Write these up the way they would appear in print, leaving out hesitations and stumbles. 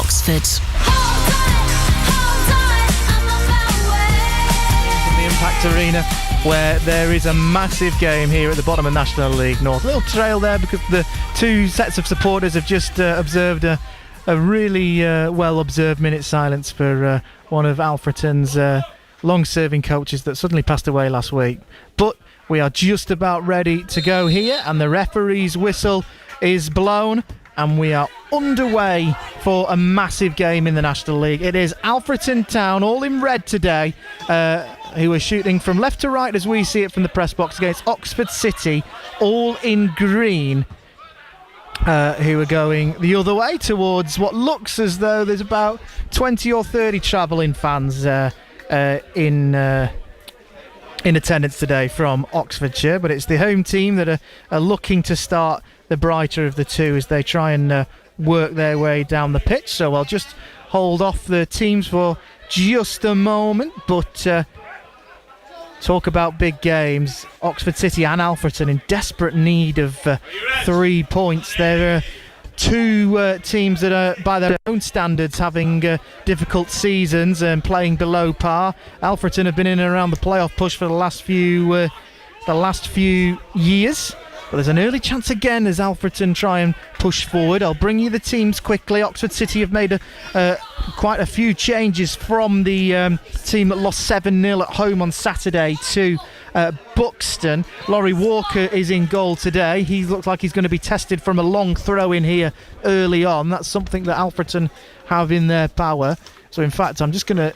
Oxford. From the Impact Arena, where there is a massive game here at the bottom of National League North. A little trail there because the two sets of supporters have just observed a really well-observed minute silence for one of Alfreton's long-serving coaches that suddenly passed away last week. But we are just about ready to go here, and the referee's whistle is blown, and we are underway for a massive game in the National League. It is Alfreton Town, all in red today, who are shooting from left to right as we see it from the press box, against Oxford City, all in green, who are going the other way towards what looks as though there's about 20 or 30 travelling fans in attendance today from Oxfordshire, but it's the home team that are looking to start the brighter of the two as they try and work their way down the pitch. So I'll just hold off the teams for just a moment, but talk about big games. Oxford City and Alfreton in desperate need of 3 points. There are two teams that are, by their own standards, having difficult seasons and playing below par. Alfreton have been in and around the playoff push for the last few years. But there's an early chance again as Alfreton try and push forward. I'll bring you the teams quickly. Oxford City have made quite a few changes from the team that lost 7-0 at home on Saturday to Buxton. Laurie Walker is in goal today. He looks like he's going to be tested from a long throw in here early on. That's something that Alfreton have in their power. So in fact, I'm just going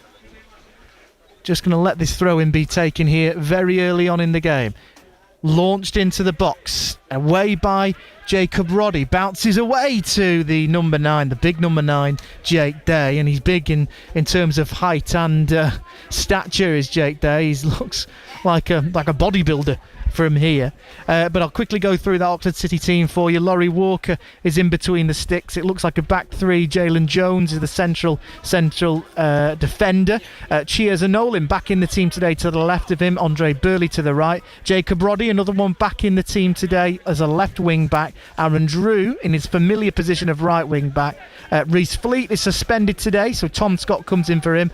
to let this throw in be taken here very early on in the game. Launched into the box, away by Jacob Roddy, bounces away to the number 9, the big number 9, Jake Day, and he's big in terms of height and stature is Jake Day. He looks like a bodybuilder from here, but I'll quickly go through that Oxford City team for you. Laurie Walker is in between the sticks. It looks like a back three. Jalen Jones is the central defender. Cheers and Nolan back in the team today to the left of him. Andre Burley to the right. Jacob Roddy, another one back in the team today as a left wing back. Aaron Drew in his familiar position of right wing back. Reece Fleet is suspended today, so Tom Scott comes in for him.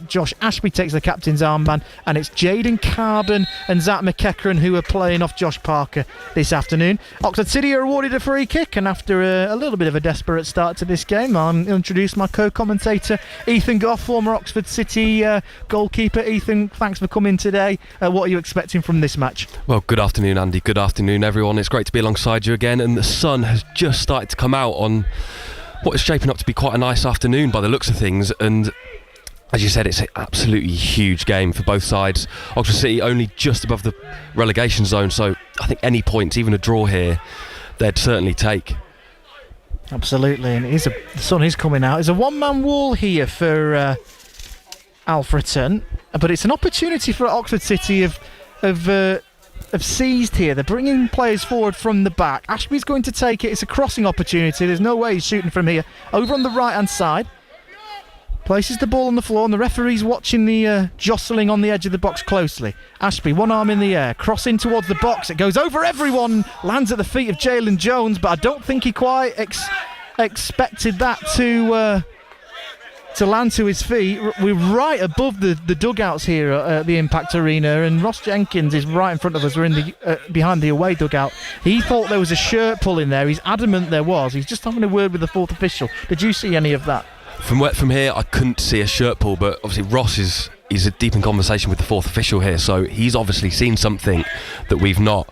Josh Ashby takes the captain's armband, and it's Jaden Carbon and Zach McEachran who are playing off Josh Parker this afternoon. Oxford City are awarded a free kick, and after a little bit of a desperate start to this game, I'll introduce my co-commentator Ethan Goff, former Oxford City goalkeeper. Ethan, thanks for coming today. What are you expecting from this match? Well, good afternoon, Andy. Good afternoon, everyone. It's great to be alongside you again, and the sun has just started to come out on what is shaping up to be quite a nice afternoon by the looks of things, and as you said, it's an absolutely huge game for both sides. Oxford City only just above the relegation zone, so I think any points, even a draw here, they'd certainly take. Absolutely, and the sun is coming out. There's a one-man wall here for Alfreton, but it's an opportunity for Oxford City have seized here. They're bringing players forward from the back. Ashby's going to take it. It's a crossing opportunity. There's no way he's shooting from here. Over on the right-hand side. Places the ball on the floor, and the referee's watching the jostling on the edge of the box closely. Ashby, one arm in the air, crossing towards the box. It goes over everyone, lands at the feet of Jalen Jones, but I don't think he quite expected that to land to his feet. We're right above the dugouts here at the Impact Arena, and Ross Jenkins is right in front of us. We're in the behind the away dugout. He thought there was a shirt pull in there. He's adamant there was. He's just having a word with the fourth official. Did you see any of that? From here, I couldn't see a shirt pull, but obviously Ross is deep in conversation with the fourth official here, so he's obviously seen something that we've not.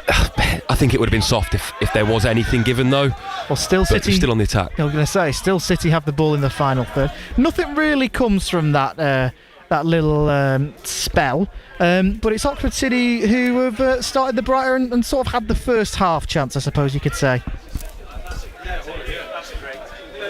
I think it would have been soft if there was anything given, though. Well, City still on the attack. I was going to say, still City have the ball in the final third. Nothing really comes from that little spell, but it's Oxford City who have started the brighter and sort of had the first half chance, I suppose you could say.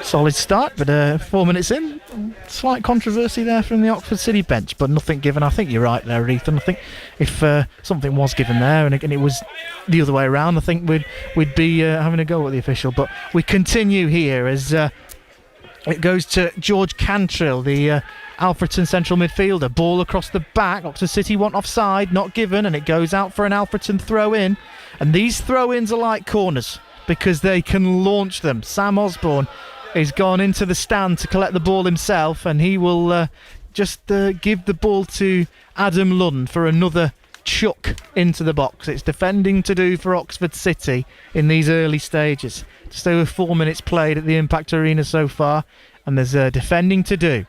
Solid start, but 4 minutes in, slight controversy there from the Oxford City bench, but nothing given. I think you're right there, Ethan. I think if something was given there and it was the other way around, I think we'd be having a go at the official. But we continue here as it goes to George Cantrill, the Alfreton central midfielder. Ball across the back. Oxford City want offside, not given, and it goes out for an Alfreton throw-in. And these throw-ins are like corners because they can launch them. Sam Osborne He's gone into the stand to collect the ball himself, and he will just give the ball to Adam Lunn for another chuck into the box. It's defending to do for Oxford City in these early stages. Just over 4 minutes played at the Impact Arena so far, and there's defending to do.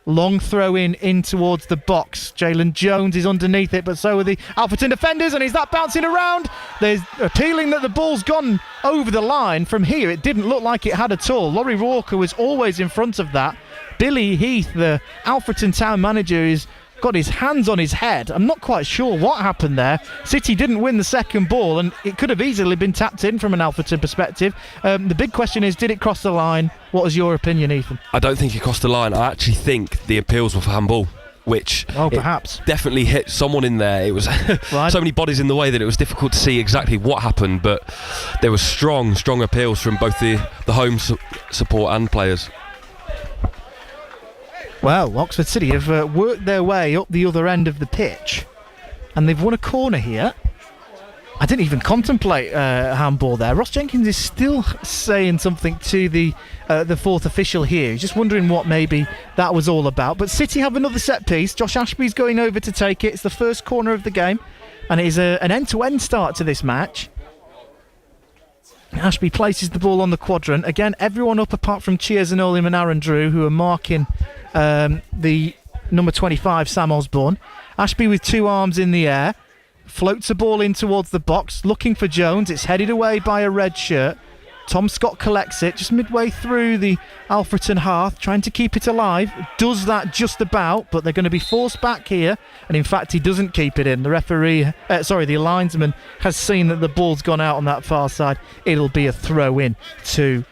Long throw in towards the box. Jalen Jones is underneath it, but so are the Alfreton defenders, and is that bouncing around? There's appealing that the ball's gone over the line. From here, it didn't look like it had at all. Laurie Walker was always in front of that. Billy Heath, the Alfreton town manager, is got his hands on his head. I'm not quite sure what happened there. City didn't win the second ball, and it could have easily been tapped in from an Alfreton perspective. The big question is, did it cross the line? What was your opinion, Ethan? I don't think it crossed the line. I actually think the appeals were for handball, which perhaps definitely hit someone in there. It was right. So many bodies in the way that it was difficult to see exactly what happened, but there were strong appeals from both the home support and players. Well, Oxford City have worked their way up the other end of the pitch, and they've won a corner here. I didn't even contemplate handball there. Ross Jenkins is still saying something to the fourth official here. He's just wondering what maybe that was all about. But City have another set piece. Josh Ashby's going over to take it. It's the first corner of the game, and it is an end-to-end start to this match. Ashby places the ball on the quadrant. Again, everyone up apart from Cheers and Olim and Aaron Drew, who are marking the number 25, Sam Osborne. Ashby with two arms in the air, floats the ball in towards the box, looking for Jones. It's headed away by a red shirt. Tom Scott collects it just midway through the Alfreton half, trying to keep it alive. Does that just about, but they're going to be forced back here, and in fact he doesn't keep it in. The referee, the linesman has seen that the ball's gone out on that far side. It'll be a throw in to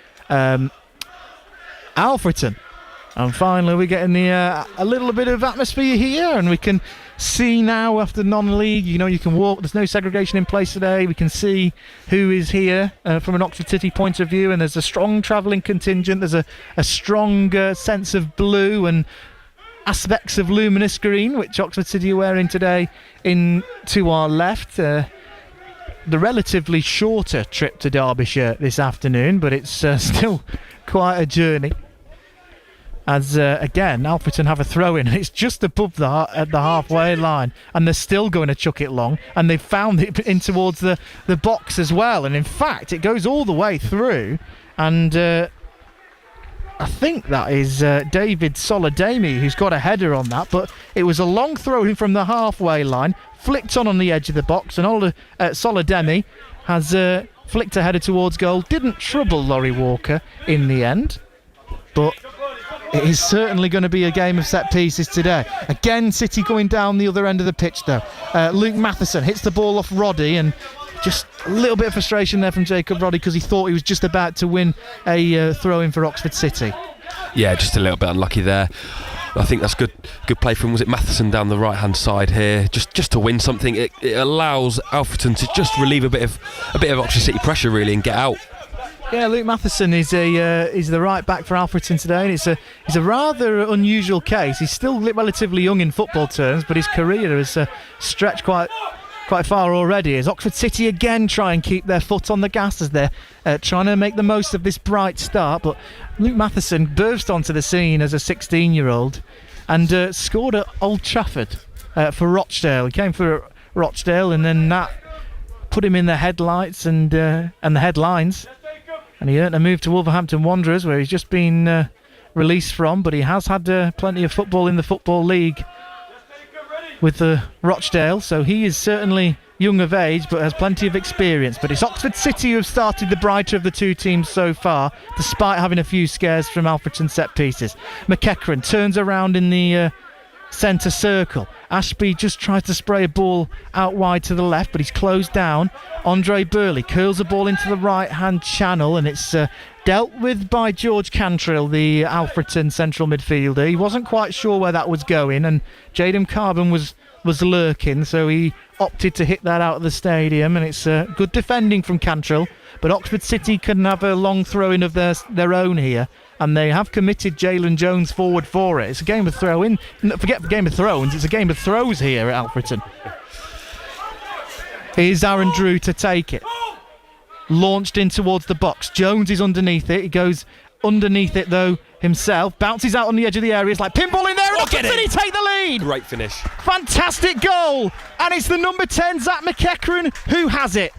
Alfreton. And finally we're getting a little bit of atmosphere here, and we can see now after non-league, you can walk, there's no segregation in place today. We can see who is here from an Oxford City point of view, and there's a strong travelling contingent. There's a strong sense of blue and aspects of luminous green, which Oxford City are wearing today to our left. The relatively shorter trip to Derbyshire this afternoon, but it's still quite a journey. As again, Alfreton have a throw in, and it's just above at the halfway line, and they're still going to chuck it long, and they've found it in towards the box as well, and in fact it goes all the way through, and I think that is David Solademi who's got a header on that, but it was a long throw in from the halfway line, flicked on the edge of the box, and Solademi has flicked a header towards goal. Didn't trouble Laurie Walker in the end, but it is certainly going to be a game of set pieces today. Again, City going down the other end of the pitch though. Luke Matheson hits the ball off Roddy, and just a little bit of frustration there from Jacob Roddy because he thought he was just about to win a throw-in for Oxford City. Yeah, just a little bit unlucky there. I think that's good play from, was it Matheson down the right-hand side here, just to win something. It allows Alfreton to just relieve a bit of Oxford City pressure really and get out. Yeah, Luke Matheson is the right back for Alfreton today, and it's a rather unusual case. He's still relatively young in football terms, but his career has stretched quite far already. As Oxford City again try and keep their foot on the gas as they're trying to make the most of this bright start. But Luke Matheson burst onto the scene as a 16-year-old and scored at Old Trafford for Rochdale. He came for Rochdale, and then that put him in the headlights and the headlines. And he earned a move to Wolverhampton Wanderers, where he's just been released from, but he has had plenty of football in the Football League with Rochdale, so he is certainly young of age but has plenty of experience. But it's Oxford City who have started the brighter of the two teams so far, despite having a few scares from Alfreton set pieces. McEachran turns around in the centre circle. Ashby just tries to spray a ball out wide to the left, but he's closed down. Andre Burley curls the ball into the right-hand channel, and it's dealt with by George Cantrill, the Alfreton central midfielder. He wasn't quite sure where that was going, and Jadon Carbon was lurking, so he opted to hit that out of the stadium, and it's good defending from Cantrill. But Oxford City can have a long throw-in of their own here, and they have committed Jalen Jones forward for it. It's a game of throw-in. Forget Game of Thrones, it's a game of throws here at Alfreton. Here's Aaron Drew to take it. Launched in towards the box. Jones is underneath it. He goes underneath it though himself, bounces out on the edge of the area. It's like pinball in there, and get Oxford it. City take the lead. Great finish. Fantastic goal, and it's the number 10 Zach McEachran who has it.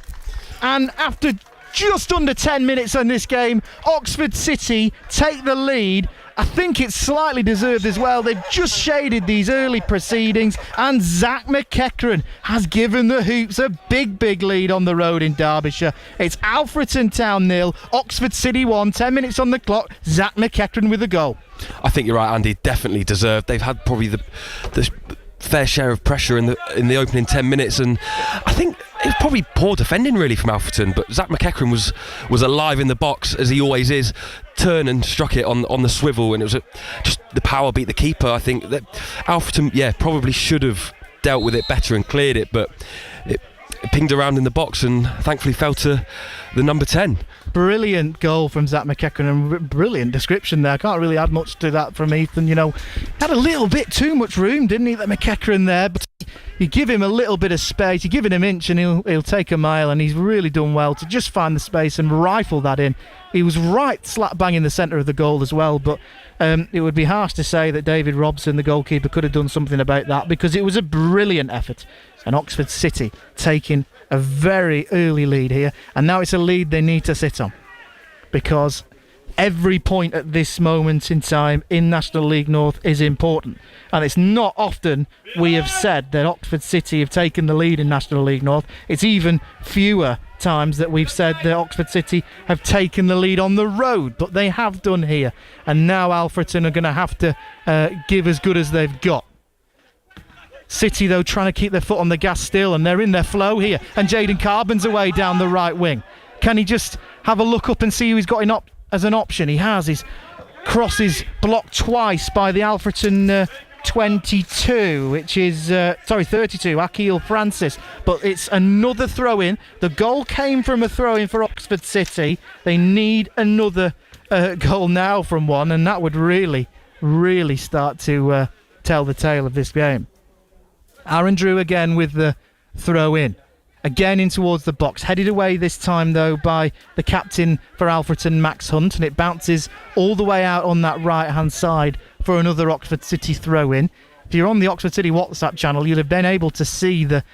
And after just under 10 minutes in this game, Oxford City take the lead. I think it's slightly deserved as well. They've just shaded these early proceedings, and Zach McEachran has given the Hoops a big lead on the road in Derbyshire. It's Alfreton Town 0, Oxford City 1, 10 minutes on the clock. Zach McEachran with a goal. I think you're right, Andy. Definitely deserved. They've had probably the fair share of pressure in the opening 10 minutes, and I think it was probably poor defending really from Alfreton, but Zach McEachran was alive in the box as he always is. Turned and struck it on the swivel, and it was just the power beat the keeper. I think that Alfreton probably should have dealt with it better and cleared it, but it pinged around in the box and thankfully fell to the number 10. Brilliant goal from Zach McEachran, and brilliant description there. I can't really add much to that from Ethan. Had a little bit too much room, didn't he, that McEachran there? But you give him a little bit of space, you give it an inch and he'll take a mile, and he's really done well to just find the space and rifle that in. He was right slap bang in the centre of the goal as well, but it would be harsh to say that David Robson, the goalkeeper, could have done something about that, because it was a brilliant effort. And Oxford City taking a very early lead here, and now it's a lead they need to sit on, because every point at this moment in time in National League North is important, and it's not often we have said that Oxford City have taken the lead in National League North. It's even fewer times that we've said that Oxford City have taken the lead on the road, but they have done here, and now Alfreton are going to have to give as good as they've got. City, though, trying to keep their foot on the gas still, and they're in their flow here. And Jaden Carbon's away down the right wing. Can he just have a look up and see who he's got as an option? He has. His cross is blocked twice by the Alfreton 22, which is 32, Akil Francis. But it's another throw-in. The goal came from a throw-in for Oxford City. They need another goal now from one, and that would really start to tell the tale of this game. Aaron Drew again with the throw in. Again in towards the box. Headed away this time though by the captain for Alfreton, Max Hunt, and it bounces all the way out on that right hand side for another Oxford City throw in. If you're on the Oxford City WhatsApp channel, you'll have been able to see the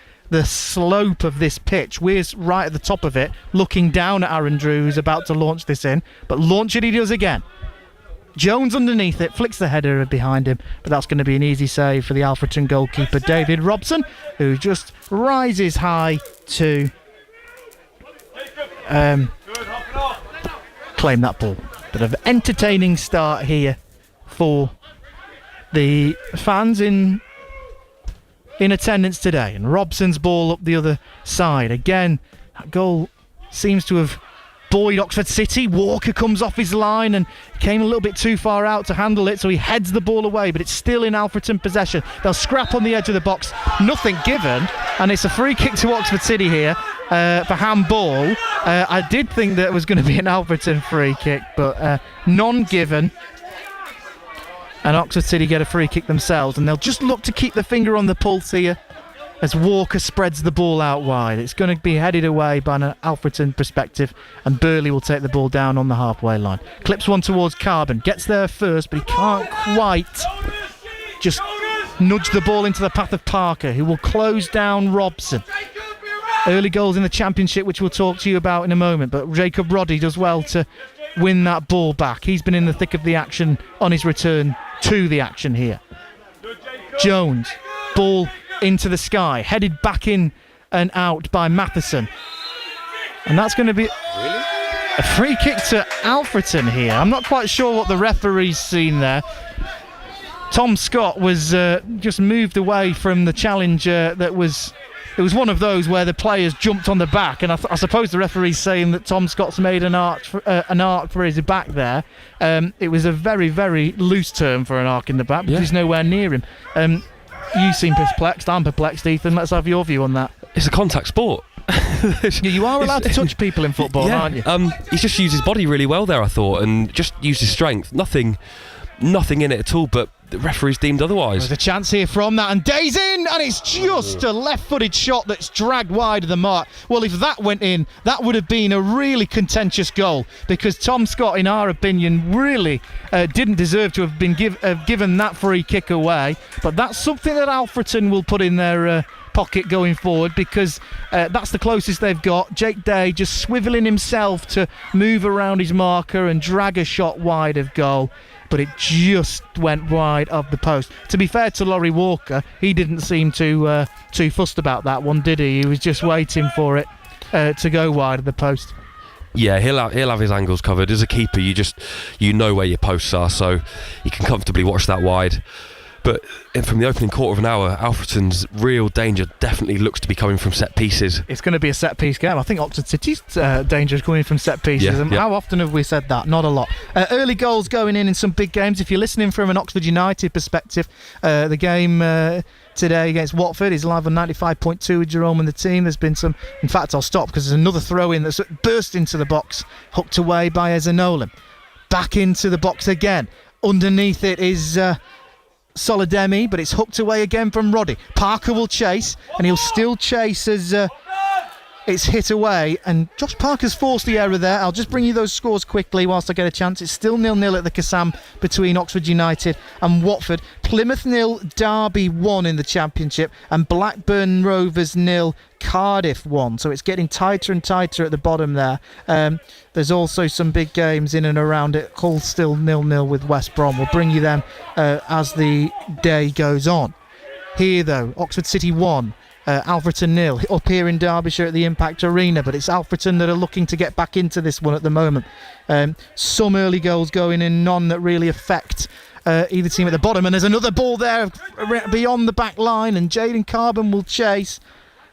slope of this pitch. We're right at the top of it, looking down at Aaron Drew, who's about to launch this in. But launch it he does again. Jones underneath it, flicks the header behind him, but that's going to be an easy save for the Alfreton goalkeeper David Robson, who just rises high to claim that ball. Bit of an entertaining start here for the fans in attendance today, and Robson's ball up the other side. Again, that goal seems to have buoyed Oxford City. Walker comes off his line and came a little bit too far out to handle it, so he heads the ball away, but it's still in Alfreton possession. They'll scrap on the edge of the box, nothing given, and it's a free kick to Oxford City here for handball. I did think that it was going to be an Alfreton free kick, but none given, and Oxford City get a free kick themselves, and they'll just look to keep the finger on the pulse here as Walker spreads the ball out wide. It's going to be headed away by an Alfreton perspective, and Burley will take the ball down on the halfway line. Clips one towards Carbon, gets there first, but he can't quite just nudge the ball into the path of Parker, who will close down Robson. Early goals in the Championship, which we'll talk to you about in a moment, but Jacob Roddy does well to win that ball back. He's been in the thick of the action on his return to the action here. Jones, ball into the sky, headed back in and out by Matheson, and that's going to be a free kick to Alfreton here. I'm not quite sure what the referee's seen there. Tom Scott was just moved away from the challenge. It was one of those where the players jumped on the back, and I suppose the referee's saying that Tom Scott's made an arc for his back there. It was a very loose term for an arc in the back, because he's nowhere near him. You seem perplexed. I'm perplexed, Ethan. Let's have your view on that. It's a contact sport. You are allowed to touch people in football, aren't you? He's just used his body really well there, I thought, and just used his strength. Nothing in it at all, but the referee's deemed otherwise. There's a chance here from that, and Day's in, and it's just a left-footed shot that's dragged wide of the mark. Well, if that went in, that would have been a really contentious goal, because Tom Scott, in our opinion, really didn't deserve to have been given that free kick away. But that's something that Alfreton will put in their pocket going forward, because that's the closest they've got. Jake Day just swivelling himself to move around his marker and drag a shot wide of goal, but it just went wide of the post. To be fair to Laurie Walker, he didn't seem too fussed about that one, did he? He was just waiting for it to go wide of the post. Yeah, he'll have his angles covered. As a keeper, you know where your posts are, so you can comfortably watch that wide. But from the opening quarter of an hour, Alfreton's real danger definitely looks to be coming from set pieces. It's going to be a set piece game. I think Oxford City's danger is coming from set pieces. Yeah, and yeah. How often have we said that? Not a lot. Early goals going in some big games. If you're listening from an Oxford United perspective, the game today against Watford is live on 95.2 with Jerome and the team. There's been some... In fact, I'll stop because there's another throw-in that's burst into the box, hooked away by Eza Nolan. Back into the box again. Underneath it is... Solidemi, but it's hooked away again from Roddy. Parker will chase, and he'll still chase as it's hit away, and Josh Parker's forced the error there. I'll just bring you those scores quickly whilst I get a chance. It's still 0-0 at the Kassam between Oxford United and Watford. Plymouth 0, Derby 1 in the Championship, and Blackburn Rovers 0, Cardiff 1. So it's getting tighter and tighter at the bottom there. There's also some big games in and around it. Hull still 0-0 with West Brom. We'll bring you them as the day goes on. Here though, Oxford City 1, Alfreton 0, up here in Derbyshire at the Impact Arena, but it's Alfreton that are looking to get back into this one at the moment. Some early goals going in, none that really affect either team at the bottom, and there's another ball there beyond the back line, and Jaden Carbon will chase.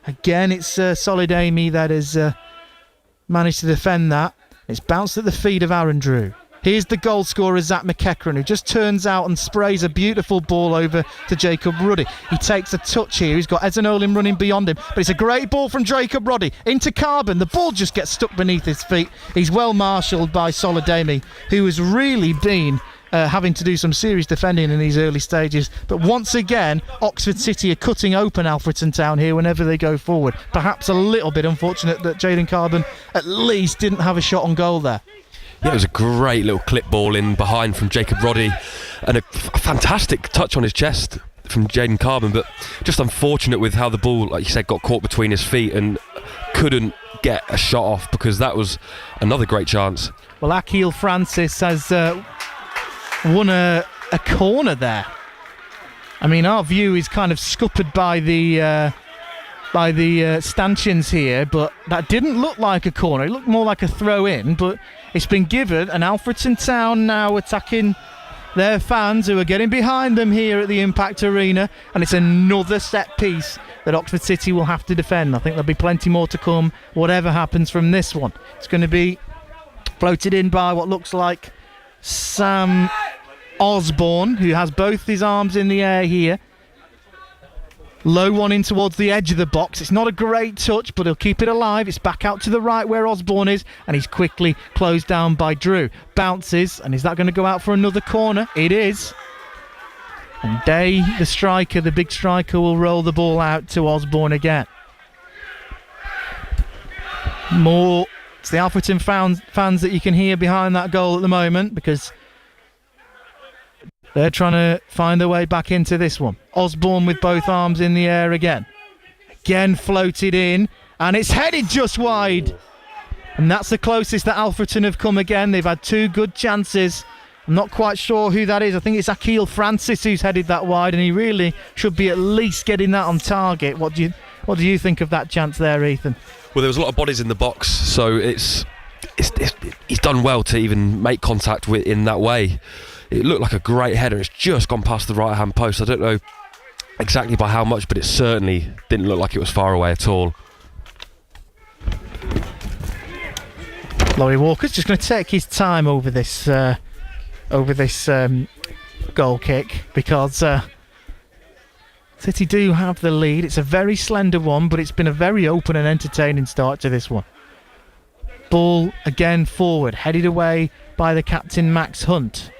Again, it's Solid Amy that has managed to defend that. It's bounced at the feet of Aaron Drew. Here's the goal scorer, Zach McEachran, who just turns out and sprays a beautiful ball over to Jacob Ruddy. He takes a touch here. He's got Eza Nolan running beyond him, but it's a great ball from Jacob Ruddy into Carbon. The ball just gets stuck beneath his feet. He's well marshalled by Solidemi, who has really been having to do some serious defending in these early stages. But once again, Oxford City are cutting open Alfreton Town here whenever they go forward. Perhaps a little bit unfortunate that Jaden Carbon at least didn't have a shot on goal there. Yeah, it was a great little clip ball in behind from Jacob Roddy, and a fantastic touch on his chest from Jaden Carbon, but just unfortunate with how the ball, like you said, got caught between his feet and couldn't get a shot off, because that was another great chance. Well, Akil Francis has won a corner there. I mean, our view is kind of scuppered by the stanchions here, but that didn't look like a corner. It looked more like a throw-in, but it's been given, and Alfreton Town now attacking their fans who are getting behind them here at the Impact Arena, and it's another set piece that Oxford City will have to defend. I think there'll be plenty more to come, whatever happens from this one. It's going to be floated in by what looks like Sam Osborne, who has both his arms in the air here. Low one in towards the edge of the box. It's not a great touch, but he'll keep it alive. It's back out to the right where Osborne is, and he's quickly closed down by Drew. Bounces, and is that going to go out for another corner? It is. And Day, the striker, the big striker, will roll the ball out to Osborne again. More. It's the Alfreton fans that you can hear behind that goal at the moment, because they're trying to find their way back into this one. Osborne with both arms in the air again. Again floated in, and it's headed just wide. And that's the closest that Alfreton have come again. They've had two good chances. I'm not quite sure who that is. I think it's Akil Francis who's headed that wide, and he really should be at least getting that on target. What do you think of that chance there, Ethan? Well, there was a lot of bodies in the box, so he's done well to even make contact with in that way. It looked like a great header. It's just gone past the right-hand post. I don't know exactly by how much, but it certainly didn't look like it was far away at all. Laurie Walker's just going to take his time over this goal kick, because City do have the lead. It's a very slender one, but it's been a very open and entertaining start to this one. Ball again forward, headed away by the captain Max Hunt.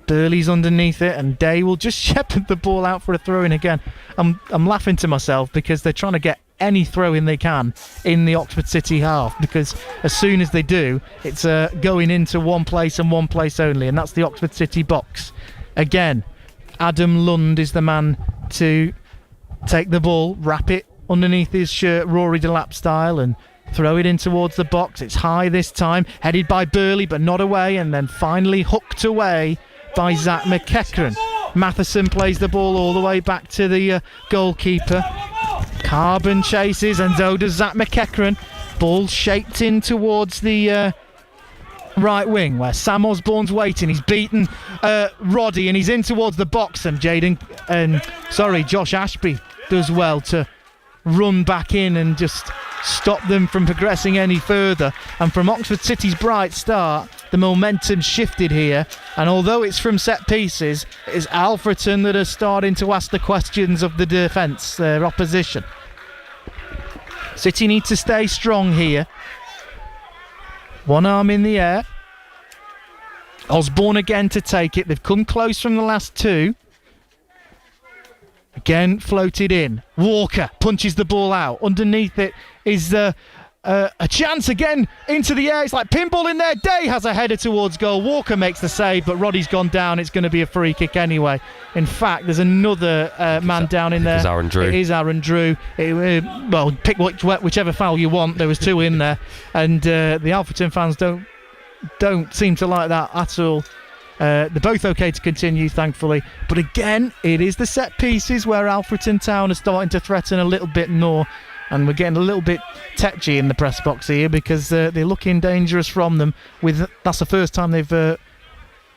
Burley's underneath it, and Day will just shepherd the ball out for a throw-in again. I'm laughing to myself because they're trying to get any throw-in they can in the Oxford City half, because as soon as they do, it's going into one place and one place only, and that's the Oxford City box. Again, Adam Lund is the man to take the ball, wrap it underneath his shirt, Rory Delap style, and throw it in towards the box. It's high this time, headed by Burley, but not away, and then finally hooked away by Zach McEachran. Matheson plays the ball all the way back to the goalkeeper. Carbon chases, and so does Zach McEachran. Ball shaped in towards the right wing, where Sam Osborne's waiting. He's beaten Roddy, and he's in towards the box, and Josh Ashby does well to run back in and just stop them from progressing any further. And from Oxford City's bright start, the momentum shifted here, and although it's from set pieces, it's Alfreton that are starting to ask the questions of the defence, their opposition. City need to stay strong here. One arm in the air. Osborne again to take it. They've come close from the last two. Again, floated in. Walker punches the ball out. Underneath it is a chance again into the air. It's like pinball in there. Day has a header towards goal. Walker makes the save, but Roddy's gone down. It's going to be a free kick anyway. In fact, there's another man down in there. It is Aaron Drew. It is Aaron Drew. Well, pick whichever foul you want. There was two in there, and the Alfreton fans don't seem to like that at all. They're both okay to continue, thankfully. But again, it is the set pieces where Alfreton Town are starting to threaten a little bit more. And we're getting a little bit tetchy in the press box here, because they're looking dangerous from them. That's the first time they've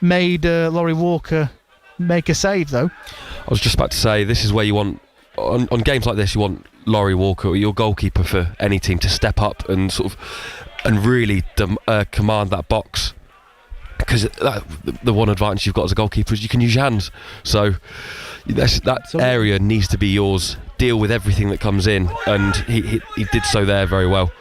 made Laurie Walker make a save, though. I was just about to say, this is where you want, on games like this, you want Laurie Walker, your goalkeeper for any team, to step up and really command that box. Because the one advantage you've got as a goalkeeper is you can use your hands. So that area needs to be yours. Deal with everything that comes in, and he did so there very well.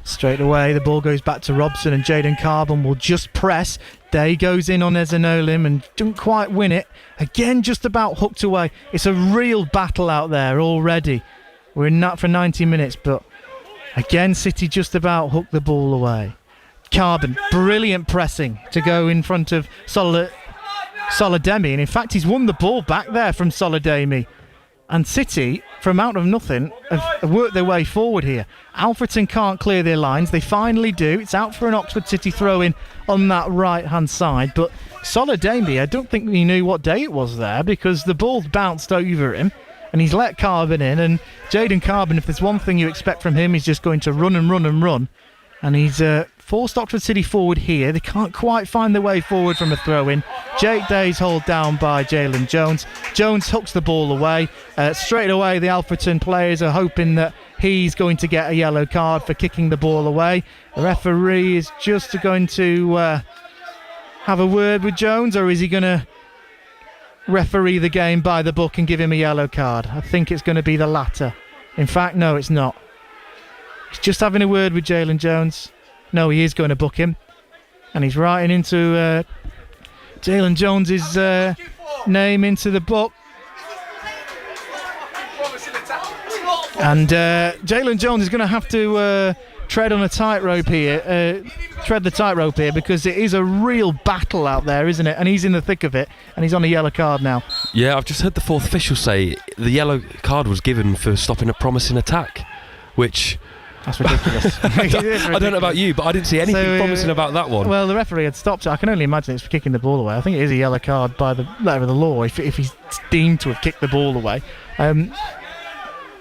Straight away, the ball goes back to Robson, and Jaden Carbon will just press. Day goes in on Ezanolim and doesn't quite win it. Again, just about hooked away. It's a real battle out there already. We're in that for 90 minutes, but again, City just about hooked the ball away. Carbon, brilliant pressing to go in front of Solademi, and in fact he's won the ball back there from Solademi, and City from out of nothing have worked their way forward here. Alfreton can't clear their lines, they finally do. It's out for an Oxford City throw-in on that right hand side, but Solademi, I don't think he knew what day it was there, because the ball bounced over him and he's let Carbon in, and Jaden Carbon, if there's one thing you expect from him, he's just going to run and run and run. And he's forced Oxford City forward here. They can't quite find their way forward from a throw-in. Jake Day's hauled down by Jalen Jones. Jones hooks the ball away. Straight away, the Alfreton players are hoping that he's going to get a yellow card for kicking the ball away. The referee is just going to have a word with Jones, or is he going to referee the game by the book and give him a yellow card? I think it's going to be the latter. In fact, no, it's not. He's just having a word with Jalen Jones. No, he is going to book him. And he's writing into Jalen Jones's name into the book. And Jalen Jones is going to have to tread the tightrope here, because it is a real battle out there, isn't it? And he's in the thick of it, and he's on a yellow card now. Yeah, I've just heard the fourth official say the yellow card was given for stopping a promising attack, which... That's ridiculous. I don't know about you, but I didn't see anything promising about that one. Well, the referee had stopped it. I can only imagine it's for kicking the ball away. I think it is a yellow card by the letter of the law if he's deemed to have kicked the ball away. I'm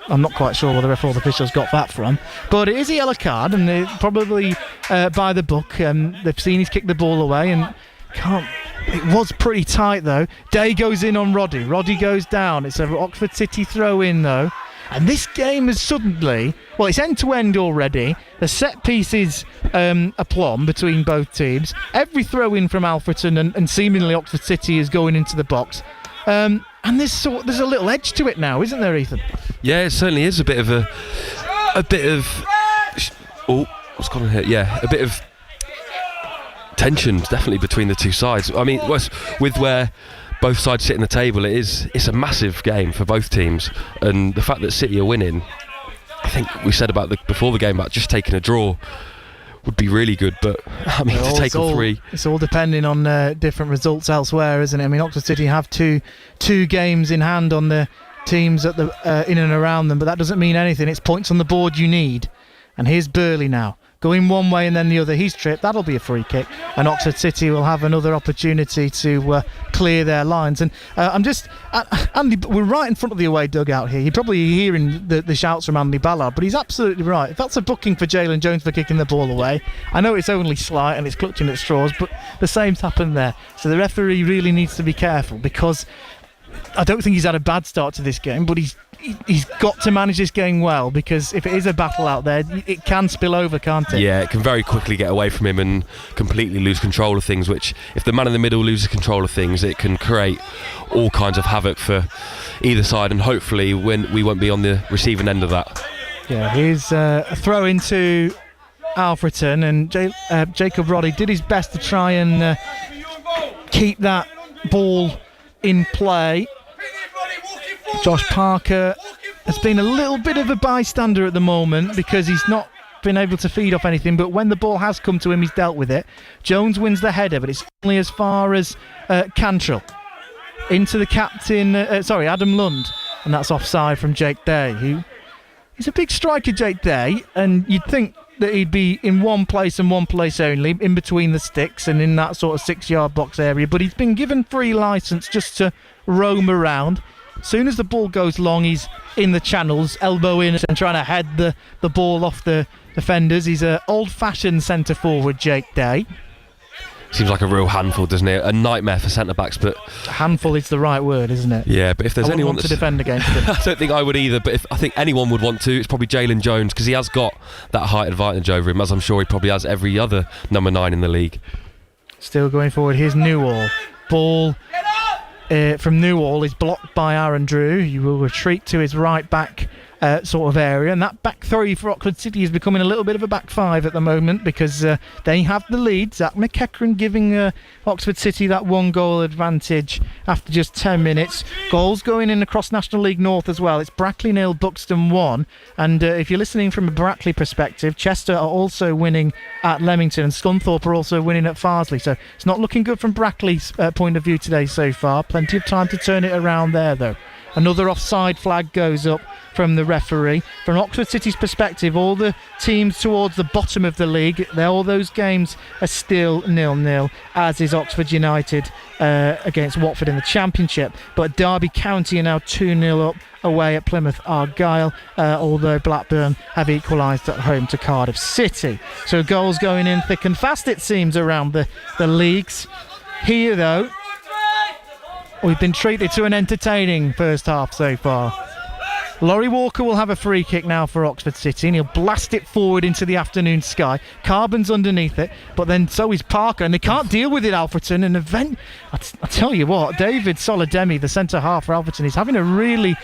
not quite sure where the fourth officials got that from, but it is a yellow card, and they probably by the book. They've seen he's kicked the ball away and can't. It was pretty tight though. Day goes in on Roddy. Roddy goes down. It's an Oxford City throw in though. And this game is suddenly, well, it's end-to-end already. The set pieces aplomb between both teams. Every throw-in from Alfreton and seemingly Oxford City is going into the box. And there's a little edge to it now, isn't there, Ethan? Yeah, it certainly is a bit of what's gone on here? Yeah, a bit of tension definitely between the two sides. I mean, with where both sides sit in the table, it's a massive game for both teams, and the fact that City are winning, I think we said before the game about just taking a draw would be really good, but I mean, to take all three, it's all depending on different results elsewhere, isn't it? I mean, Oxford City have two games in hand on the teams at the in and around them, but that doesn't mean anything. It's points on the board you need. And here's Burley now, going one way and then the other. He's tripped. That'll be a free kick, and Oxford City will have another opportunity to clear their lines. And Andy, we're right in front of the away dugout here. You're probably hearing the shouts from Andy Ballard, but he's absolutely right. If that's a booking for Jalen Jones for kicking the ball away, I know it's only slight and it's clutching at straws, but the same's happened there. So the referee really needs to be careful, because I don't think he's had a bad start to this game, but he's got to manage this game well, because if it is a battle out there, it can spill over, can't it? Yeah, it can very quickly get away from him and completely lose control of things, which, if the man in the middle loses control of things, it can create all kinds of havoc for either side, and hopefully we won't be on the receiving end of that. Yeah, here's a throw into Alfreton, and Jacob Roddy did his best to try and keep that ball in play. Josh Parker has been a little bit of a bystander at the moment, because he's not been able to feed off anything, but when the ball has come to him, he's dealt with it. Jones wins the header, but it's only as far as Cantrell. Into the captain, Adam Lund, and that's offside from Jake Day. He's a big striker, Jake Day, and you'd think that he'd be in one place and one place only, in between the sticks and in that sort of 6-yard box area, but he's been given free licence just to roam around. As soon as the ball goes long, he's in the channels, elbow in and trying to head the ball off the defenders. He's an old-fashioned centre-forward, Jake Day. Seems like a real handful, doesn't it? A nightmare for centre-backs, but... Handful is the right word, isn't it? Yeah, but if there's anyone to defend against him. I don't think I would either, but if I think anyone would want to, it's probably Jalen Jones, because he has got that height advantage over him, as I'm sure he probably has every other number 9 in the league. Still going forward, here's Newall. Ball from Newall is blocked by Aaron Drew. He will retreat to his right back sort of area, and that back three for Oxford City is becoming a little bit of a back five at the moment, because they have the lead. Zach McEachran giving Oxford City that 1-goal advantage after just 10 minutes. Goals going in across National League North as well. It's Brackley 0, Buxton 1, and if you're listening from a Brackley perspective, Chester are also winning at Leamington, and Scunthorpe are also winning at Farsley, so it's not looking good from Brackley's point of view today so far. Plenty of time to turn it around there though. Another offside flag goes up from the referee. From Oxford City's perspective, all the teams towards the bottom of the league, all those games are still 0-0, as is Oxford United against Watford in the Championship. But Derby County are now 2-0 up away at Plymouth Argyle, although Blackburn have equalised at home to Cardiff City. So goals going in thick and fast, it seems, around the leagues. Here, though, we've been treated to an entertaining first half so far. Laurie Walker will have a free kick now for Oxford City, and he'll blast it forward into the afternoon sky. Carbon's underneath it, but then so is Parker, and they can't deal with it, Alfreton. And I tell you what, David Solademi, the centre half for Alfreton, is having a really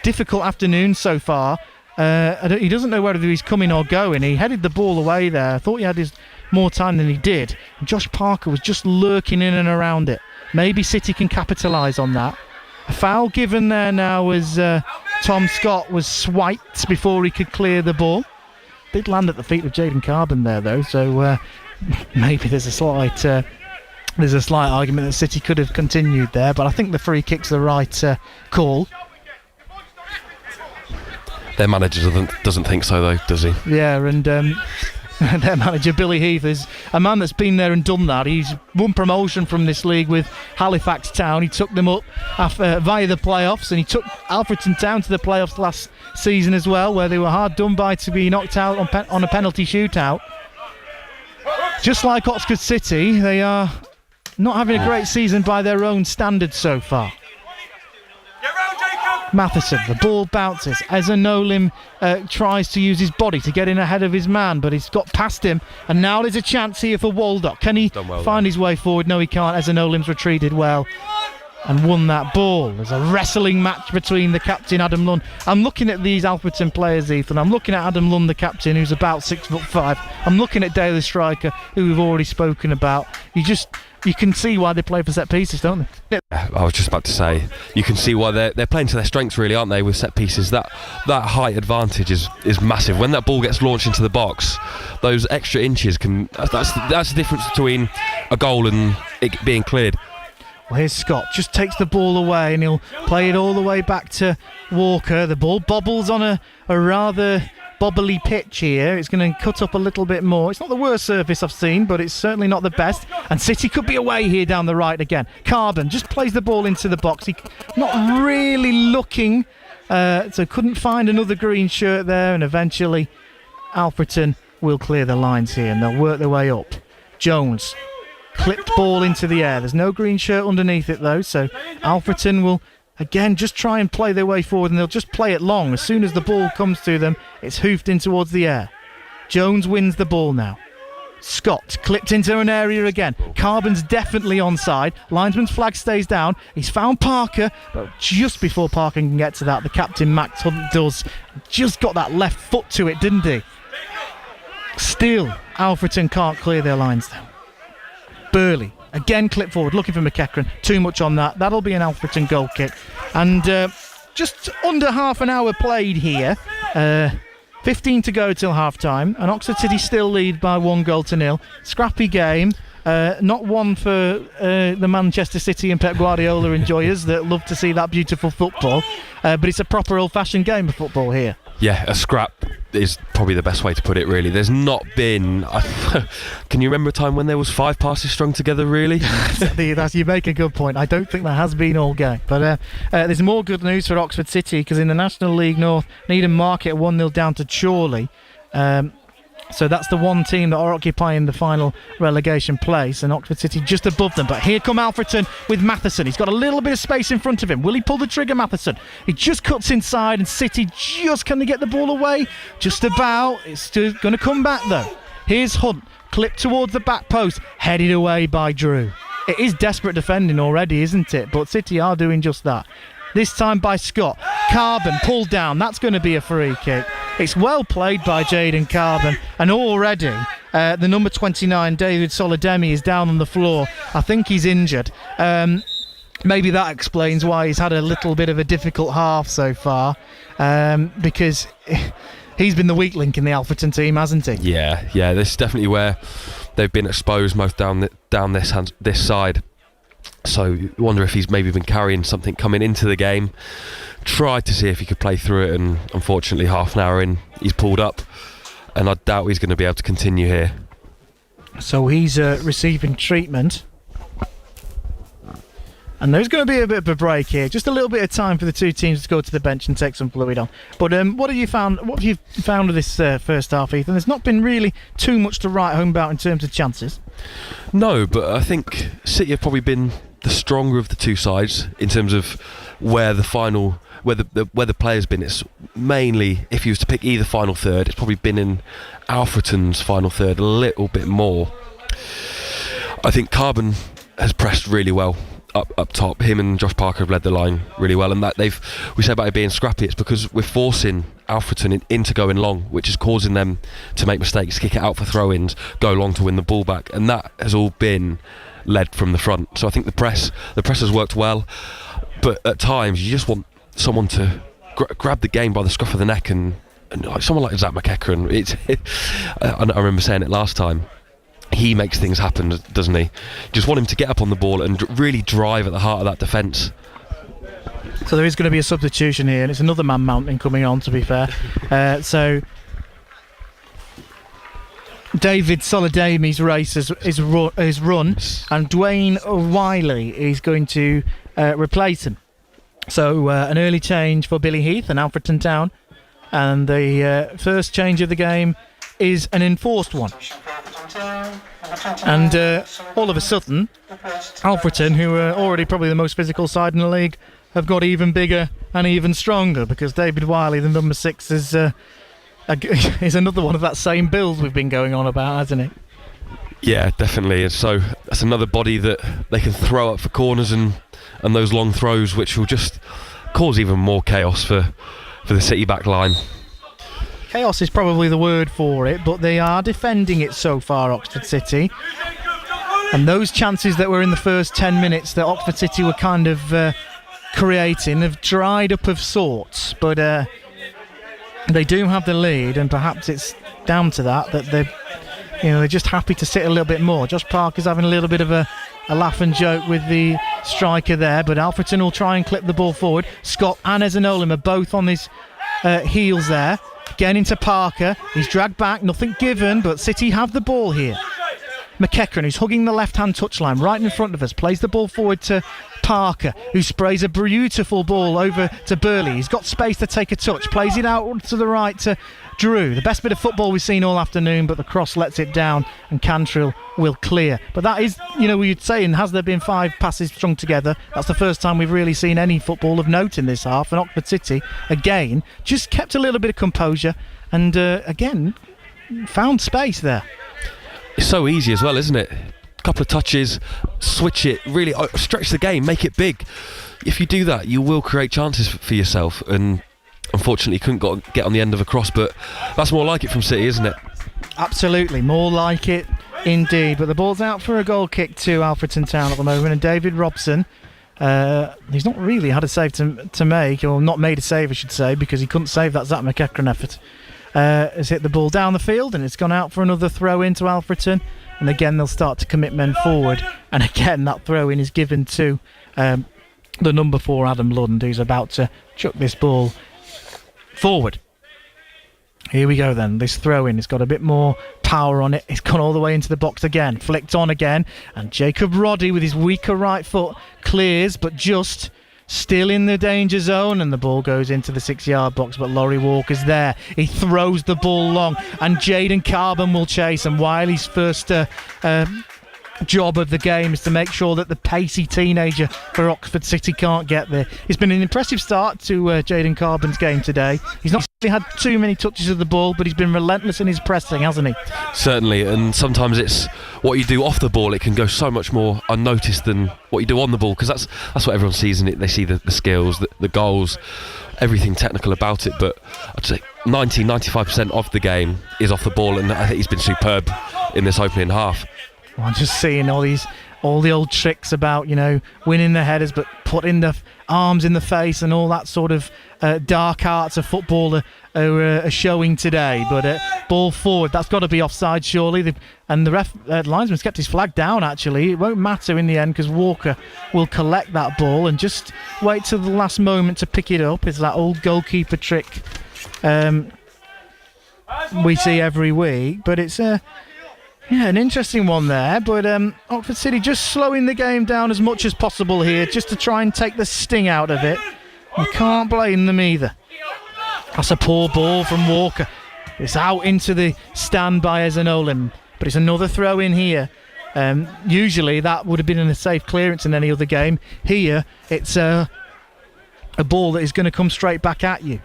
difficult afternoon so far. He doesn't know whether he's coming or going. He headed the ball away there. I thought he had more time than he did. And Josh Parker was just lurking in and around it. Maybe City can capitalise on that. A foul given there now as Tom Scott was swiped before he could clear the ball. Did land at the feet of Jaden Carbon there though, so maybe there's a slight argument that City could have continued there, but I think the free kick's the right call. Their manager doesn't think so though, does he? Yeah, and their manager Billy Heath is a man that's been there and done that. He's won promotion from this league with Halifax Town. He took them up via the playoffs, and he took Alfreton Town to the playoffs last season as well, where they were hard done by to be knocked out on a penalty shootout. Just like Oxford City, they are not having a great season by their own standards so far. Matheson, the ball bounces. Ezanolim tries to use his body to get in ahead of his man, but he's got past him, and now there's a chance here for Waldock. Can he find his way forward? No, he can't. Ezanolim's retreated well. and won that ball. There's a wrestling match between the captain, Adam Lunn. I'm looking at these Alfreton players, Ethan. I'm looking at Adam Lunn, the captain, who's about 6'5". I'm looking at Daly Striker, who we've already spoken about. You can see why they play for set pieces, don't they? I was just about to say, you can see why they're playing to their strengths, really, aren't they, with set pieces. That height advantage is massive. When that ball gets launched into the box, those extra inches that's the difference between a goal and it being cleared. Well, here's Scott, just takes the ball away and he'll play it all the way back to Walker. The ball bobbles on a rather bobbly pitch here. It's going to cut up a little bit more. It's not the worst surface I've seen, but it's certainly not the best. And City could be away here down the right again. Carbon just plays the ball into the box. He not really looking, so couldn't find another green shirt there. And eventually, Alfreton will clear the lines here and they'll work their way up. Jones, clipped ball into the air. There's no green shirt underneath it though, so Alfreton will again just try and play their way forward, and they'll just play it long. As soon as the ball comes to them, it's hoofed in towards the air. Jones wins the ball now. Scott clipped into an area again. Carbon's definitely onside. Linesman's flag stays down. He's found Parker, but just before Parker can get to that, the captain Max Hunt does. Just got that left foot to it, didn't he? Still, Alfreton can't clear their lines though. Burley again clipped forward, looking for McEachran. Too much on that. That'll be an Alfreton goal kick. And just under half an hour played here. 15 to go till half time, and Oxford City still lead by 1-0. Scrappy game. Not one for the Manchester City and Pep Guardiola enjoyers that love to see that beautiful football, but it's a proper old-fashioned game of football here. Yeah, a scrap is probably the best way to put it, really. There's not been... Can you remember a time when there was 5 passes strung together, really? You make a good point. I don't think that has been all game. But there's more good news for Oxford City, because in the National League North, Needham Market 1-0 down to Chorley. So that's the one team that are occupying the final relegation place, and Oxford City just above them. But here come Alfreton with Matheson. He's got a little bit of space in front of him. Will he pull the trigger, Matheson? He just cuts inside, and City can they get the ball away? Just about. It's still going to come back though. Here's Hunt, clipped towards the back post, headed away by Drew. It is desperate defending already, isn't it? But City are doing just that. This time by Scott. Carbon pulled down. That's going to be a free kick. It's well played by Jaden Carbon. And already the number 29, David Solademi, is down on the floor. I think he's injured. Maybe that explains why he's had a little bit of a difficult half so far. Because he's been the weak link in the Alfreton team, hasn't he? Yeah. This is definitely where they've been exposed most down this side. So you wonder if he's maybe been carrying something coming into the game. Tried to see if he could play through it, and unfortunately half an hour in he's pulled up, and I doubt he's going to be able to continue here. So he's receiving treatment, and there's going to be a bit of a break here. Just a little bit of time for the two teams to go to the bench and take some fluid on. But what have you found of this first half, Ethan? There's not been really too much to write home about in terms of chances. No, but I think City have probably been the stronger of the two sides in terms of where the player's been. It's mainly, if you was to pick either final third, it's probably been in Alfreton's final third a little bit more. I think Carbon has pressed really well up top. Him and Josh Parker have led the line really well, and that we say about it being scrappy, it's because we're forcing Alfreton into going long, which is causing them to make mistakes, kick it out for throw-ins, go long to win the ball back, and that has all been led from the front. So I think the press has worked well, but at times you just want someone to grab the game by the scruff of the neck, and like someone like Zach McEachran. I remember saying it last time. He makes things happen, doesn't he? Just want him to get up on the ball and really drive at the heart of that defence. So there is going to be a substitution here, and it's another man mountain coming on, to be fair. So David Solademi's race is run, and Dwayne Wiley is going to replace him. So an early change for Billy Heath and Alfreton Town, and the first change of the game is an enforced one. And all of a sudden, Alfreton, who are already probably the most physical side in the league, have got even bigger and even stronger, because David Wiley, the number 6, is another one of that same build we've been going on about, hasn't he? Yeah, definitely. And so that's another body that they can throw up for corners and and those long throws, which will just cause even more chaos for the City back line. Chaos is probably the word for it, but they are defending it so far, Oxford City. And those chances that were in the first 10 minutes that Oxford City were kind of creating have dried up of sorts, but they do have the lead, and perhaps it's down to that they're just happy to sit a little bit more. Josh Parker's having a little bit of a laugh and joke with the striker there, but Alfreton will try and clip the ball forward. Scott and Ezanolim are both on his heels there. Getting into Parker, he's dragged back, nothing given, but City have the ball here. McEachran, who's hugging the left-hand touchline right in front of us, plays the ball forward to Parker, who sprays a beautiful ball over to Burley. He's got space to take a touch, plays it out to the right to Drew. The best bit of football we've seen all afternoon, but the cross lets it down and Cantrill will clear. But that is, we'd say, and has there been 5 passes strung together? That's the first time we've really seen any football of note in this half, and Oxford City, again, just kept a little bit of composure and, again, found space there. It's so easy as well, isn't it? A couple of touches, switch it, really stretch the game, make it big. If you do that, you will create chances for yourself, and unfortunately couldn't get on the end of a cross, but that's more like it from City, isn't it? Absolutely, more like it indeed. But the ball's out for a goal kick to Alfreton Town at the moment, and David Robson, he's not really had a save to make, or not made a save I should say, because he couldn't save that Zach McEachran effort. Has hit the ball down the field, and it's gone out for another throw into Alfreton, and again they'll start to commit men forward, and again that throw in is given to the number 4 Adam Lund, who's about to chuck this ball forward. Here we go then, this throw in has got a bit more power on it. It's gone all the way into the box again, flicked on again, and Jacob Roddy with his weaker right foot clears, but just still in the danger zone, and the ball goes into the 6-yard box, but Laurie Walker's there. He throws the ball long, and Jaden Carbon will chase, and Wiley's first job of the game is to make sure that the pacey teenager for Oxford City can't get there. It's been an impressive start to Jaden Carbon's game today. He's not really had too many touches of the ball, but he's been relentless in his pressing, hasn't he? Certainly, and sometimes it's what you do off the ball, it can go so much more unnoticed than what you do on the ball, because that's what everyone sees in it. They see the skills, the goals, everything technical about it, but I'd say 90-95% of the game is off the ball, and I think he's been superb in this opening half. I'm just seeing all the old tricks about, winning the headers, but putting the arms in the face and all that sort of dark arts of football are showing today. But ball forward, that's got to be offside surely. And the linesman's kept his flag down actually. It won't matter in the end because Walker will collect that ball and just wait till the last moment to pick it up. It's that old goalkeeper trick we see every week. But it's an interesting one there, but Oxford City just slowing the game down as much as possible here, just to try and take the sting out of it. You can't blame them either. That's a poor ball from Walker. It's out into the stand by Ezanolim, but it's another throw in here. Usually that would have been in a safe clearance in any other game. Here, it's a ball that is going to come straight back at you.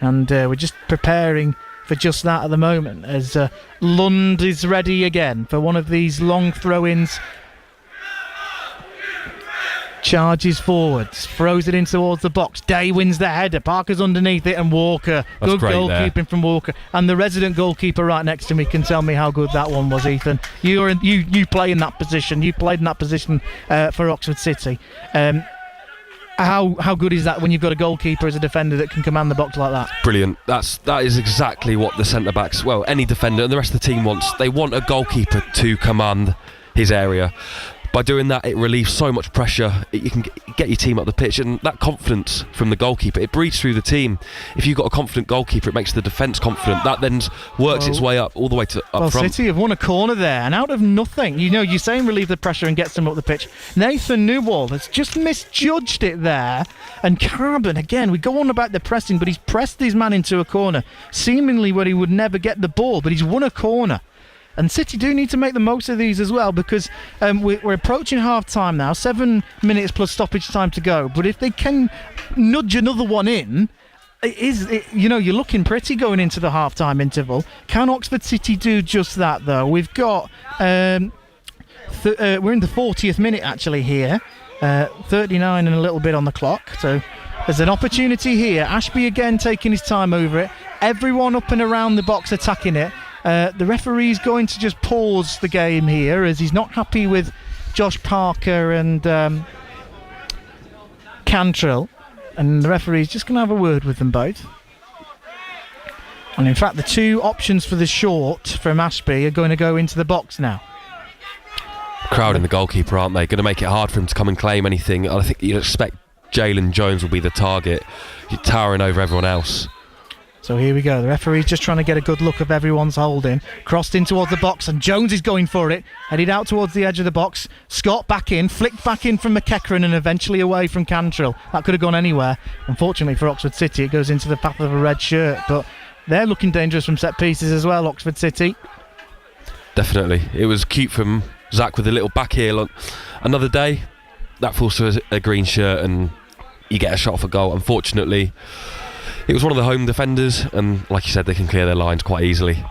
And we're just preparing for just that at the moment, as Lund is ready again for one of these long throw-ins. Charges forwards, throws it in towards the box. Day wins the header. Parker's underneath it, and Walker. That's good goalkeeping from Walker. And the resident goalkeeper right next to me can tell me how good that one was, Ethan. You play in that position. You played in that position for Oxford City. How good is that when you've got a goalkeeper as a defender that can command the box like that? Brilliant. That is exactly what the centre-backs, well, any defender and the rest of the team wants. They want a goalkeeper to command his area. By doing that, it relieves so much pressure. You can get your team up the pitch, and that confidence from the goalkeeper, it breathes through the team. If you've got a confident goalkeeper, it makes the defence confident. That then works its way up all the way to up front. City have won a corner there, and out of nothing, you're saying relieve the pressure and gets them up the pitch. Nathan Newell has just misjudged it there, and Carbon, again, we go on about the pressing, but he's pressed his man into a corner, seemingly where he would never get the ball, but he's won a corner. And City do need to make the most of these as well, because we're approaching half-time now, 7 minutes plus stoppage time to go. But if they can nudge another one in, you're looking pretty going into the half-time interval. Can Oxford City do just that, though? We've got... we're in the 40th minute, actually, here. 39 and a little bit on the clock. So there's an opportunity here. Ashby again taking his time over it. Everyone up and around the box attacking it. The referee's going to just pause the game here as he's not happy with Josh Parker and Cantrell. And the referee's just going to have a word with them both. And in fact, the two options for the short from Ashby are going to go into the box now. Crowding the goalkeeper, aren't they? Going to make it hard for him to come and claim anything. I think you'd expect Jalen Jones will be the target. He's towering over everyone else. So here we go. The referee's just trying to get a good look of everyone's holding. Crossed in towards the box, and Jones is going for it. Headed out towards the edge of the box. Scott back in, flicked back in from McEachran, and eventually away from Cantrell. That could have gone anywhere. Unfortunately for Oxford City, it goes into the path of a red shirt. But they're looking dangerous from set pieces as well, Oxford City. Definitely. It was cute from Zach with a little back heel on another day. That falls to a green shirt, and you get a shot for goal. Unfortunately, it was one of the home defenders, and like you said, they can clear their lines quite easily.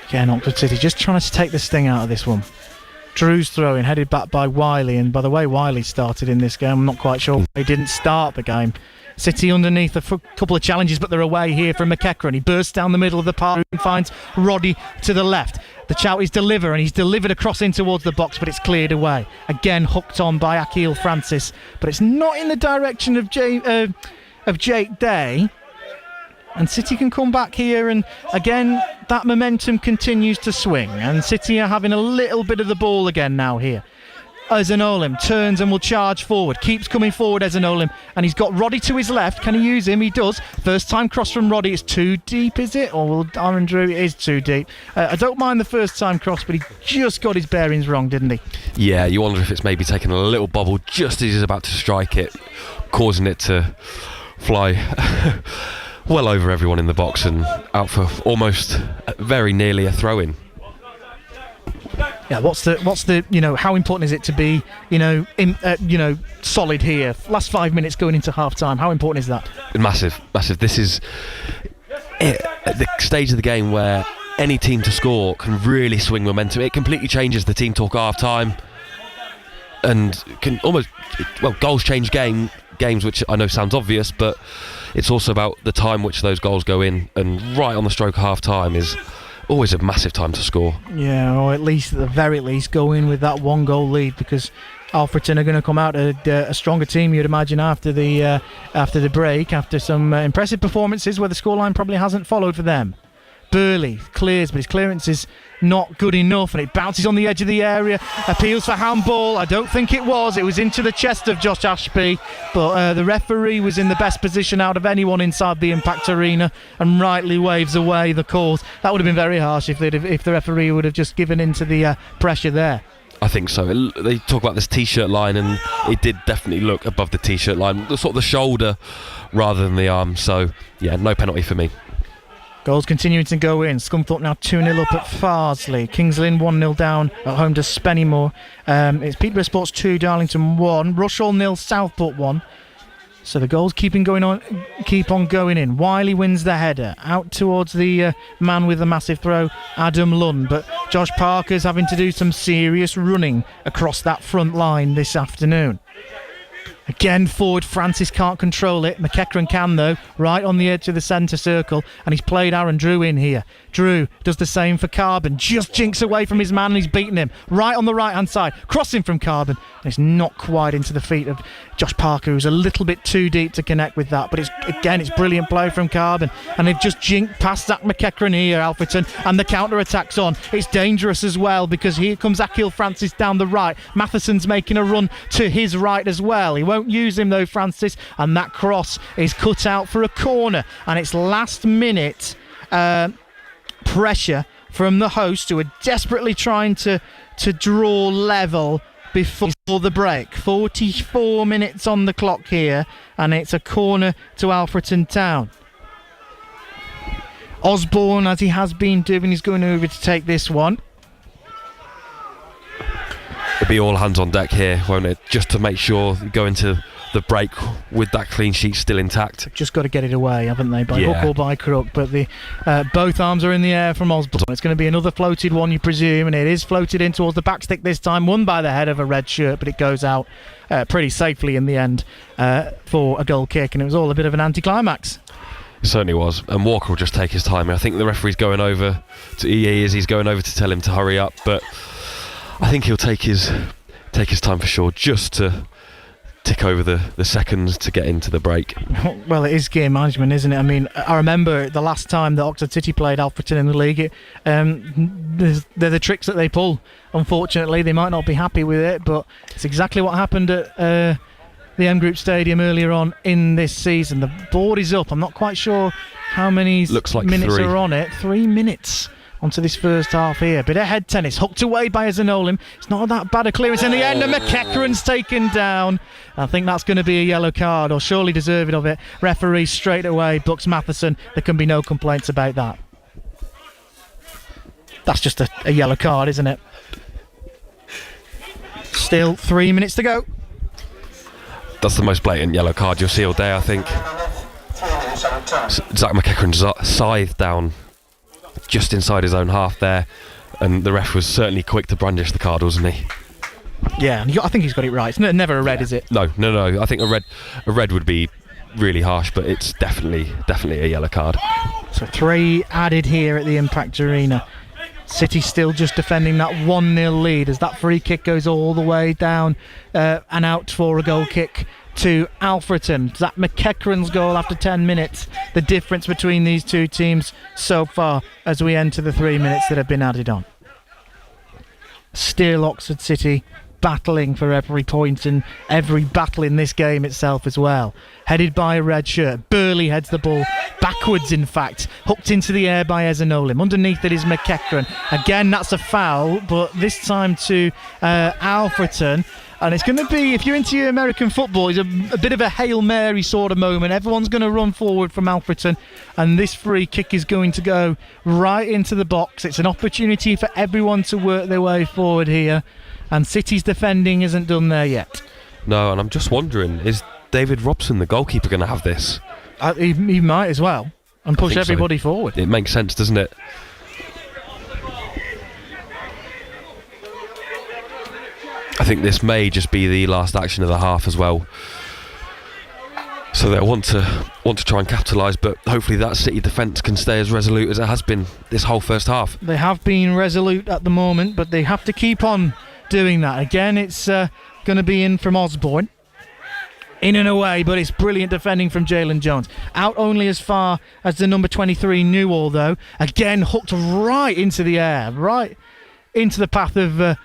Again, Oxford City just trying to take the sting out of this one. Drew's throwing, headed back by Wiley, and by the way Wiley started in this game, I'm not quite sure he didn't start the game. City underneath a couple of challenges, but they're away here from McEachran. He bursts down the middle of the park and finds Roddy to the left. The Chowties deliver, and he's delivered across in towards the box, but it's cleared away. Again, hooked on by Akil Francis, but it's not in the direction of Jake Day. And City can come back here, and again, that momentum continues to swing. And City are having a little bit of the ball again now here. Ezanolim turns and will charge forward. Keeps coming forward, Ezanolim. And he's got Roddy to his left. Can he use him? He does. First time cross from Roddy. It's too deep, is it? Or will Aaron Drew? It is too deep. I don't mind the first time cross, but he just got his bearings wrong, didn't he? Yeah, you wonder if it's maybe taken a little bobble just as he's about to strike it, causing it to fly well over everyone in the box and out for almost very nearly a throw-in. Yeah, what's the how important is it to be solid here? Last 5 minutes going into half time. How important is that? Massive. This is it, at the stage of the game where any team to score can really swing momentum. It completely changes the team talk at half time, and can almost goals change games, which I know sounds obvious, but it's also about the time which those goals go in, and right on the stroke of half time is always a massive time to score. Yeah, or at the very least go in with that 1-goal lead, because Alfreton are going to come out a stronger team, you'd imagine, after the break, after some impressive performances where the scoreline probably hasn't followed for them. Burley clears, but his clearance is not good enough, and it bounces on the edge of the area. Appeals for handball. I don't think it was. It was into the chest of Josh Ashby, but the referee was in the best position out of anyone inside the Impact Arena and rightly waves away the calls. That would have been very harsh if the referee would have just given into the pressure there. I think so. They talk about this t-shirt line, and it did definitely look above the t-shirt line, sort of the shoulder rather than the arm. So yeah, no penalty for me. Goals continuing to go in. Scunthorpe now 2-0 up at Farsley. Kings Lynn 1-0 down at home to Spennymoor. It's Peterborough Sports 2, Darlington 1. Rushall 0, Southport 1. So the goals keep on going in. Wiley wins the header. Out towards the man with the massive throw, Adam Lund. But Josh Parker's having to do some serious running across that front line this afternoon. Again, forward, Francis can't control it. McEachran can, though, right on the edge of the centre circle, and he's played Aaron Drew in here. Drew does the same for Carbon, just jinks away from his man, and he's beaten him right on the right-hand side, crossing from Carbon, and it's not quite into the feet of Josh Parker, who's a little bit too deep to connect with that, but it's brilliant play from Carbon, and they've just jinked past Zach McEachran here, Alfreton, and the counter-attack's on. It's dangerous as well, because here comes Akil Francis down the right. Matheson's making a run to his right as well. He won't use him though, Francis, and that cross is cut out for a corner, and it's last minute pressure from the host, who are desperately trying to draw level before the break. 44 minutes on the clock here, and it's a corner to Alfreton Town. Osborne, as he has been doing, is going over to take this one. It'll be all hands on deck here, won't it? Just to make sure you go into the break with that clean sheet still intact. Just got to get it away, haven't they, by Yeah. hook or by crook? But the both arms are in the air from Osborne. It's going to be another floated one, you presume, and it is floated in towards the back stick this time, won by the head of a red shirt, but it goes out pretty safely in the end for a goal kick, and it was all a bit of an anticlimax. It certainly was, and Walker will just take his time. I think the referee's going over to EE as he's going over to tell him to hurry up, but I think he'll take his time for sure, just to tick over the seconds to get into the break. Well, it is game management, isn't it? I mean, I remember the last time that Oxford City played Alfreton in the league, they're the tricks that they pull. Unfortunately, they might not be happy with it, but it's exactly what happened at the M Group Stadium earlier on in this season. The board is up. I'm not quite sure how many minutes are on it. 3 minutes onto this first half here. Bit of head tennis, hooked away by Azanolim. It's not that bad a clearance in the end, and McEachran's taken down. I think that's going to be a yellow card, or surely deserving of it. Referee straight away books Matheson. There can be no complaints about that. That's just a yellow card, isn't it? Still 3 minutes to go. That's the most blatant yellow card you'll see all day, I think. Zach McEachran's scythe down just inside his own half there, and the ref was certainly quick to brandish the card, wasn't he? Yeah, and I think he's got it right. It's never a red, is it? No. I think a red would be really harsh, but it's definitely a yellow card. So 3 added here at the Impact Arena. City still just defending that 1-0 lead as that free kick goes all the way down and out for a goal kick to Alfreton. Zach McEachran's goal after 10 minutes. The difference between these two teams so far as we enter the 3 minutes that have been added on. Still Oxford City battling for every point and every battle in this game itself as well. Headed by a red shirt. Burley heads the ball backwards, in fact. Hooked into the air by Azanolim. Underneath it is McEachran. Again, that's a foul, but this time to Alfreton. And it's going to be, if you're into your American football, it's a bit of a Hail Mary sort of moment. Everyone's going to run forward from Alfreton, and this free kick is going to go right into the box. It's an opportunity for everyone to work their way forward here, and City's defending isn't done there yet. No, and I'm just wondering, is David Robson, the goalkeeper, going to have this? He might as well, and push everybody forward. It makes sense, doesn't it? I think this may just be the last action of the half as well. So they'll want to try and capitalise, but hopefully that City defence can stay as resolute as it has been this whole first half. They have been resolute at the moment, but they have to keep on doing that. Again, it's going to be in from Osborne. In and away, but it's brilliant defending from Jalen Jones. Out only as far as the number 23 Newall, though. Again, hooked right into the air, right into the path of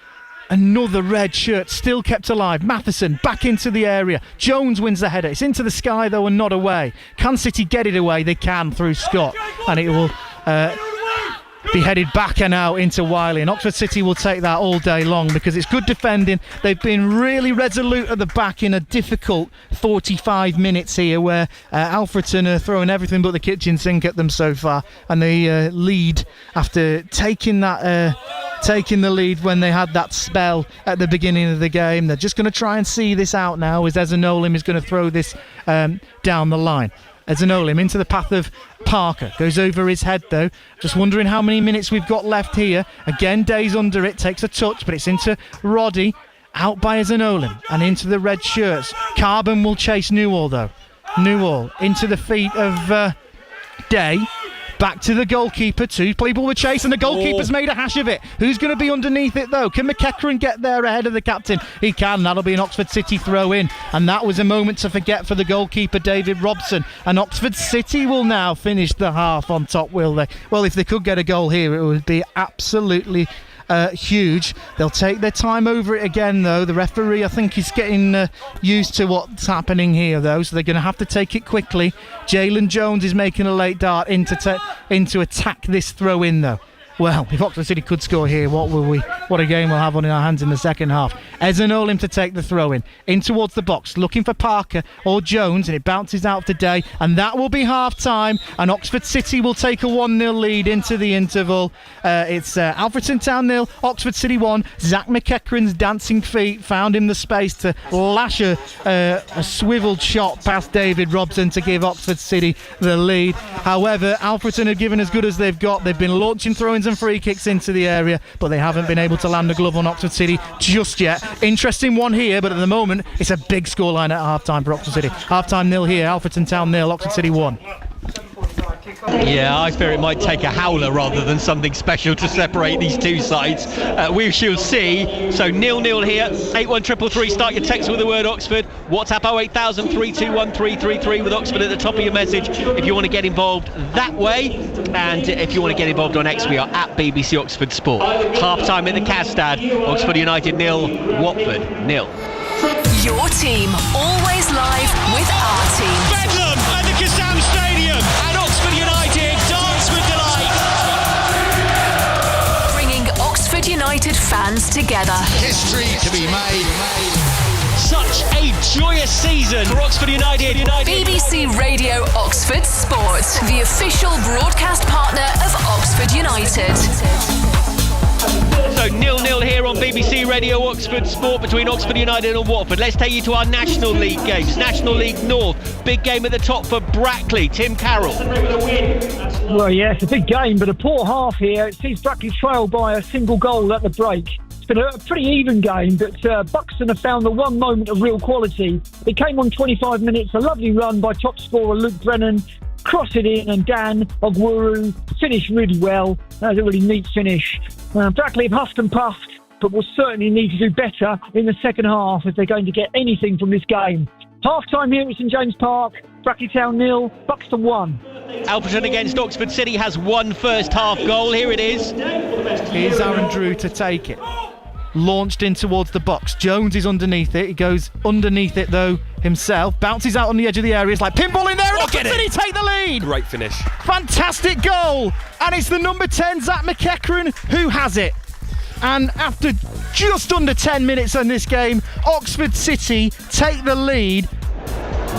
another red shirt, still kept alive. Matheson back into the area. Jones wins the header. It's into the sky, though, and not away. Can City get it away? They can through Scott, and it will be headed back and out into Wiley, and Oxford City will take that all day long because it's good defending. They've been really resolute at the back in a difficult 45 minutes here, where Alfreton are throwing everything but the kitchen sink at them so far, and they lead after taking the lead when they had that spell at the beginning of the game. They're just going to try and see this out now, as Azanolim is going to throw this down the line. Azanolim into the path of Parker. Goes over his head, though. Just wondering how many minutes we've got left here. Again, Day's under it. Takes a touch, but it's into Roddy. Out by Azanolim and into the red shirts. Carbon will chase Newall, though. Newall into the feet of Day. Back to the goalkeeper. 2 people were chasing. The goalkeeper's made a hash of it. Who's going to be underneath it, though? Can McEachran get there ahead of the captain? He can. That'll be an Oxford City throw in. And that was a moment to forget for the goalkeeper, David Robson. And Oxford City will now finish the half on top, will they? Well, if they could get a goal here, it would be absolutely huge. They'll take their time over it again, though. The referee, I think, is getting used to what's happening here, though, so they're going to have to take it quickly. Jalen Jones is making a late dart in to attack this throw in, though. Well, if Oxford City could score here, what a game we'll have on in our hands in the second half. Ezanolim to take the throw in towards the box, looking for Parker or Jones, and it bounces out today, and that will be half time, and Oxford City will take a 1-0 lead into the interval. It's Alfreton Town 0, Oxford City 1. Zach McEachran's dancing feet found him the space to lash a swiveled shot past David Robson to give Oxford City the lead. However, Alfreton have given as good as they've got. They've been launching throw-ins and free kicks into the area, but they haven't been able to land a glove on Oxford City just yet. Interesting one here, but at the moment it's a big scoreline at half-time for Oxford City. Half-time 0 here, Alfreton Town 0, Oxford City 1. Yeah, I fear it might take a howler rather than something special to separate these two sides. We shall see. So 0-0 here. 81333. Start your text with the word Oxford. WhatsApp 08000 321 333 with Oxford at the top of your message if you want to get involved that way. And if you want to get involved on X, we are at BBC Oxford Sport. Half time at the Castad. Oxford United 0, Watford 0. Your team, always live with our team. Bedlam at the Kassam Stadium, and Oxford United dance with delight. Bringing Oxford United fans together. History to be made. Such a joyous season for Oxford United. BBC Radio Oxford Sport, the official broadcast partner of Oxford United. So 0-0 here on BBC Radio Oxford Sport between Oxford United and Watford. Let's take you to our National League games. National League North, big game at the top for Brackley. Tim Carroll. Well, yeah, it's a big game, but a poor half here. It sees Brackley trail by a single goal at the break. It's been a pretty even game, but Buxton have found the one moment of real quality. It came on 25 minutes, a lovely run by top scorer Luke Brennan. Cross it in, and Dan Ogwuru finished really well. That was a really neat finish. Brackley have huffed and puffed, but will certainly need to do better in the second half if they're going to get anything from this game. Half-time here at St James Park. Brackley Town 0, Buxton 1. Alfreton against Oxford City has one first half goal. Here it is. Here's Aaron Drew to take it. Launched in towards the box. Jones is underneath it. He goes underneath it though himself. Bounces out on the edge of the area. It's like pinball in there, and Oxford City take the lead. Great finish. Fantastic goal. And it's the number 10, Zach McEachran, who has it. And after just under 10 minutes in this game, Oxford City take the lead.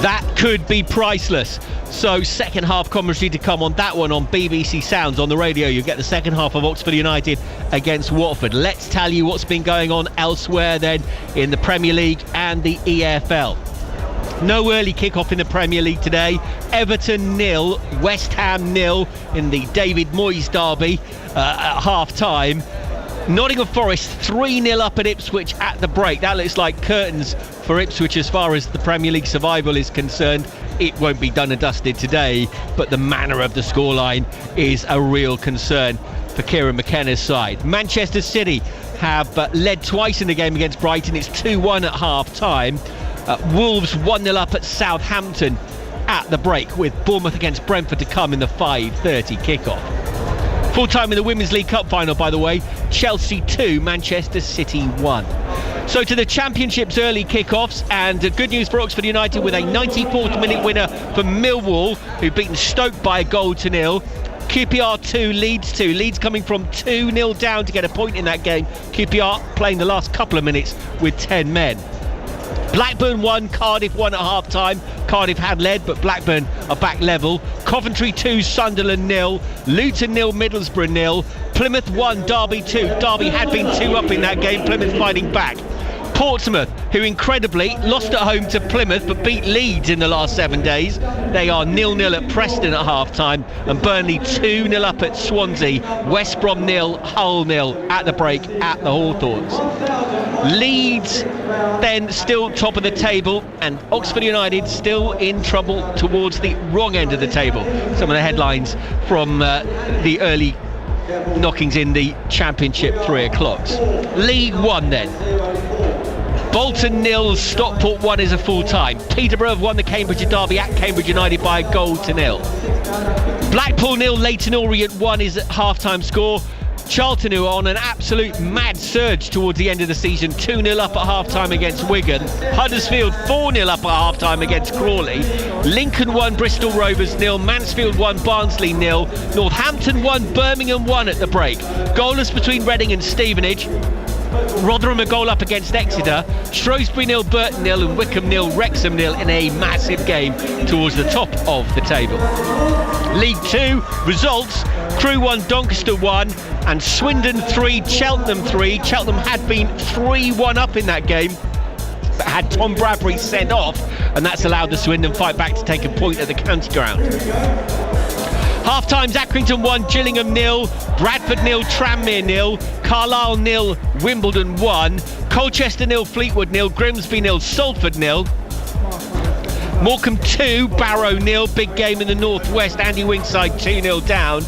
That could be priceless. So second half commentary to come on that one on BBC Sounds on the radio. You get the second half of Oxford United against Watford. Let's tell you what's been going on elsewhere then in the Premier League and the EFL. No early kick-off in the Premier League today. Everton 0, West Ham 0 in the David Moyes derby at half-time. Nottingham Forest 3-0 up at Ipswich at the break. That looks like curtains for Ipswich as far as the Premier League survival is concerned. It won't be done and dusted today, but the manner of the scoreline is a real concern for Kieran McKenna's side. Manchester City have led twice in the game against Brighton. It's 2-1 at half-time. Wolves 1-0 up at Southampton at the break, with Bournemouth against Brentford to come in the 5:30 kickoff. Full time in the Women's League Cup final, by the way. Chelsea 2, Manchester City 1. So to the Championship's early kickoffs, and good news for Oxford United with a 94th minute winner for Millwall, who've beaten Stoke by a goal to nil. QPR 2, Leeds 2. Leeds coming from 2-0 down to get a point in that game. QPR playing the last couple of minutes with 10 men. Blackburn 1, Cardiff 1 at half-time. Cardiff had led, but Blackburn are back level. Coventry 2, Sunderland 0. Luton 0, Middlesbrough 0. Plymouth 1, Derby 2. Derby had been 2 up in that game. Plymouth fighting back. Portsmouth, who incredibly lost at home to Plymouth but beat Leeds in the last 7 days. They are 0-0 at Preston at half-time, and Burnley 2-0 up at Swansea. West Brom 0, Hull 0 at the break at the Hawthorns. Leeds then still top of the table, and Oxford United still in trouble towards the wrong end of the table. Some of the headlines from the early knockings in the Championship 3 o'clocks. League 1 then. Bolton 0, Stockport 1 is a full time. Peterborough have won the Cambridge derby at Cambridge United by a goal to nil. Blackpool 0, Leyton Orient 1 is at half-time score. Charlton, who are on an absolute mad surge towards the end of the season, 2-0 up at half-time against Wigan. Huddersfield 4-0 up at half-time against Crawley. Lincoln 1, Bristol Rovers 0. Mansfield 1, Barnsley 0. Northampton 1, Birmingham 1 at the break. Goalless between Reading and Stevenage. Rotherham a goal up against Exeter. Shrewsbury 0, Burton 0, and Wickham 0, Wrexham 0 in a massive game towards the top of the table. League 2 results: Crewe 1, Doncaster 1, and Swindon 3, Cheltenham 3. Cheltenham had been 3-1 up in that game, but had Tom Bradbury sent off, and that's allowed the Swindon fight back to take a point at the county ground. Half-times: Accrington 1, Gillingham 0, Bradford 0, Tranmere 0, Carlisle 0, Wimbledon 1, Colchester 0, Fleetwood 0, Grimsby 0, Salford 0. Morecambe 2, Barrow 0, big game in the northwest, Andy Wingside 2-0 down.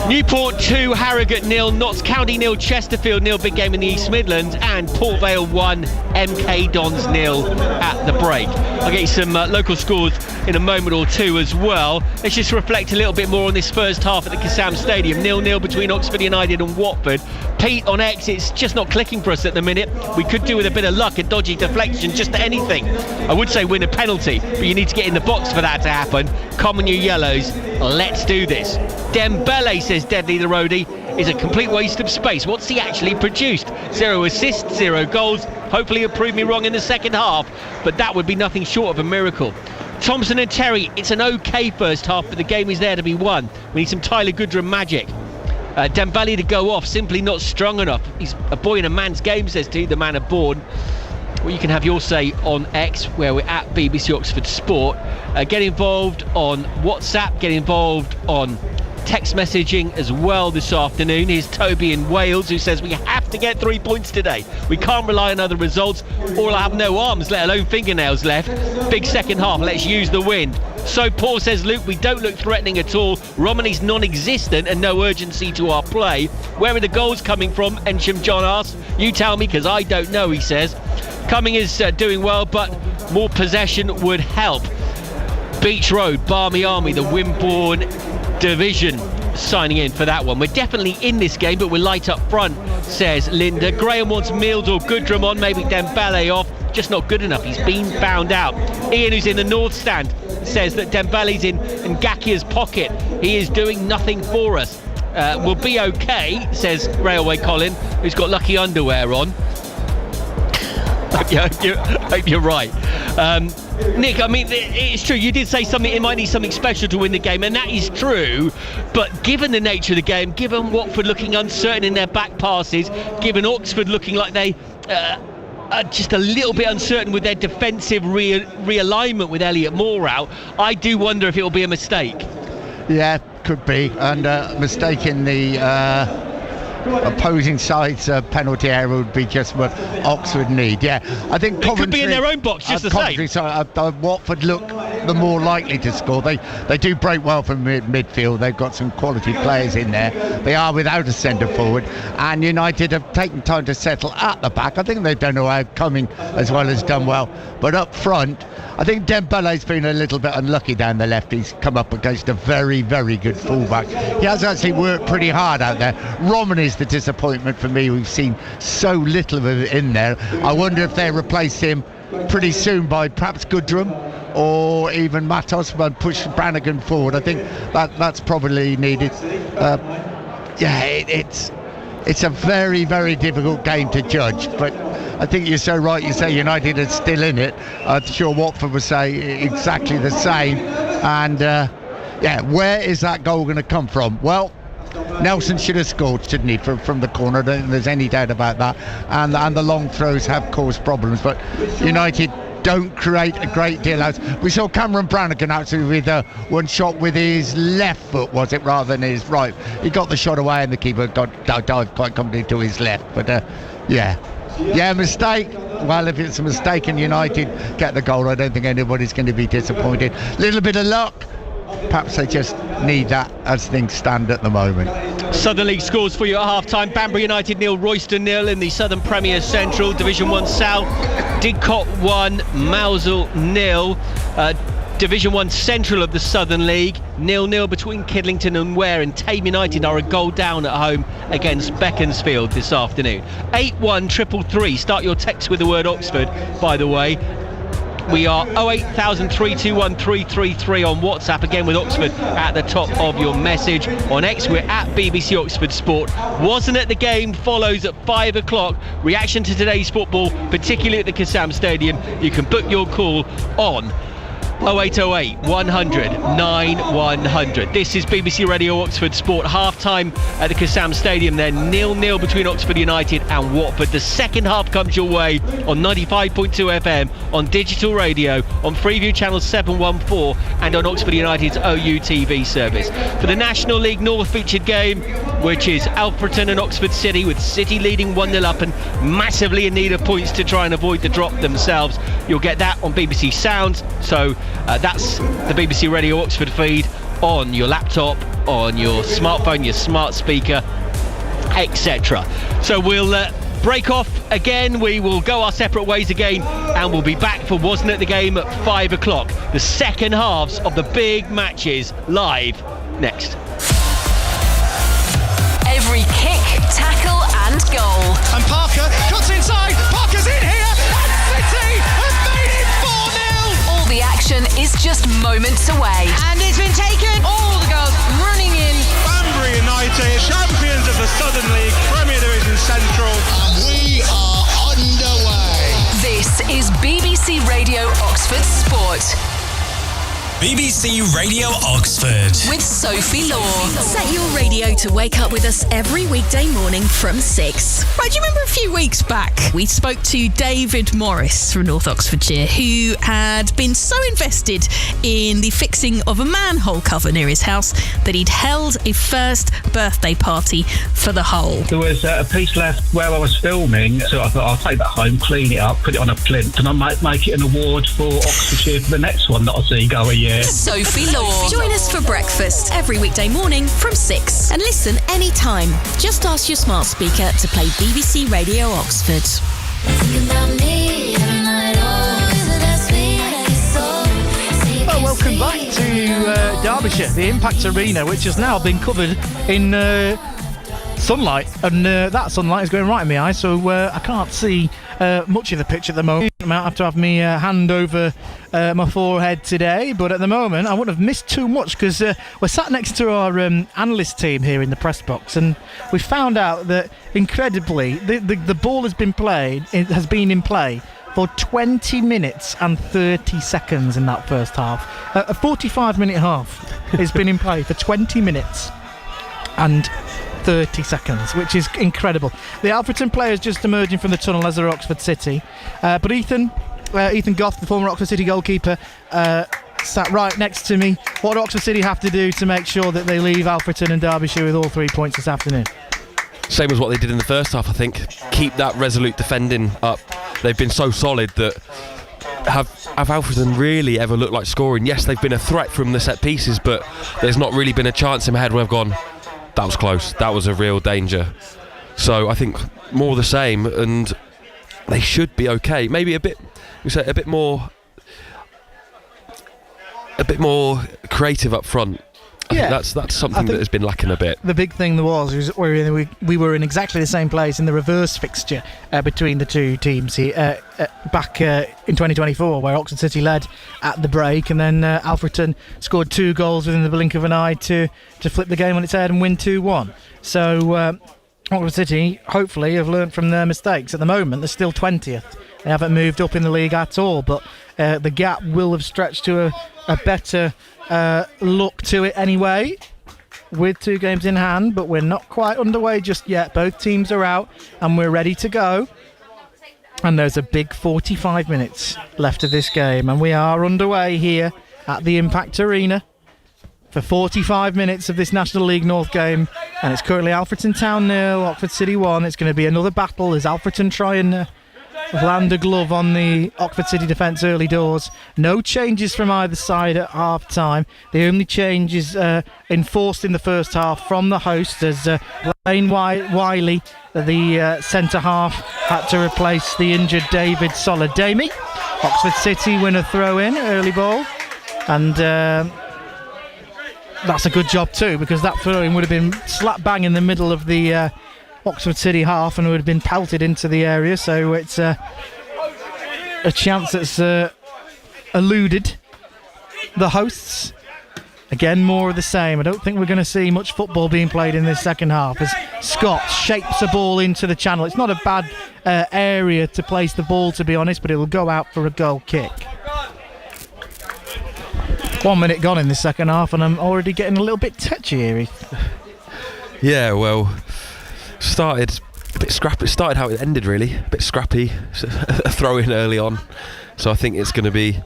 Newport 2, Harrogate 0, Notts County 0, Chesterfield 0, big game in the East Midlands, and Port Vale 1, MK Dons 0 at the break. I'll get you some local scores in a moment or two as well. Let's just reflect a little bit more on this first half at the Kassam Stadium. 0-0 between Oxford United and Watford. Pete on X, it's just not clicking for us at the minute. We could do with a bit of luck, a dodgy deflection, just anything. I would say win a penalty, but you need to get in the box for that to happen. Come on, you yellows, let's do this. Dembele, says Deadly the roadie, is a complete waste of space. What's he actually produced? 0 assists, 0 goals. Hopefully he'll prove me wrong in the second half, but that would be nothing short of a miracle. Thompson and Terry, it's an okay first half, but the game is there to be won. We need some Tyler Goodrum magic. Dembele to go off, simply not strong enough. He's a boy in a man's game, says T, the man of Bourne. Well, you can have your say on X, where we're at BBC Oxford Sport. Get involved on WhatsApp, get involved on text messaging as well this afternoon. Here's Toby in Wales, who says we have to get 3 points today. We can't rely on other results, or I'll have no arms, let alone fingernails left. Big second half, let's use the wind. So Paul says, Luke, we don't look threatening at all. Romany's non-existent and no urgency to our play. Where are the goals coming from? Ensham John asks. You tell me, because I don't know, he says. Cumming is doing well, but more possession would help. Beach Road, Barmy Army, the Wimborne division signing in for that one. We're definitely in this game, but we're light up front, says Linda. Graham wants Mills or Goodrum on, maybe Dembele off. Just not good enough. He's been found out. Ian, who's in the north stand, says that Dembele's in Ngakia's pocket. He is doing nothing for us. We'll be okay, says Railway Colin, who's got lucky underwear on. Hope you're right. Nick, I mean, it's true, you did say something, it might need something special to win the game, and that is true, but given the nature of the game, given Watford looking uncertain in their back passes, given Oxford looking like they are just a little bit uncertain with their defensive realignment with Elliot Moore out, I do wonder if it will be a mistake. Yeah, could be, and a mistake in the opposing side's penalty area would be just what Oxford need. Yeah, I think Coventry, it could be in their own box, just the same. Watford look the more likely to score. They do break well from midfield. They've got some quality players in there. They are without a centre forward, and United have taken time to settle at the back. I think they've done all right. Cumming as well has done well, but up front, I think Dembele's been a little bit unlucky down the left. He's come up against a very, very good fullback. He has actually worked pretty hard out there. Romany's the disappointment for me. We've seen so little of him in there. I wonder if they replace him pretty soon by perhaps Goodrum or even Matos, but push Brannigan forward. I think that's probably needed. It's a very, very difficult game to judge, but I think you're so right. You say United are still in it. I'm sure Watford would say exactly the same. And where is that goal going to come from? Well, Nelson should have scored, shouldn't he, from the corner? I don't think there's any doubt about that. And the long throws have caused problems, but United don't create a great deal out. We saw Cameron Brannigan actually with one shot with his left foot, was it, rather than his right. He got the shot away and the keeper dived quite comfortably to his left. But mistake. Well, if it's a mistake and United get the goal, I don't think anybody's going to be disappointed. Little bit of luck. Perhaps they just need that as things stand at the moment. Southern League scores for you at half-time. Banbury United 0, Royston 0 in the Southern Premier Central. Division 1 South, Didcot 1, Mousel 0. Division 1 Central of the Southern League, 0-0 between Kidlington and Ware, and Tame United are a goal down at home against Beaconsfield this afternoon. 81333, start your text with the word Oxford, by the way. We are 0800321 333 on WhatsApp, again with Oxford at the top of your message. On X, we're at BBC Oxford Sport. Wasn't at the game follows at 5 o'clock. Reaction to today's football, particularly at the Kassam Stadium. You can book your call on 0808 100 9100. This is BBC Radio Oxford Sport. Half-time at the Kassam Stadium then, 0-0 between Oxford United and Watford. The second half comes your way on 95.2 FM, on digital radio, on Freeview Channel 714 and on Oxford United's OU TV service. For the National League North featured game, which is Alfreton and Oxford City, with City leading 1-0 up and massively in need of points to try and avoid the drop themselves. You'll get that on BBC Sounds, so that's the BBC Radio Oxford feed on your laptop, on your smartphone, your smart speaker, etc. So we'll break off again. We will go our separate ways again, and we'll be back for Wasn't It the Game at 5 o'clock. The second halves of the big matches live next. Every kick, tackle and goal. And Parker cuts inside. Parker's in here. And City have made it 4-0. All the action is just moments away. And it's been taken. All the goals running in. Banbury United, champions of the Southern League, Premier Division Central. And we are underway. This is BBC Radio Oxford Sport. BBC Radio Oxford With Sophie Law. Set your radio to wake up with us every weekday morning from 6. Right, do you remember a few weeks back we spoke to David Morris from North Oxfordshire, who had been so invested in the fixing of a manhole cover near his house that he'd held a first birthday party for the whole. There was a piece left where I was filming, so I thought I'll take that home, clean it up, put it on a plinth, and I might make it an award for Oxfordshire for the next one that I see go a year. Sophie Law. Join us for breakfast every weekday morning from 6 and listen anytime. Just ask your smart speaker to play BBC Radio Oxford. Well, welcome back to Derbyshire, the Impact Arena, which has now been covered in sunlight, and that sunlight is going right in my eyes, so I can't see much of the pitch at the moment. I might have to have my hand over my forehead today, but at the moment I wouldn't have missed too much, because we're sat next to our analyst team here in the press box, and we found out that incredibly the ball has been in play for 20 minutes and 30 seconds in that first half. A 45-minute half has been in play for 20 minutes and 30 seconds, which is incredible. The Alfreton players just emerging from the tunnel, as are Oxford City. But Ethan Goff, the former Oxford City goalkeeper, sat right next to me. What do Oxford City have to do to make sure that they leave Alfreton and Derbyshire with all 3 points this afternoon? Same as what they did in the first half, I think. Keep that resolute defending up. They've been so solid that have Alfreton really ever looked like scoring? Yes, they've been a threat from the set pieces, but there's not really been a chance in my head where I've gone, that was close, that was a real danger. So I think more the same, and they should be okay. Maybe a bit more creative up front. I think that's something that has been lacking a bit. The big thing was we were in exactly the same place in the reverse fixture between the two teams here, back in 2024, where Oxford City led at the break, and then Alfreton scored 2 goals within the blink of an eye to flip the game on its head and win 2-1. So Oxford City hopefully have learnt from their mistakes. At the moment they're still 20th. They haven't moved up in the league at all, but the gap will have stretched to a better look to it anyway, with 2 games in hand, but we're not quite underway just yet. Both teams are out and we're ready to go, and there's a big 45 minutes left of this game, and we are underway here at the Impact Arena for 45 minutes of this National League North game, and it's currently Alfreton Town 0, Oxford City 1. It's going to be another battle as Alfreton try and land a glove on the Oxford City defence early doors. No changes from either side at half time. The only change is enforced in the first half from the host, as Lane Wiley, the centre half, had to replace the injured David Solademi. Oxford City win a throw in, early ball. And that's a good job too, because that throw-in would have been slap bang in the middle of the Oxford City half and would have been pelted into the area. So it's a chance that's eluded the hosts. Again, more of the same. I don't think we're going to see much football being played in this second half as Scott shapes a ball into the channel. It's not a bad area to place the ball, to be honest, but it will go out for a goal kick. 1 minute gone in the second half and I'm already getting a little bit touchy here. Yeah, well, started a bit scrappy. It started how it ended, really. A bit scrappy, a throw in early on. So I think it's going to be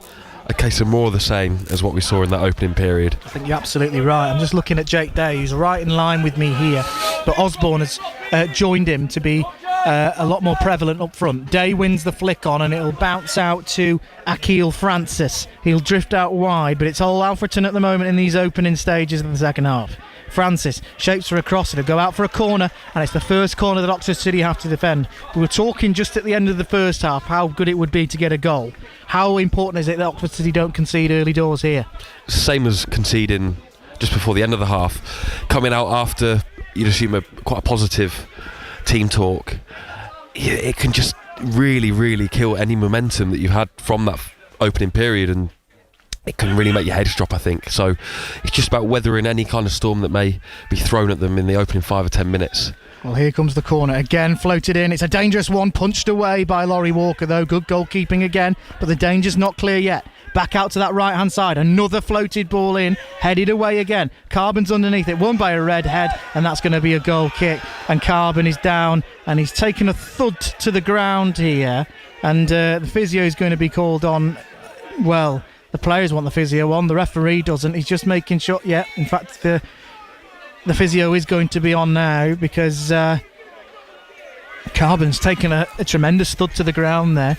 a case of more of the same as what we saw in that opening period. I think you're absolutely right. I'm just looking at Jake Day, who's right in line with me here, but Osborne has joined him to be a lot more prevalent up front. Day wins the flick on and it'll bounce out to Akil Francis. He'll drift out wide, but it's all Alfreton at the moment in these opening stages of the second half. Francis shapes for a cross, it'll go out for a corner, and it's the first corner that Oxford City have to defend. We were talking just at the end of the first half how good it would be to get a goal. How important is it that Oxford City don't concede early doors here? Same as conceding just before the end of the half. Coming out after, you'd assume, quite a positive team talk, it can just really, really kill any momentum that you've had from that opening period, and it can really make your heads drop, I think. So it's just about weathering any kind of storm that may be thrown at them in the opening 5 or 10 minutes. Well, here comes the corner again, floated in. It's a dangerous one, punched away by Laurie Walker though. Good goalkeeping again, but the danger's not clear yet. Back out to that right hand side, another floated ball in, headed away again. Carbon's underneath it, won by a red head, and that's going to be a goal kick. And Carbon is down and he's taken a thud to the ground here, and the physio is going to be called on. Well, the players want the physio on, the referee doesn't. He's just making sure. Yeah, in fact, the physio is going to be on now because Carbon's taken a tremendous thud to the ground there.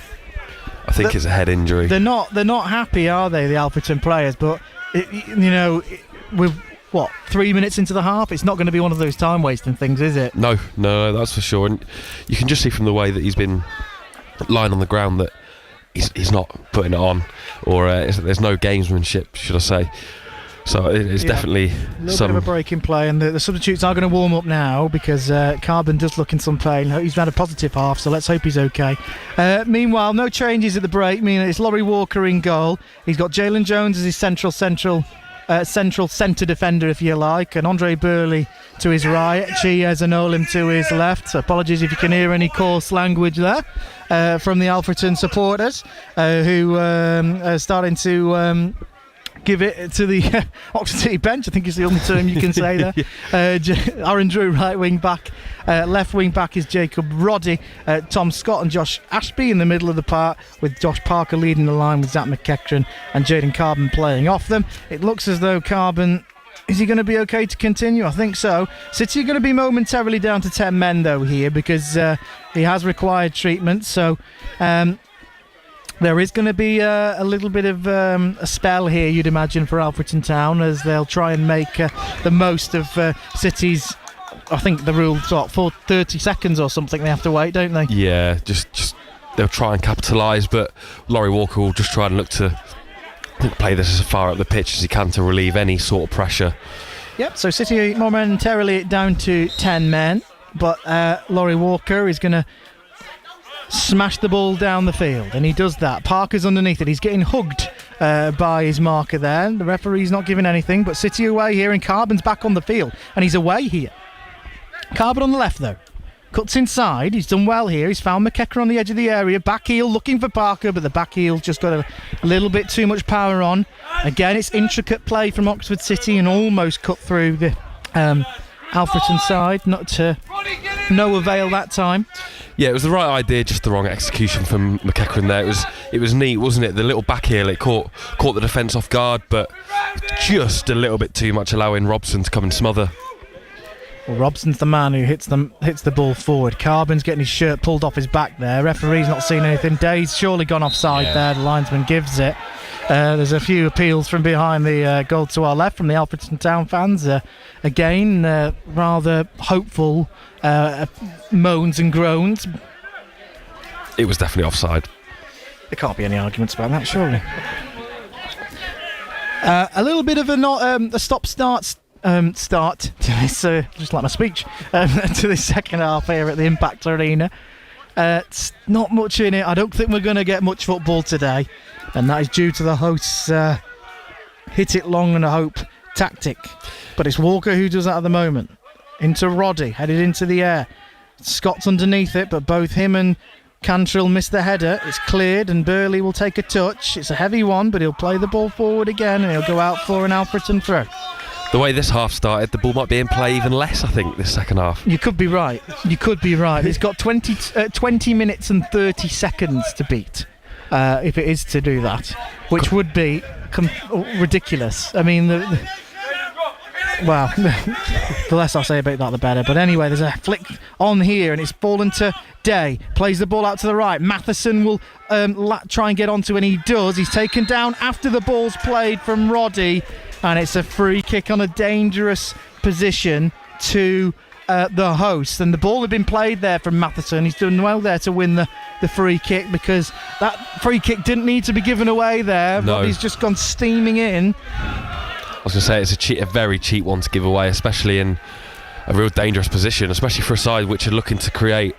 I think it's a head injury. They're not happy, are they, the Alfreton players? But with 3 minutes into the half, it's not going to be one of those time wasting things, is it? No, that's for sure. And you can just see from the way that he's been lying on the ground that he's not putting it on, or there's no gamesmanship, should I say. So it's definitely a little bit of a break in play, and the substitutes are going to warm up now because Carbon does look in some pain. He's had a positive half, so let's hope he's okay. Meanwhile, no changes at the break. It's Laurie Walker in goal. He's got Jalen Jones as his central centre defender, if you like, and Andre Burley to his right, Chiez and Olim to his left. Apologies if you can hear any coarse language there from the Alfreton supporters who are starting to give it to the Oxford City bench, I think is the only term you can say there. Aaron Drew, right wing back. Left wing back is Jacob Roddy. Tom Scott and Josh Ashby in the middle of the park, with Josh Parker leading the line with Zach McEachran and Jaden Carbon playing off them. It looks as though Carbon, is he going to be okay to continue? I think so. City are going to be momentarily down to 10 men though here because he has required treatment, so there is going to be a little bit of a spell here, you'd imagine, for Alfreton Town, as they'll try and make the most of City's, I think the rule's for 30 seconds or something they have to wait, don't they? Yeah, just they'll try and capitalise, but Laurie Walker will just try and look to play this as far up the pitch as he can to relieve any sort of pressure. Yep, so City momentarily down to 10 men, but Laurie Walker is going to smash the ball down the field, and he does that. Parker's underneath it. He's getting hugged by his marker there. The referee's not giving anything, but City away here, and Carbon's back on the field, and he's away here. Carbon on the left though, cuts inside. He's done well here. He's found McEachran on the edge of the area. Back heel looking for Parker, but the back heel's just got a little bit too much power on. Again, it's intricate play from Oxford City and almost cut through the Alfreton side. Not to no avail that time. Yeah, it was the right idea, just the wrong execution from McEachran there. It was neat, wasn't it? The little back heel, it caught the defence off guard, but just a little bit too much, allowing Robson to come and smother. Well, Robson's the man who hits the ball forward. Carbon's getting his shirt pulled off his back there. Referee's not seen anything. Day's surely gone offside there. The linesman gives it. There's a few appeals from behind the goal to our left from the Alfreton Town fans. Again, rather hopeful moans and groans. It was definitely offside. There can't be any arguments about that, surely. A little bit of a stop-start start to this, just like my speech, to this second half here at the Impact Arena. It's not much in it. I don't think we're going to get much football today, and that is due to the hosts' hit it long and hope tactic. But it's Walker who does that at the moment. Into Roddy, headed into the air. Scott's underneath it, but both him and Cantrill missed the header. It's cleared and Burley will take a touch. It's a heavy one, but he'll play the ball forward again and he'll go out for an Alfreton throw. The way this half started, the ball might be in play even less, I think, this second half. You could be right. It's got 20 minutes and 30 seconds to beat, if it is to do that, which would be ridiculous. I mean, well, the less I say about that, the better. But anyway, there's a flick on here, and it's fallen to Day. Plays the ball out to the right. Matheson will try and get onto, and he does. He's taken down after the ball's played from Roddy, and it's a free kick on a dangerous position to the host. And the ball had been played there from Matheson. He's done well there to win the free kick, because that free kick didn't need to be given away there. No. Roddy's just gone steaming in. I was going to say, it's a very cheap one to give away, especially in a real dangerous position, especially for a side which are looking to create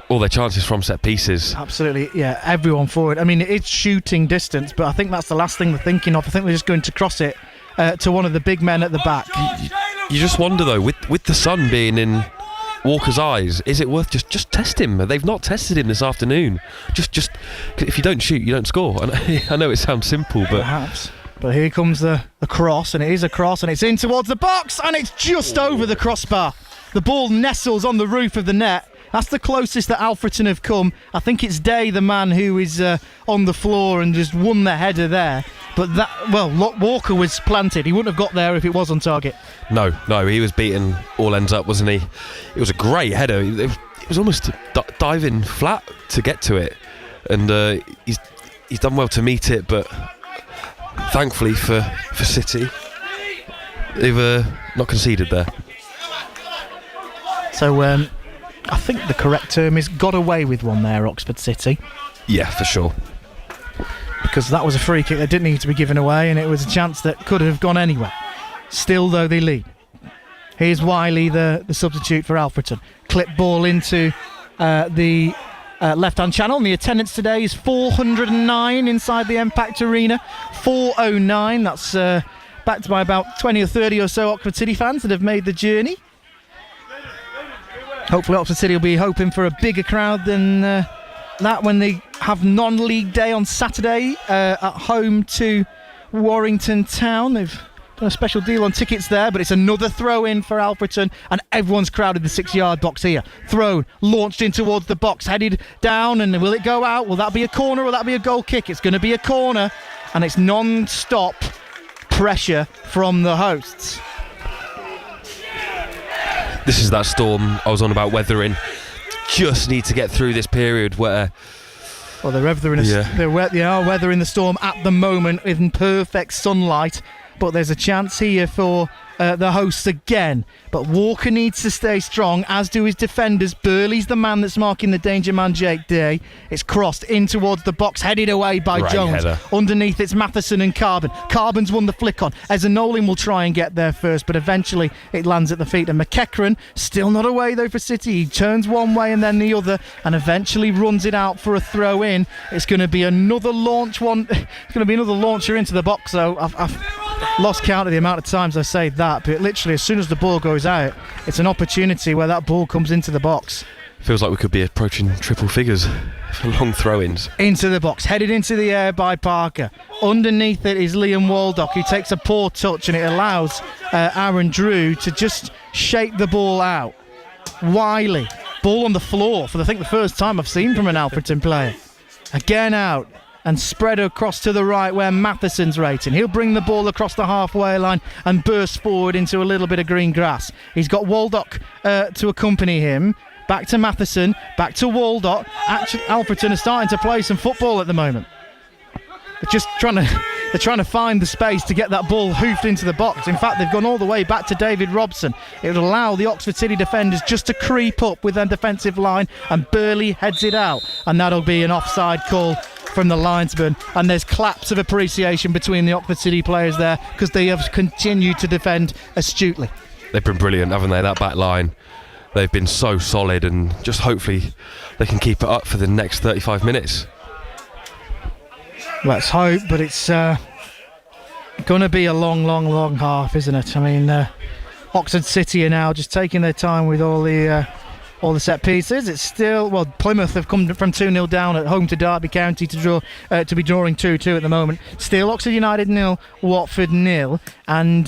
all their chances from set pieces. Absolutely, yeah, everyone forward. I mean, it's shooting distance, but I think that's the last thing they're thinking of. I think they're just going to cross it to one of the big men at the back. You just wonder, though, with the sun being in Walker's eyes, is it worth just test him? They've not tested him this afternoon. Just if you don't shoot, you don't score. I know it sounds simple, but perhaps. But here comes the cross, and it is a cross, and it's in towards the box, and it's just over the crossbar. The ball nestles on the roof of the net. That's the closest that Alfreton have come. I think it's Day, the man who is on the floor and just won the header there. But Walker was planted. He wouldn't have got there if it was on target. No, he was beaten all ends up, wasn't he? It was a great header. It was almost diving flat to get to it, and he's done well to meet it, but thankfully for City, they've not conceded there. So I think the correct term is got away with one there, Oxford City. Yeah, for sure. Because that was a free kick that didn't need to be given away, and it was a chance that could have gone anywhere. Still, though, they lead. Here's Wiley, the substitute for Alfreton. Clip ball into the left-hand channel, and the attendance today is 409 inside the Impact Arena. 409, that's backed by about 20 or 30 or so Oxford City fans that have made the journey. Hopefully Oxford City will be hoping for a bigger crowd than that when they have non-league day on Saturday at home to Warrington Town. They've done a special deal on tickets there, but it's another throw-in for Alfreton, and everyone's crowded the 6-yard box here. Thrown, launched in towards the box, headed down, and will it go out? Will that be a corner or will that be a goal kick? It's going to be a corner, and it's non-stop pressure from the hosts. This is that storm I was on about weathering. Just need to get through this period where... Well, they are weathering the storm at the moment in perfect sunlight, but there's a chance here for the hosts again. But Walker needs to stay strong, as do his defenders. Burley's the man that's marking the danger man, Jake Day. It's crossed in towards the box, headed away by Jones. Header. Underneath, it's Matheson and Carbon. Carbon's won the flick on. Nolan will try and get there first, but eventually it lands at the feet. And McEachran, still not away though for City. He turns one way and then the other, and eventually runs it out for a throw in. It's going to be another launch one. It's going to be another launcher into the box. So I've lost count of the amount of times I say that, but literally as soon as the ball goes out, it's an opportunity where that ball comes into the box. Feels like we could be approaching triple figures for long throw-ins. Into the box, headed into the air by Parker. Underneath it is Liam Waldock, who takes a poor touch, and it allows Aaron Drew to just shake the ball out. Wiley, ball on the floor for I think the first time I've seen from an Alfreton player. Again out. And spread across to the right where Matheson's rating. He'll bring the ball across the halfway line and burst forward into a little bit of green grass. He's got Waldock to accompany him. Back to Matheson, back to Waldock. Actually, Alfreton are starting to play some football at the moment. They're just trying to find the space to get that ball hoofed into the box. In fact, they've gone all the way back to David Robson. It would allow the Oxford City defenders just to creep up with their defensive line, and Burley heads it out, and that'll be an offside call from the linesman, and there's claps of appreciation between the Oxford City players there because they have continued to defend astutely. They've been brilliant, haven't they? That back line, they've been so solid, and just hopefully they can keep it up for the next 35 minutes. Let's hope, but it's going to be a long half, isn't it? I mean, Oxford City are now just taking their time with all the set pieces. It's still, well, Plymouth have come from 2-0 down at home to Derby County to be drawing 2-2 at the moment. Still Oxford United 0, Watford 0, and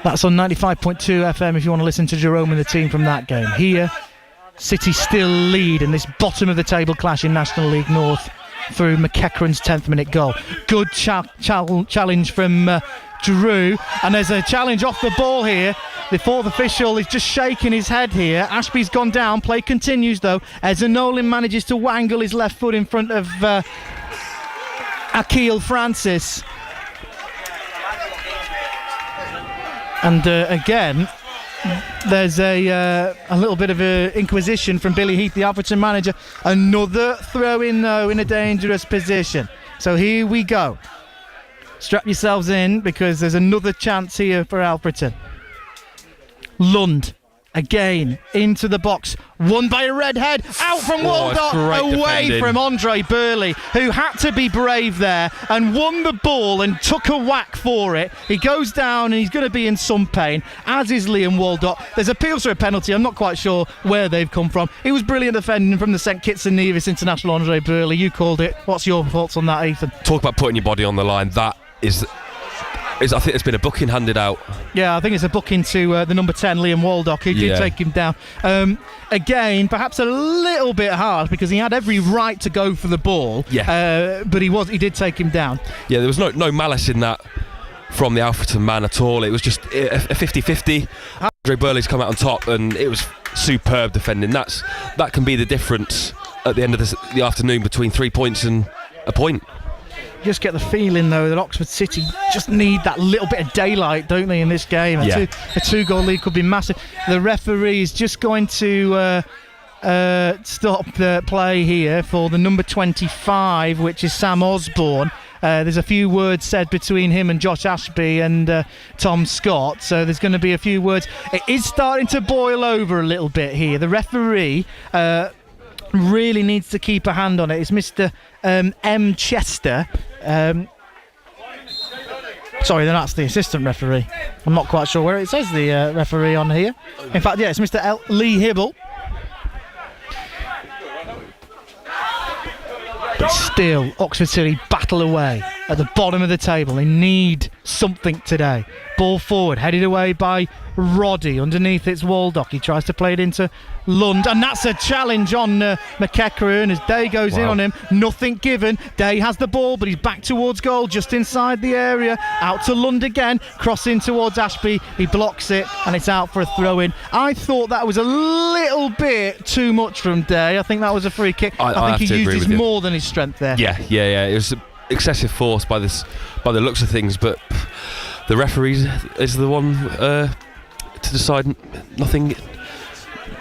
that's on 95.2 FM if you want to listen to Jerome and the team from that game. Here, City still lead in this bottom of the table clash in National League North through McEachran's 10th minute goal. Good challenge from Drew, and there's a challenge off the ball here. The fourth official is just shaking his head here. Ashby's gone down, play continues though as Nolan manages to wangle his left foot in front of Akil Francis, and again there's a little bit of a inquisition from Billy Heath, the Alfreton manager. Another throw in though in a dangerous position, so here we go. Strap yourselves in because there's another chance here for Alfreton. Lund again into the box, won by a redhead, out from Waldock, away defending from Andre Burley, who had to be brave there and won the ball and took a whack for it. He goes down and he's going to be in some pain, as is Liam Waldock. There's appeals for a penalty. I'm not quite sure where they've come from. It was brilliant defending from the St Kitts and Nevis international Andre Burley. You called it. What's your thoughts on that, Ethan? Talk about putting your body on the line. That is I think there's been a booking handed out. Yeah, I think it's a booking to the number 10, Liam Waldock, who did take him down. Again, perhaps a little bit hard because he had every right to go for the ball. Yeah. But he did take him down. Yeah, there was no malice in that from the Alfreton man at all. It was just a 50-50. Andre Burley's come out on top, and it was superb defending. That can be the difference at the end of the afternoon between 3 points and a point. Just get the feeling though that Oxford City just need that little bit of daylight, don't they, in this game? A two-goal lead could be massive. The referee is just going to stop the play here for the number 25, which is Sam Osborne. There's a few words said between him and Josh Ashby and Tom Scott, so there's going to be a few words. It is starting to boil over a little bit here. The referee really needs to keep a hand on it. It's Mr. M. Chester. Sorry, that's the assistant referee. I'm not quite sure where it says the referee on here. In fact, it's Mr. Lee Hibble. But still, Oxford City battle away at the bottom of the table. They need something today. Ball forward, headed away by Roddy. Underneath it's Waldock. He tries to play it into Lund, and that's a challenge on McEachran as Day goes in on him. Nothing given. Day has the ball, but he's back towards goal, just inside the area. Out to Lund again, crossing towards Ashby. He blocks it, and it's out for a throw-in. I thought that was a little bit too much from Day. I think that was a free kick. I think he used his more than his strength there. Yeah. It was excessive force by the looks of things, but the referee is the one to decide.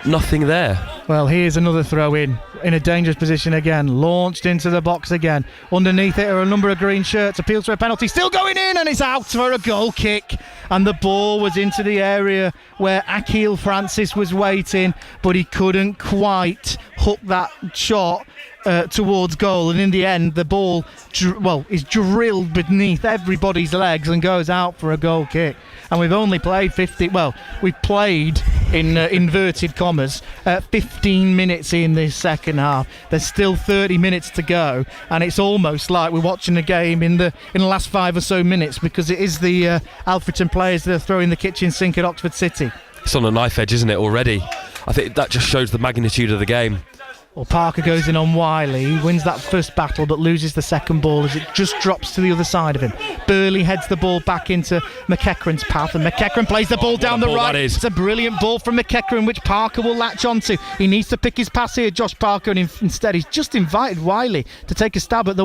Nothing there. Well, here's another throw in a dangerous position again, launched into the box again. Underneath it are a number of green shirts. Appeals for a penalty, still going in, and it's out for a goal kick. And the ball was into the area where Akil Francis was waiting, but he couldn't quite hook that shot towards goal, and in the end the ball is drilled beneath everybody's legs and goes out for a goal kick. And we've only played we've played in inverted commas 15 minutes in this second half. There's still 30 minutes to go, and it's almost like we're watching a game in the last 5 or so minutes, because it is the Alfreton players that are throwing the kitchen sink at Oxford City. It's on a knife edge, isn't it, already? I think that just shows the magnitude of the game. Well, Parker goes in on Wiley, he wins that first battle but loses the second ball as it just drops to the other side of him. Burley heads the ball back into McEachran's path, and McEachran plays the ball down the right. It's a brilliant ball from McEachran, which Parker will latch onto. He needs to pick his pass here, Josh Parker, and instead he's just invited Wiley to take a stab at the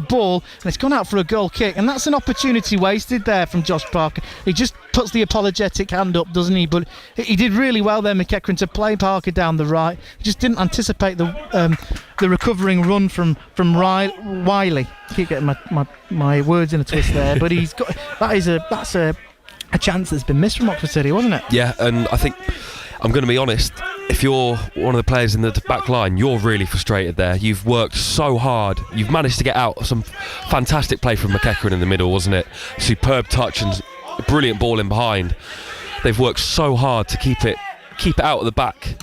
ball, and it's gone out for a goal kick, and that's an opportunity wasted there from Josh Parker. He just puts the apologetic hand up, doesn't he? But he did really well there, McEachran, to play Parker down the right. He just didn't anticipate the recovering run from Wiley. I keep getting my words in a twist there, but he's got that's a chance that's been missed from Oxford City, wasn't it? Yeah, and I think I'm going to be honest. If you're one of the players in the back line, you're really frustrated there. You've worked so hard. You've managed to get out some fantastic play from McEachran in the middle, wasn't it? Superb touch and brilliant ball in behind. They've worked so hard to keep it out at the back,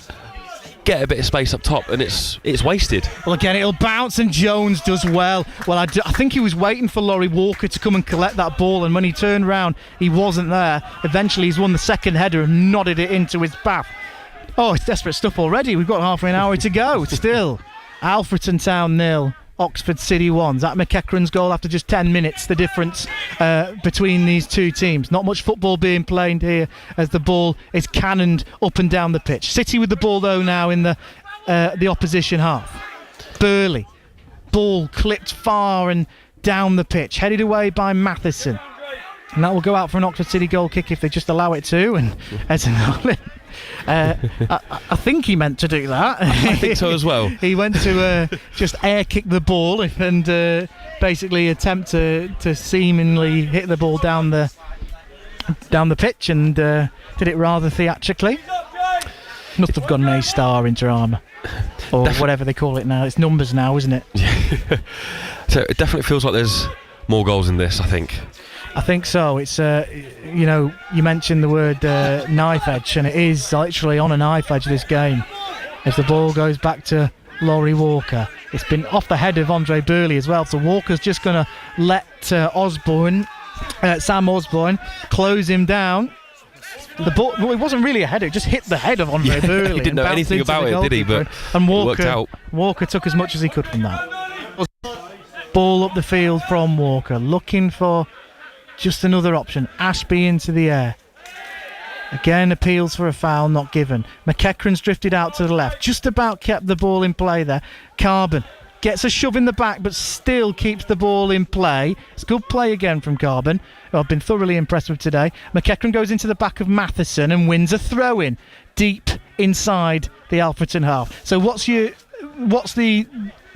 get a bit of space up top, and it's wasted. Well, again, it'll bounce, and Jones does well. Well, I think he was waiting for Laurie Walker to come and collect that ball, and when he turned round, he wasn't there. Eventually, he's won the second header and nodded it into his path. Oh, it's desperate stuff already. We've got half an hour to go. Still, Alfreton Town 0, Oxford City 1. That McEachran's goal after just 10 minutes, the difference between these two teams. Not much football being played here as the ball is cannoned up and down the pitch. City with the ball, though, now in the opposition half. Burley. Ball clipped far and down the pitch. Headed away by Matheson. And that will go out for an Oxford City goal kick if they just allow it to. And I think he meant to do that. I think so as well. He went to just air kick the ball and basically attempt to seemingly hit the ball down the pitch, and did it rather theatrically. Must have got an A-star in drama, or whatever they call it now. It's numbers now, isn't it? So it definitely feels like there's more goals in this, I think. I think so. It's you mentioned the word knife edge, and it is literally on a knife edge, this game, as the ball goes back to Laurie Walker. It's been off the head of Andre Burley as well, so Walker's just going to let Sam Osborne close him down. The ball, well, it wasn't really a header, it just hit the head of Andre Burley. He didn't know anything about it, did he? But and it worked out. Walker took as much as he could from that. Ball up the field from Walker, looking for just another option. Ashby into the air. Again, appeals for a foul, not given. McEachran's drifted out to the left. Just about kept the ball in play there. Carbon gets a shove in the back, but still keeps the ball in play. It's good play again from Carbon, who I've been thoroughly impressed with today. McEachran goes into the back of Matheson and wins a throw-in deep inside the Alfreton half. So what's the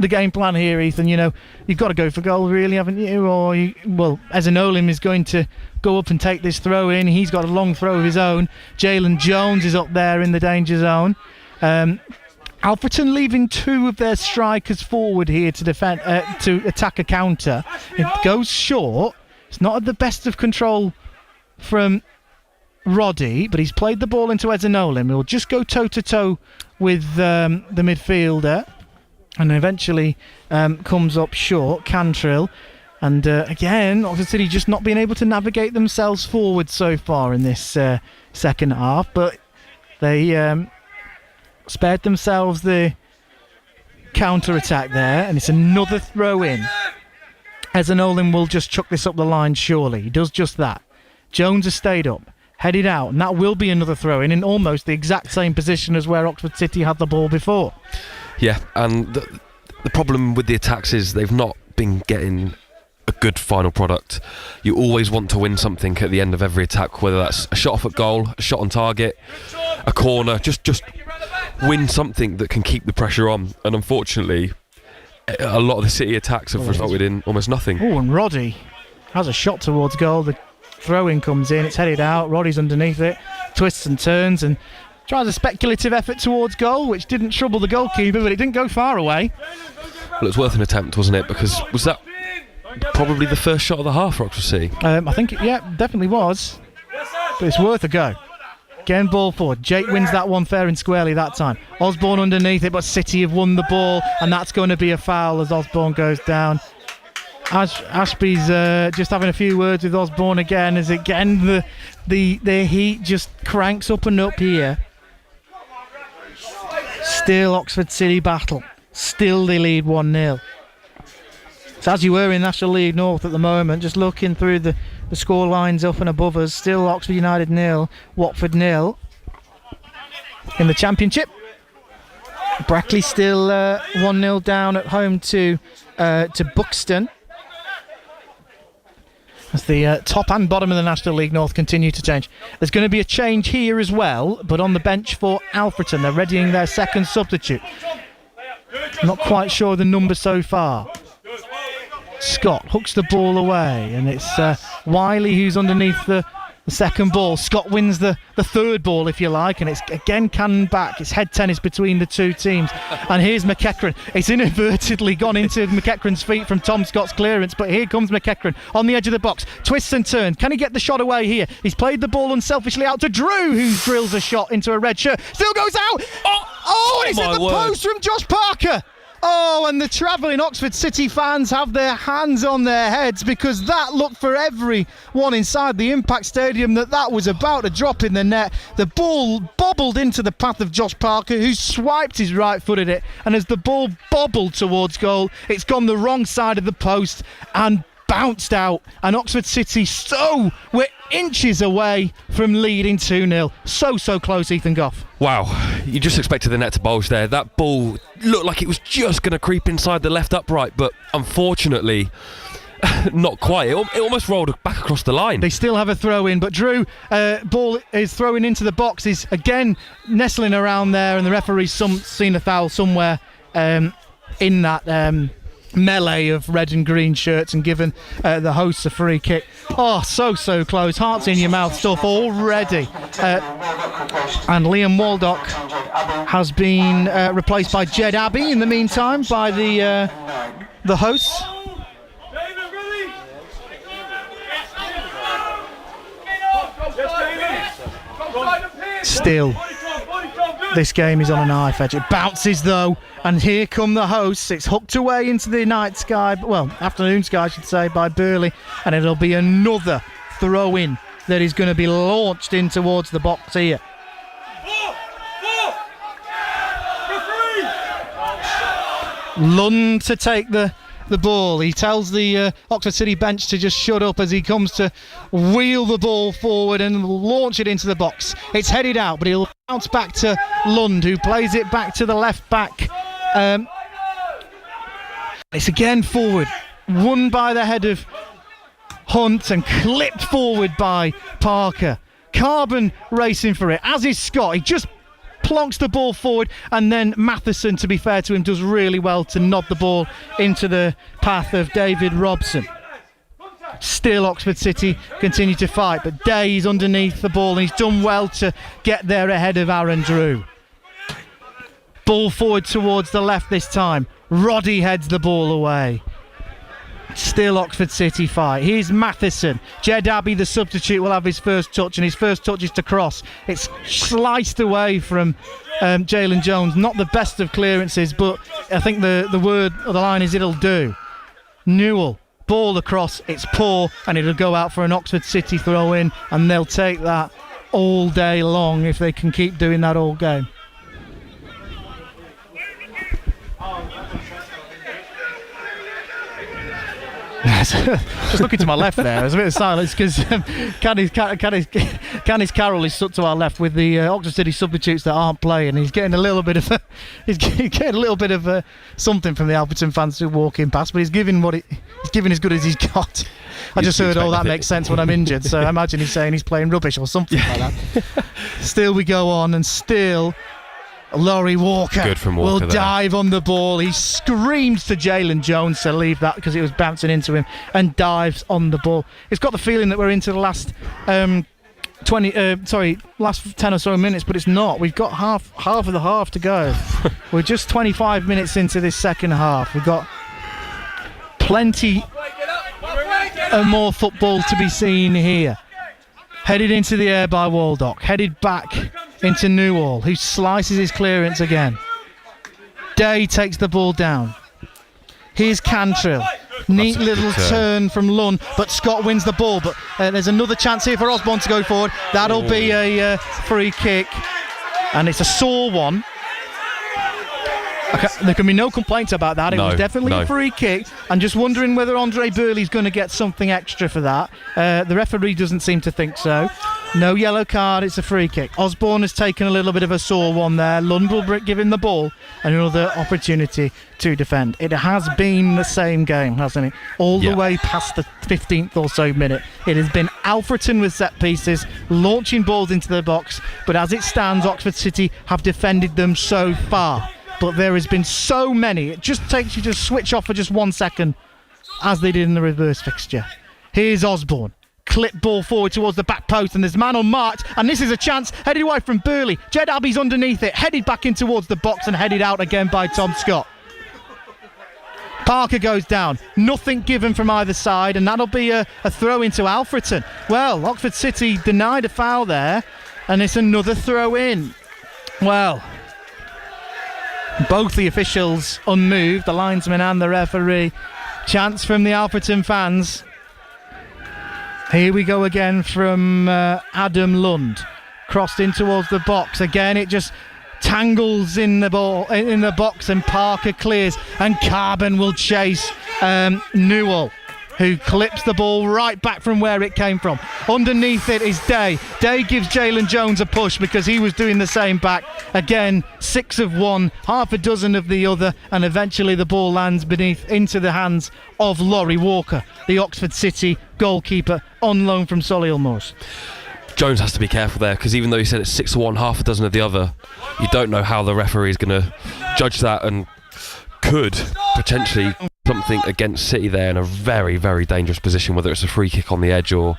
game plan here, Ethan? You know, you've got to go for goal, really, haven't you? Or Ezanolim is going to go up and take this throw in. He's got a long throw of his own. Jalen Jones is up there in the danger zone. Alfreton leaving two of their strikers forward here to defend, to attack a counter. It goes short. It's not at the best of control from Roddy, but he's played the ball into Ezanolim. He'll just go toe-to-toe with the midfielder, and eventually comes up short, Cantrill. And again, Oxford City just not being able to navigate themselves forward so far in this second half, but they spared themselves the counter-attack there, and it's another throw-in. Ezanolim will just chuck this up the line, surely. He does just that. Jones has stayed up, headed out, and that will be another throw-in in almost the exact same position as where Oxford City had the ball before. Yeah, and the problem with the attacks is they've not been getting a good final product. You always want to win something at the end of every attack, whether that's a shot off at goal, a shot on target, a corner, just win something that can keep the pressure on. And unfortunately, a lot of the City attacks have resulted in almost nothing. Oh, and Roddy has a shot towards goal. The throw-in comes in, it's headed out, Roddy's underneath it, twists and turns and tries a speculative effort towards goal, which didn't trouble the goalkeeper, but it didn't go far away. Well, it was worth an attempt, wasn't it? Because was that probably the first shot of the half for Oxford City? I think it definitely was, but it's worth a go. Again, ball forward. Jake wins that one fair and squarely that time. Osborne underneath it, but City have won the ball, and that's going to be a foul as Osborne goes down. Ashby's just having a few words with Osborne again, as again the heat just cranks up and up here. Still Oxford City battle. Still they lead 1-0. So as you were in National League North at the moment, just looking through the score lines up and above us, still Oxford United 0, Watford 0. In the Championship, Brackley still 1-0 down at home to Buxton. as the top and bottom of the National League North continue to change. There's going to be a change here as well, but on the bench for Alfreton. They're readying their second substitute. Not quite sure the number so far. Scott hooks the ball away, and it's Wiley who's underneath the second ball. Scott wins the third ball, if you like, and it's again canned back. It's head tennis between the two teams. And here's McEachran. It's inadvertently gone into McEachran's feet from Tom Scott's clearance, but here comes McEachran on the edge of the box. Twists and turns. Can he get the shot away here? He's played the ball unselfishly out to Drew, who drills a shot into a red shirt. Still goes out! Oh, it's at the post from Josh Parker! Oh, and the travelling Oxford City fans have their hands on their heads, because that looked for everyone inside the Impact Stadium that was about to drop in the net. The ball bobbled into the path of Josh Parker, who swiped his right foot at it, and as the ball bobbled towards goal, it's gone the wrong side of the post and bounced out, and Oxford City we're inches away from leading 2-0. So close, Ethan Goff. Wow, you just expected the net to bulge there. That ball looked like it was just going to creep inside the left upright, but unfortunately not quite. It almost rolled back across the line. They still have a throw in, but Drew ball is throwing into the box, is again nestling around there, and the referee's seen a foul somewhere in that melee of red and green shirts, and given the hosts a free kick. Oh, so close. Hearts in your mouth stuff already. And Liam Waldock has been replaced by Jed Abbey in the meantime by the hosts. Still, this game is on a knife edge. It bounces though, and here come the hosts. It's hooked away into the night sky, afternoon sky I should say, by Burley, and it'll be another throw in that is going to be launched in towards the box here. Lund to take the ball. He tells the Oxford City bench to just shut up as he comes to wheel the ball forward and launch it into the box. It's headed out, but he'll bounce back to Lund, who plays it back to the left back. It's again forward, won by the head of Hunt and clipped forward by Parker. Carbon racing for it, as is Scott. He just plonks the ball forward, and then Matheson, to be fair to him, does really well to nod the ball into the path of David Robson. Still Oxford City continue to fight, but Day's underneath the ball, and he's done well to get there ahead of Aaron Drew. Ball forward towards the left this time. Roddy heads the ball away. Still Oxford City fight. Here's Matheson. Jed Abbey, the substitute, will have his first touch, and his first touch is to cross. It's sliced away from Jalen Jones. Not the best of clearances, but I think the word or the line is it'll do. Newell, ball across, it's poor, and it'll go out for an Oxford City throw in, and they'll take that all day long if they can keep doing that all game. Just looking to my left there, there's a bit of silence because Canis Carroll is stuck to our left with the Oxford City substitutes that aren't playing. He's getting a little bit of something from the Alfreton fans who walk in past, but he's giving as good as he's got. I just heard that makes sense when I'm injured, so I imagine he's saying he's playing rubbish or something like that. Still we go on, and still Laurie Walker will dive on the ball. He screams to Jalen Jones to leave that because it was bouncing into him, and dives on the ball. It's got the feeling that we're into the last last 10 or so minutes, but it's not. We've got half of the half to go. We're just 25 minutes into this second half. We've got plenty of more football to be seen here. Headed into the air by Waldock, headed back into Newell, who slices his clearance again. Day takes the ball down. Here's Cantrill. Neat little turn from Lunn, but Scott wins the ball. But there's another chance here for Osborne to go forward. That'll be a free kick, and it's a sore one. There can be no complaints about that. It was definitely a free kick. I'm just wondering whether Andre Burley's going to get something extra for that. The referee doesn't seem to think so. No yellow card, it's a free kick. Osborne has taken a little bit of a sore one there. Lund will give him the ball and another opportunity to defend. It has been the same game, hasn't it? All the way past the 15th or so minute. It has been Alfreton with set pieces, launching balls into the box, but as it stands, Oxford City have defended them so far. But there has been so many, it just takes you to switch off for just 1 second, as they did in the reverse fixture. Here's Osborne. Clip ball forward towards the back post, and there's man unmarked, and this is a chance headed away from Burley. Jed Abbey's underneath it, headed back in towards the box and headed out again by Tom Scott. Parker goes down, nothing given from either side, and that'll be a throw into Alfreton. Well, Oxford City denied a foul there, and it's another throw in. Well, both the officials unmoved, the linesman and the referee. Chance from the Alfreton fans. Here we go again from Adam Lund. Crossed in towards the box. Again, it just tangles in the ball in the box, and Parker clears, and Carbon will chase Newell, who clips the ball right back from where it came from. Underneath it is Day. Day gives Jalen Jones a push because he was doing the same back. Again, 6 of one, half a dozen of the other, and eventually the ball lands into the hands of Laurie Walker, the Oxford City goalkeeper on loan from Solihull Moors. Jones has to be careful there, because even though he said it's 6 of one, half a dozen of the other, you don't know how the referee is going to judge that, and could potentially something against City there in a very, very dangerous position, whether it's a free kick on the edge or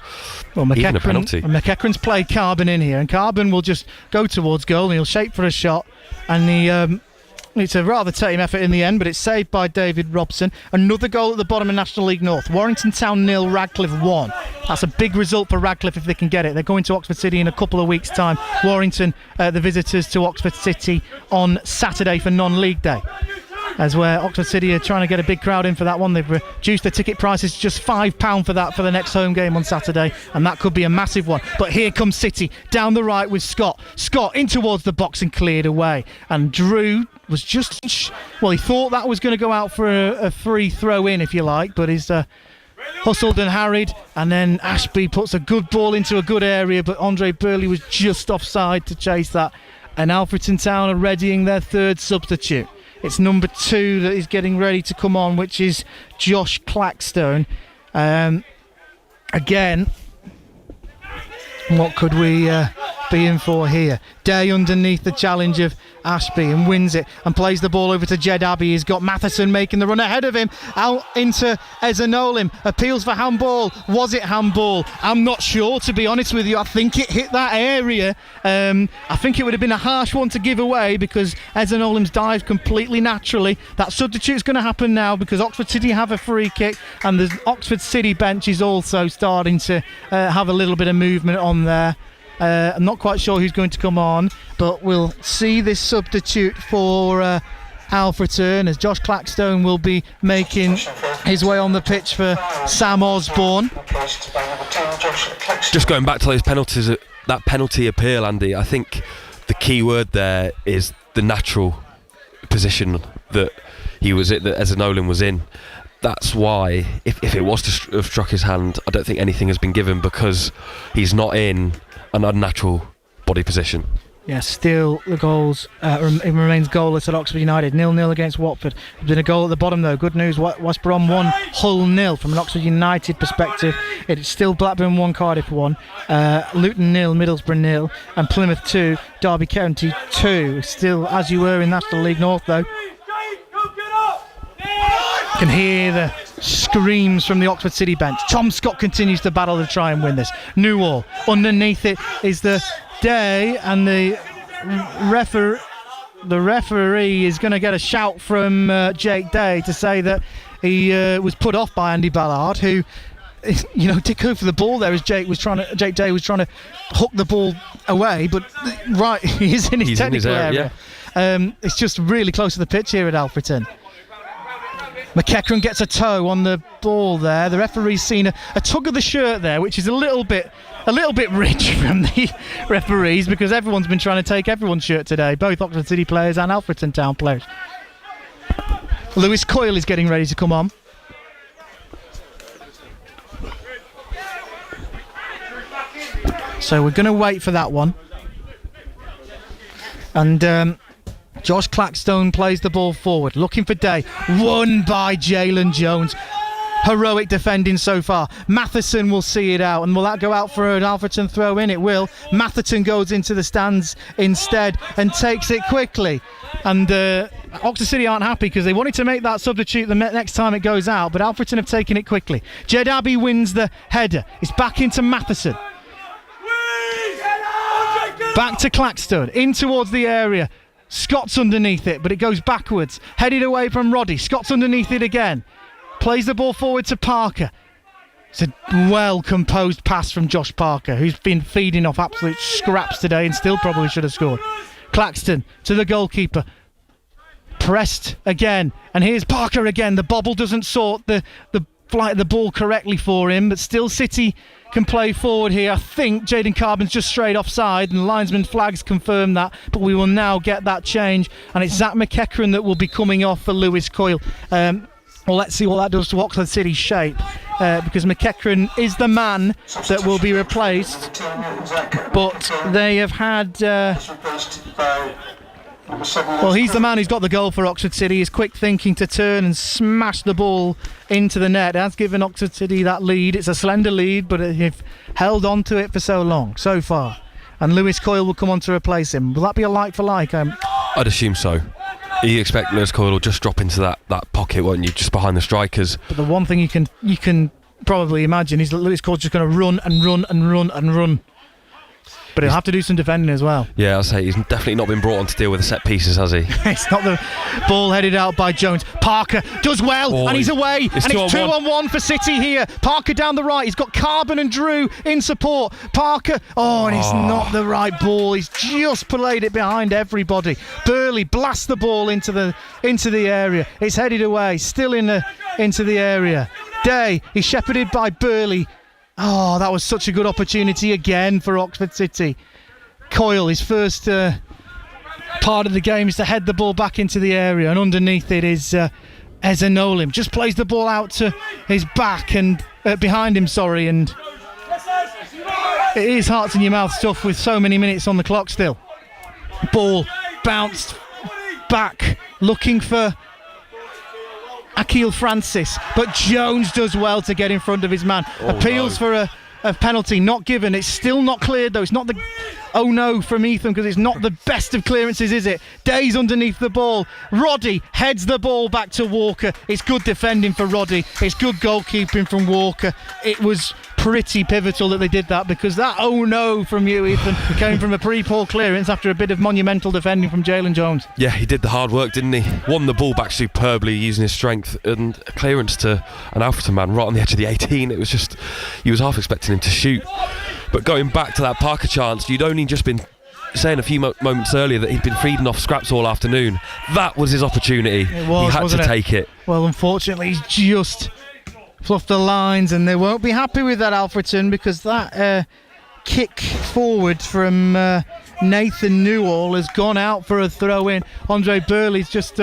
even a penalty. McEachran's played Carbon in here, and Carbon will just go towards goal, and he'll shape for a shot, and it's a rather tame effort in the end, but it's saved by David Robson. Another goal at the bottom of National League North. Warrington Town 0, Radcliffe 1. That's a big result for Radcliffe if they can get it. They're going to Oxford City in a couple of weeks' time. Warrington, the visitors to Oxford City on Saturday for non-league day. As where Oxford City are trying to get a big crowd in for that one. They've reduced the ticket prices to just £5 for that for the next home game on Saturday, and that could be a massive one. But here comes City down the right with Scott. Scott in towards the box and cleared away. And Drew was just, he thought that was going to go out for a free throw in, if you like, but he's hustled and harried, and then Ashby puts a good ball into a good area, but Andre Burley was just offside to chase that. And Alfreton Town are readying their third substitute. It's number 2 that is getting ready to come on, which is Josh Clackstone. Again, what could we be in for here? Day underneath the challenge of Ashby and wins it and plays the ball over to Jed Abbey. He's got Matheson making the run ahead of him, out into Ezanolim, appeals for handball. Was it handball? I'm not sure, to be honest with you. I think it hit that area. I think it would have been a harsh one to give away because Ezanolim's dived completely naturally. That substitute's going to happen now because Oxford City have a free kick, and the Oxford City bench is also starting to have a little bit of movement on there. I'm not quite sure who's going to come on, but we'll see this substitute for Alfreton as Josh Clackstone will be making his way on the pitch for Sam Osborne. Just going back to those penalties, that penalty appeal, Andy, I think the key word there is the natural position that he was in, that Ezanolim was in. That's why, if it was to have struck his hand, I don't think anything has been given because he's not in an unnatural body position. Yeah, still the goals, it remains goalless at Oxford United. 0-0 against Watford. There's been a goal at the bottom though. Good news, West Brom 1, Hull 0 from an Oxford United perspective. It's still Blackburn 1, Cardiff 1, Luton 0, Middlesbrough 0, and Plymouth 2, Derby County 2. Still as you were in National League North though. You can hear the screams from the Oxford City bench. Tom Scott continues to battle to try and win this. Newell. Underneath it is the Day, and the referee is going to get a shout from Jake Day to say that he was put off by Andy Ballard, who, did go for the ball there as Jake Day was trying to hook the ball away, but right, he is in his technical area. Yeah. It's just really close to the pitch here at Alfreton. McEachran gets a toe on the ball there. The referee's seen a tug of the shirt there, which is a little bit rich from the referees because everyone's been trying to take everyone's shirt today, both Oxford City players and Alfreton Town players. Lewis Coyle is getting ready to come on. So we're going to wait for that one. And Josh Clackstone plays the ball forward, looking for Day. Won by Jalen Jones. Heroic defending so far. Matheson will see it out, and will that go out for an Alfreton throw in? It will. Matheson goes into the stands instead and takes it quickly. And Oxford City aren't happy because they wanted to make that substitute the next time it goes out, but Alfreton have taken it quickly. Jed Abbey wins the header. It's back into Matheson. Back to Clackstone, in towards the area. Scott's underneath it, but it goes backwards. Headed away from Roddy. Scott's underneath it again. Plays the ball forward to Parker. It's a well-composed pass from Josh Parker, who's been feeding off absolute scraps today and still probably should have scored. Claxton to the goalkeeper. Pressed again. And here's Parker again. The bobble doesn't sort the flight of the ball correctly for him, but still City can play forward here. I think Jaden Carbon's just straight offside, and the linesman flags confirm that, but we will now get that change, and it's Zach McEachran that will be coming off for Lewis Coyle. Well, let's see what that does to Oxford City's shape, because McEachran is the man that will be replaced, but they have had... well, he's the man who's got the goal for Oxford City. His quick thinking to turn and smash the ball into the net has given Oxford City that lead. It's a slender lead, but they've held on to it for so long, so far. And Lewis Coyle will come on to replace him. Will that be a like for like? I'd assume so. You expect Lewis Coyle will just drop into that pocket, won't you, just behind the strikers. But the one thing you can probably imagine is that Lewis Coyle's just going to run and run and run and run. But he'll have to do some defending as well. Yeah, I'll say he's definitely not been brought on to deal with the set pieces, has he? It's not the ball headed out by Jones. Parker does well, and he's away. It's 2-on-1 for City here. Parker down the right. He's got Carbon and Drew in support. Parker, and it's not the right ball. He's just played it behind everybody. Burley blasts the ball into the area. It's headed away, still into the area. Day is shepherded by Burley. Oh, that was such a good opportunity again for Oxford City. Coyle, his first part of the game is to head the ball back into the area, and underneath it is Ezanolim. Just plays the ball out to his back and behind him, and it is hearts in your mouth stuff with so many minutes on the clock still. Ball bounced back, looking for Akil Francis, but Jones does well to get in front of his man. Appeals for a penalty, not given. It's still not cleared though. It's not the from Ethan, because it's not the best of clearances, is it? Day's underneath the ball. Roddy heads the ball back to Walker. It's good defending for Roddy. It's good goalkeeping from Walker. It was pretty pivotal that they did that, because that from you, Ethan, came from a pretty poor clearance after a bit of monumental defending from Jalen Jones. Yeah, he did the hard work, didn't he? Won the ball back superbly using his strength, and a clearance to an Alfreton man right on the edge of the 18. It was just, you was half expecting him to shoot. But going back to that Parker chance, you'd only just been saying a few moments earlier that he'd been feeding off scraps all afternoon. That was his opportunity. He had to take it. Well, unfortunately, he's just fluffed the lines, and they won't be happy with that, Alfreton, because that kick forward from Nathan Newall has gone out for a throw in. Andre Burley's just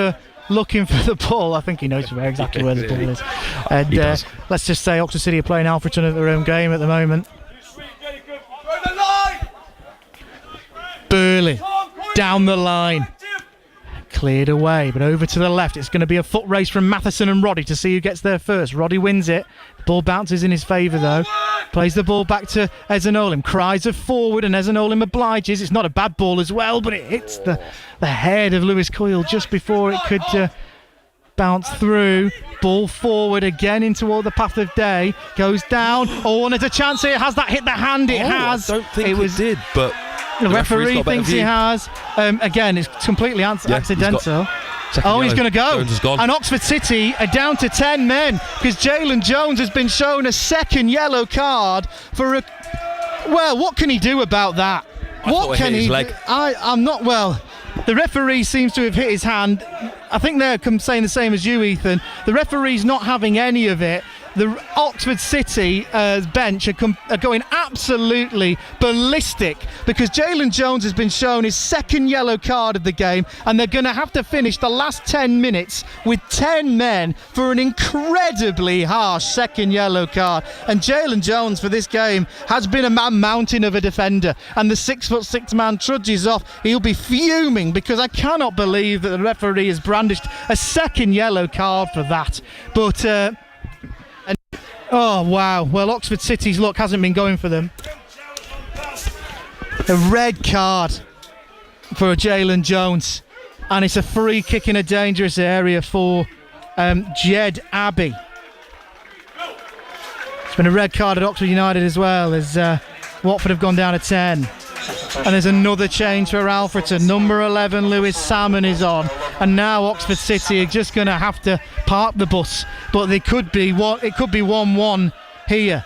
looking for the ball. I think he knows exactly where the ball is. And let's just say Oxford City are playing Alfreton at their own game at the moment. Burley down the line, cleared away, but over to the left. It's going to be a foot race from Matheson and Roddy to see who gets there first. Roddy wins it. The ball bounces in his favour though. Plays the ball back to Ezanolim. Cries of forward, and Ezanolim obliges. It's not a bad ball as well, but it hits the head of Lewis Coyle just before it could bounce through. Ball forward again into all the path of Day. Goes down. And there's a chance here. Has that hit the hand? It has. I don't think it did, but the referee thinks he has. Again, it's completely accidental. He's going to go. And Oxford City are down to 10 men, because Jalen Jones has been shown a second yellow card for a... Well, what can he do about that? What can he do? I'm not... Well, the referee seems to have hit his hand. I think they're saying the same as you, Ethan. The referee's not having any of it. the Oxford City bench are going absolutely ballistic because Jalen Jones has been shown his second yellow card of the game, and they're going to have to finish the last 10 minutes with 10 men for an incredibly harsh second yellow card. And Jalen Jones for this game has been a mountain of a defender, and the 6'6" man trudges off. He'll be fuming because I cannot believe that the referee has brandished a second yellow card for that. But oh wow, well, Oxford City's luck hasn't been going for them. A red card for Jalen Jones, and it's a free kick in a dangerous area for Jed Abbey. It's been a red card at Oxford United as well, as Watford have gone down to 10. And there's another change for Alfreton. Number 11, Lewis Salmon, is on, and now Oxford City are just going to have to park the bus. But it could be 1-1 here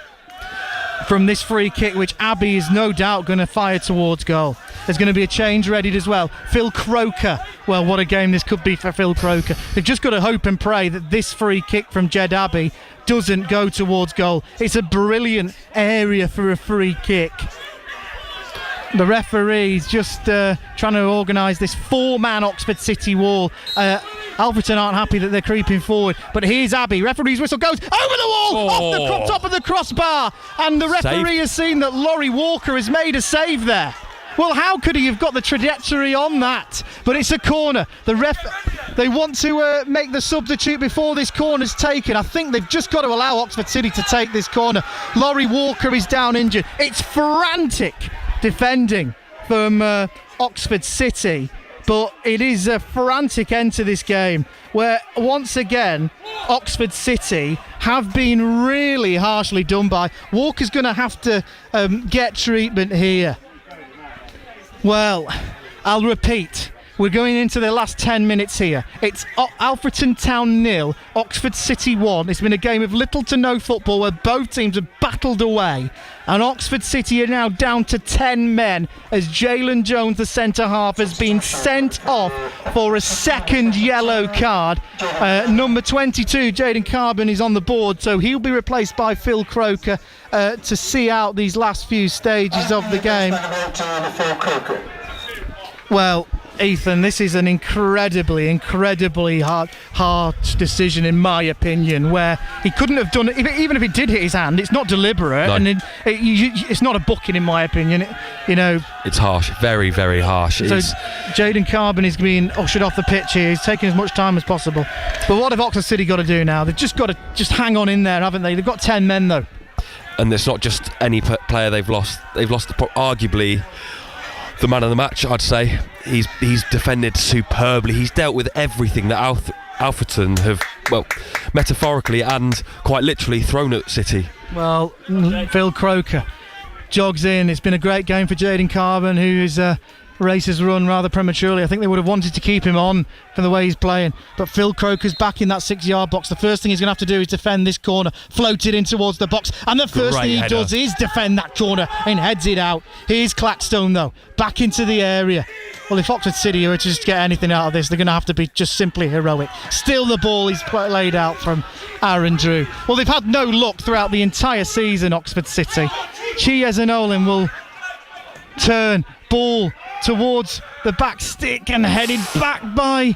from this free kick, which Abbey is no doubt going to fire towards goal. There's going to be a change readied as well. Phil Croker. Well, what a game this could be for Phil Croker. They've just got to hope and pray that this free kick from Jed Abbey doesn't go towards goal. It's a brilliant area for a free kick. The referee's just trying to organise this 4-man Oxford City wall. Alfreton aren't happy that they're creeping forward, but here's Abbey. Referee's whistle goes over the wall, off the top of the crossbar, and the referee has seen that Laurie Walker has made a save there. Well, how could he have got the trajectory on that? But it's a corner. They want to make the substitute before this corner's taken. I think they've just got to allow Oxford City to take this corner. Laurie Walker is down injured. It's frantic defending from Oxford City, but it is a frantic end to this game where once again Oxford City have been really harshly done by. Walker's going to have to get treatment here. Well, I'll repeat. We're going into the last 10 minutes here. It's Alfreton Town 0, Oxford City 1. It's been a game of little to no football where both teams have battled away. And Oxford City are now down to 10 men as Jalen Jones, the centre-half, has been sent off for a second yellow card. Number 22, Jaden Carbon, is on the board, so he'll be replaced by Phil Croker to see out these last few stages of the game. Well, Ethan, this is an incredibly hard decision in my opinion, where he couldn't have done it. Even if it did hit his hand, it's not deliberate. No. And it's not a booking in my opinion. It's harsh, very, very harsh. So Jaden Carbon is being ushered off the pitch here. He's taking as much time as possible. But what have Oxford City got to do now? They've just got to hang on in there, haven't they? They've got 10 men though. And it's not just any player they've lost. They've lost arguably the man of the match, I'd say. He's defended superbly. He's dealt with everything that Alfreton have, well, metaphorically and quite literally thrown at City. Well, Phil Croker jogs in. It's been a great game for Jaden Carbon, who's race has run rather prematurely. I think they would have wanted to keep him on from the way he's playing, but Phil Croker's back in that 6-yard box. The first thing he's going to have to do is defend this corner, float it in towards the box, and the first thing he does is defend that corner and heads it out. Here's Clackstone though, back into the area. Well, if Oxford City are to just get anything out of this, they're going to have to be just simply heroic. Still the ball is laid out from Aaron Drew. Well, they've had no luck throughout the entire season, Oxford City. Chiesa-Nolan will turn, ball towards the back stick and headed back by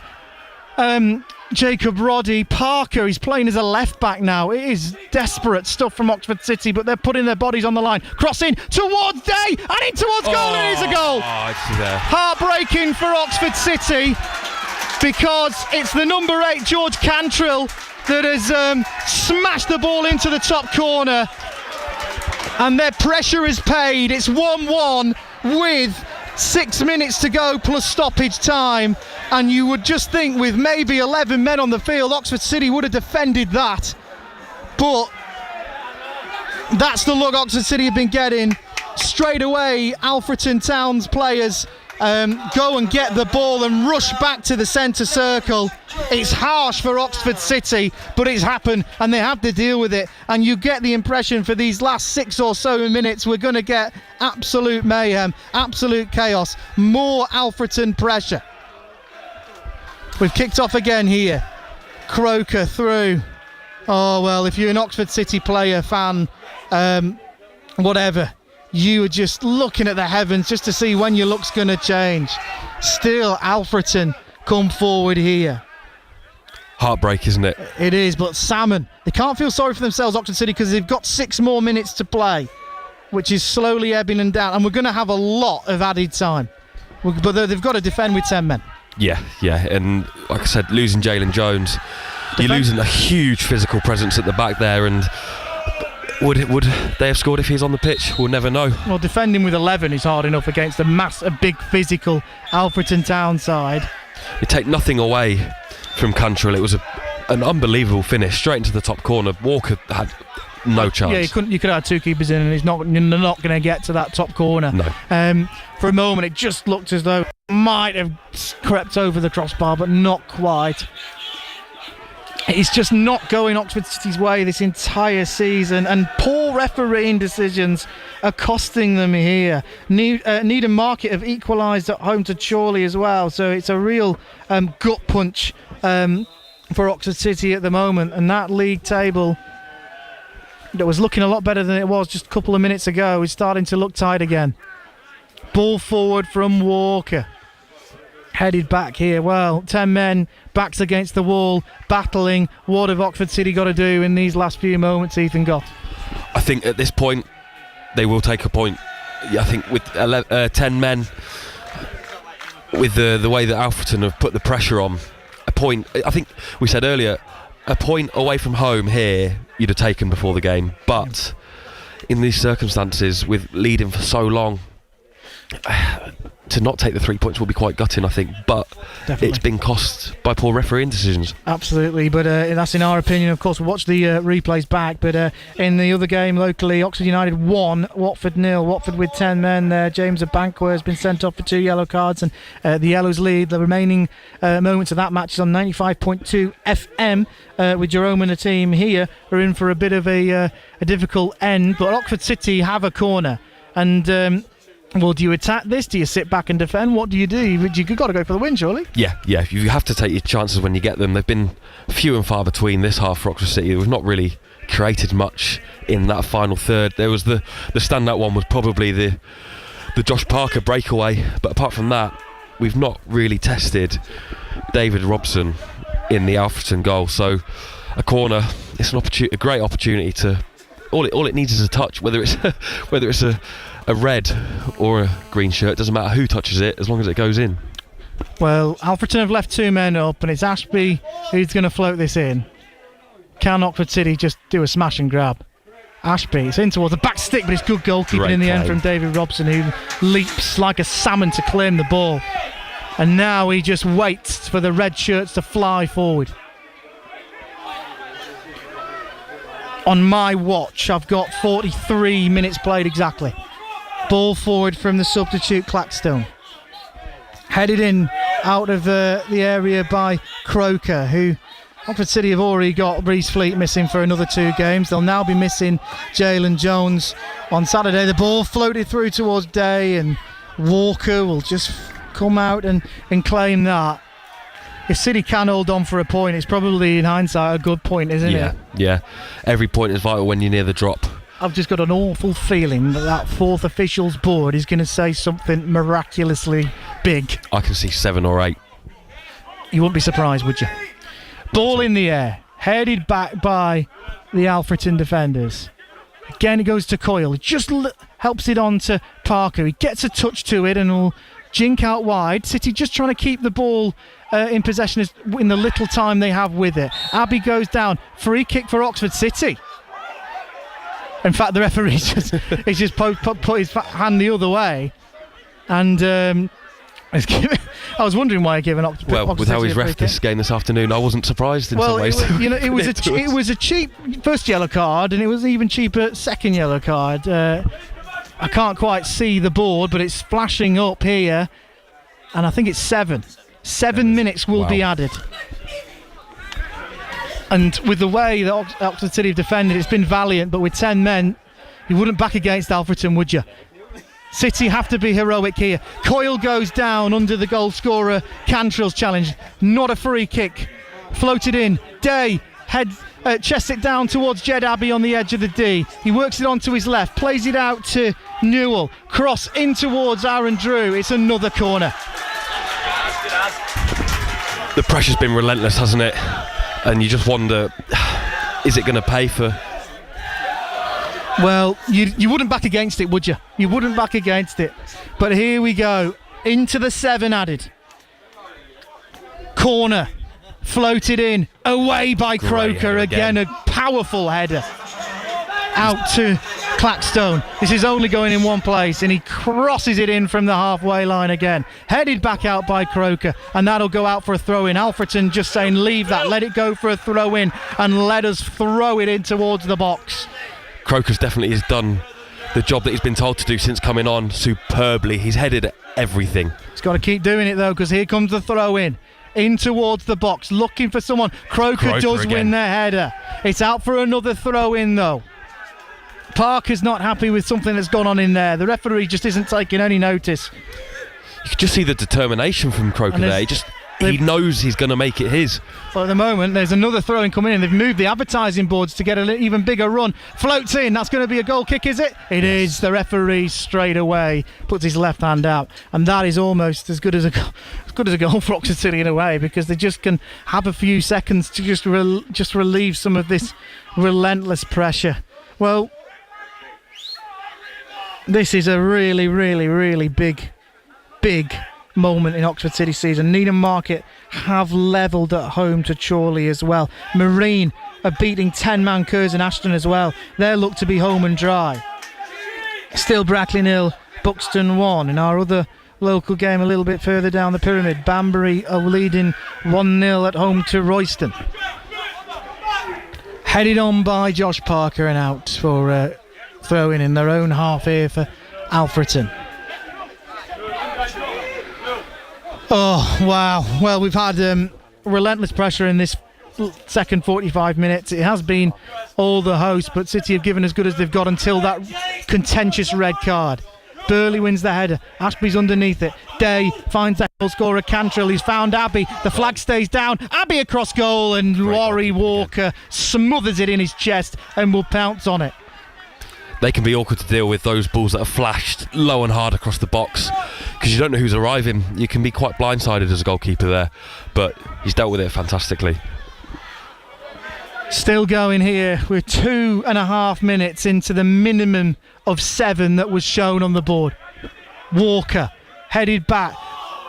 Jacob Roddy. Parker, he's playing as a left back now. It is desperate stuff from Oxford City, but they're putting their bodies on the line. Crossing towards Day and in towards goal. It is a goal. Heartbreaking for Oxford City, because it's the number 8 George Cantrill that has smashed the ball into the top corner, and their pressure is paid. It's 1-1 with 6 minutes to go plus stoppage time, and you would just think with maybe 11 men on the field, Oxford City would have defended that. But that's the look Oxford City have been getting. Straight away, Alfreton Town's players go and get the ball and rush back to the centre circle. It's harsh for Oxford City, but it's happened and they have to deal with it. And you get the impression for these last 6 or so minutes, we're going to get absolute mayhem, absolute chaos, more Alfreton pressure. We've kicked off again here. Croker through Oh, well, if you're an Oxford City player, fan, whatever, you are just looking at the heavens just to see when your luck's going to change. Still, Alfreton come forward here. Heartbreak, isn't it? It is, but Salmon, they can't feel sorry for themselves, Oxford City, because they've got 6 more minutes to play, which is slowly ebbing and down, and we're going to have a lot of added time. But they've got to defend with 10 men. Yeah, and like I said, losing Jalen Jones, you're losing a huge physical presence at the back there, and would they have scored if he's on the pitch? We'll never know. Well, defending with 11 is hard enough against a big physical Alfreton Town side. You take nothing away from Cantrell. It was an unbelievable finish, straight into the top corner. Walker had no chance. Yeah, you could have had 2 keepers in, and they're not going to get to that top corner. No. For a moment, it just looked as though it might have crept over the crossbar, but not quite. It's just not going Oxford City's way this entire season, and poor refereeing decisions are costing them here. Needham Market have equalised at home to Chorley as well, so it's a real gut punch for Oxford City at the moment, and that league table that was looking a lot better than it was just a couple of minutes ago is starting to look tight again. Ball forward from Walker. Headed back here. Well, 10 men, backs against the wall, battling. What have Oxford City got to do in these last few moments, Ethan Gott? I think at this point, they will take a point. I think with 10 men, with the way that Alfreton have put the pressure on, a point, I think we said earlier, a point away from home here, you'd have taken before the game. But in these circumstances, with leading for so long, to not take the 3 points will be quite gutting, I think, but definitely. It's been cost by poor refereeing decisions. Absolutely, but that's in our opinion. Of course, we'll watch the replays back, but in the other game locally, Oxford United 1, Watford 0. Watford with 10 men there. James Abankwa has been sent off for 2 yellow cards, and the Yellows lead. The remaining moments of that match is on 95.2 FM, with Jerome and the team here are in for a bit of a difficult end, but Oxford City have a corner, and well, do you attack this? Do you sit back and defend? What do? You've got to go for the win, surely? Yeah. You have to take your chances when you get them. They've been few and far between this half for Oxford City. We've not really created much in that final third. There was the standout one was probably the Josh Parker breakaway, but apart from that, we've not really tested David Robson in the Alfreton goal. So a corner, it's a great opportunity to. All it needs is a touch, whether it's a red or a green shirt, doesn't matter who touches it as long as it goes in. Well, Alfreton have left 2 men up, and it's Ashby who's going to float this in. Can Oxford City just do a smash and grab? Ashby, it's in towards the back stick, but it's good goalkeeping in the end from David Robson, who leaps like a salmon to claim the ball. And now he just waits for the red shirts to fly forward. On my watch, I've got 43 minutes played exactly. Ball forward from the substitute Clackstone. Headed in out of the area by Croker, who Oxford City have already got Reece Fleet missing for another 2 games. They'll now be missing Jalen Jones on Saturday. The ball floated through towards Day, and Walker will just come out and claim that. If City can hold on for a point, it's probably in hindsight a good point, isn't it? Yeah. Every point is vital when you're near the drop. I've just got an awful feeling that 4th officials board is going to say something miraculously big. I can see 7 or 8. You wouldn't be surprised, would you? Ball in the air, headed back by the Alfreton defenders. Again, it goes to Coyle. He just helps it on to Parker. He gets a touch to it and will jink out wide. City just trying to keep the ball in possession in the little time they have with it. Abbey goes down. Free kick for Oxford City. In fact, the referee just put his hand the other way, and I was wondering why he gave an Oxford City. Well, with how he's reffed this game this afternoon, I wasn't surprised in some ways. It was a cheap first yellow card, and it was even cheaper second yellow card. I can't quite see the board, but it's flashing up here, and I think it's 7. 7 minutes will be added. And with the way that Oxford City have defended, it's been valiant, but with 10 men, you wouldn't back against Alfreton, would you? City have to be heroic here. Coyle goes down under the goal scorer Cantrell's challenge. Not a free kick. Floated in. Day heads chests it down towards Jed Abbey on the edge of the D. He works it onto his left, plays it out to Newell. Cross in towards Aaron Drew. It's another corner. The pressure's been relentless, hasn't it? And you just wonder, is it going to pay for... Well, you wouldn't back against it, would you? You wouldn't back against it. But here we go. Into the 7 added. Corner. Floated in. Away by Croker. Again, a powerful header. Out to Clackstone. This is only going in one place, and he crosses it in from the halfway line again. Headed back out by Croker, and that'll go out for a throw-in. Alfreton just saying, leave that, let it go for a throw-in, and let us throw it in towards the box. Croker's definitely has done the job that he's been told to do since coming on superbly. He's headed at everything. He's got to keep doing it, though, because here comes the throw-in. In towards the box, looking for someone. Croker does again. Win their header. It's out for another throw-in, though. Parker's not happy with something that's gone on in there. The referee just isn't taking any notice. You can just see the determination from Croker there. He knows he's going to make it his. Well, at the moment, there's another throw-in coming in. They've moved the advertising boards to get an even bigger run. Floats in. That's going to be a goal kick, is it? It is. The referee straight away puts his left hand out, and that is almost as good as a goal for Oxford City in a way, because they just can have a few seconds to just relieve some of this relentless pressure. Well, this is a really, really, really big moment in Oxford City season. Needham Market have levelled at home to Chorley as well. Marine are beating 10-man Curzon Ashton as well. They look to be home and dry. Still Brackley 0, Buxton 1. In our other local game a little bit further down the pyramid, Banbury are leading 1-0 at home to Royston. Headed on by Josh Parker and out for throw-in in their own half here for Alfreton. Oh, wow. Well, we've had relentless pressure in this second 45 minutes. It has been all the host, but City have given as good as they've got until that contentious red card. Burley wins the header. Ashby's underneath it. Day finds the goal scorer Cantrell. He's found Abbey. The flag stays down. Abbey across goal, and Laurie Walker smothers it in his chest and will pounce on it. They can be awkward to deal with, those balls that are flashed low and hard across the box, because you don't know who's arriving. You can be quite blindsided as a goalkeeper there, but he's dealt with it fantastically. Still going here. We're 2.5 minutes into the minimum of 7 that was shown on the board. Walker headed back.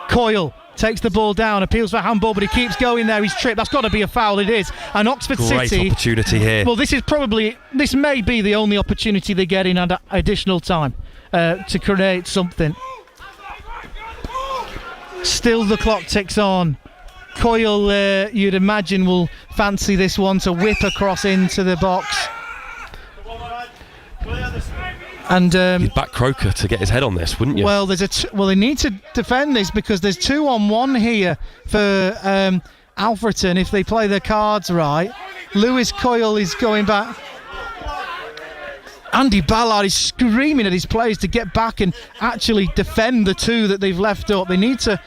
Coyle takes the ball down, appeals for handball, but he keeps going there. He's tripped. That's got to be a foul. It is. And Oxford Great City. Opportunity here. Well, this may be the only opportunity they get in additional time to create something. Still, the clock ticks on. Coyle, you'd imagine, will fancy this one to whip across into the box. And you'd back Croker to get his head on this, wouldn't you? Well, they need to defend this, because there's 2-on-1 here for Alfreton if they play their cards right. Lewis Coyle is going back. Andy Ballard is screaming at his players to get back and actually defend the 2 that they've left up. They need to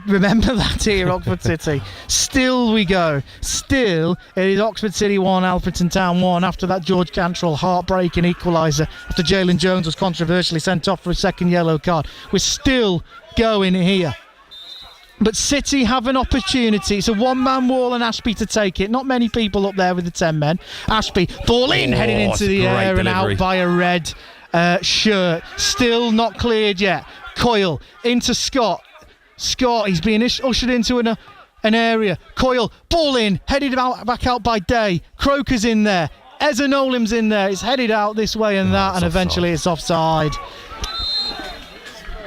remember that here, Oxford City. Still we go. Still, it is Oxford City 1, Alfreton Town 1, after that George Cantrell heartbreaking equaliser, after Jalen Jones was controversially sent off for a second yellow card. We're still going here. But City have an opportunity. It's a one-man wall and Ashby to take it. Not many people up there with the 10 men. Ashby, ball in, heading into the air and out by a red shirt. Still not cleared yet. Coyle into Scott. Scott, he's being ushered into an area. Coyle, ball in, headed back out by Day. Croker's in there. Ezra Nolim's in there. It's headed out this way and that, and eventually it's offside.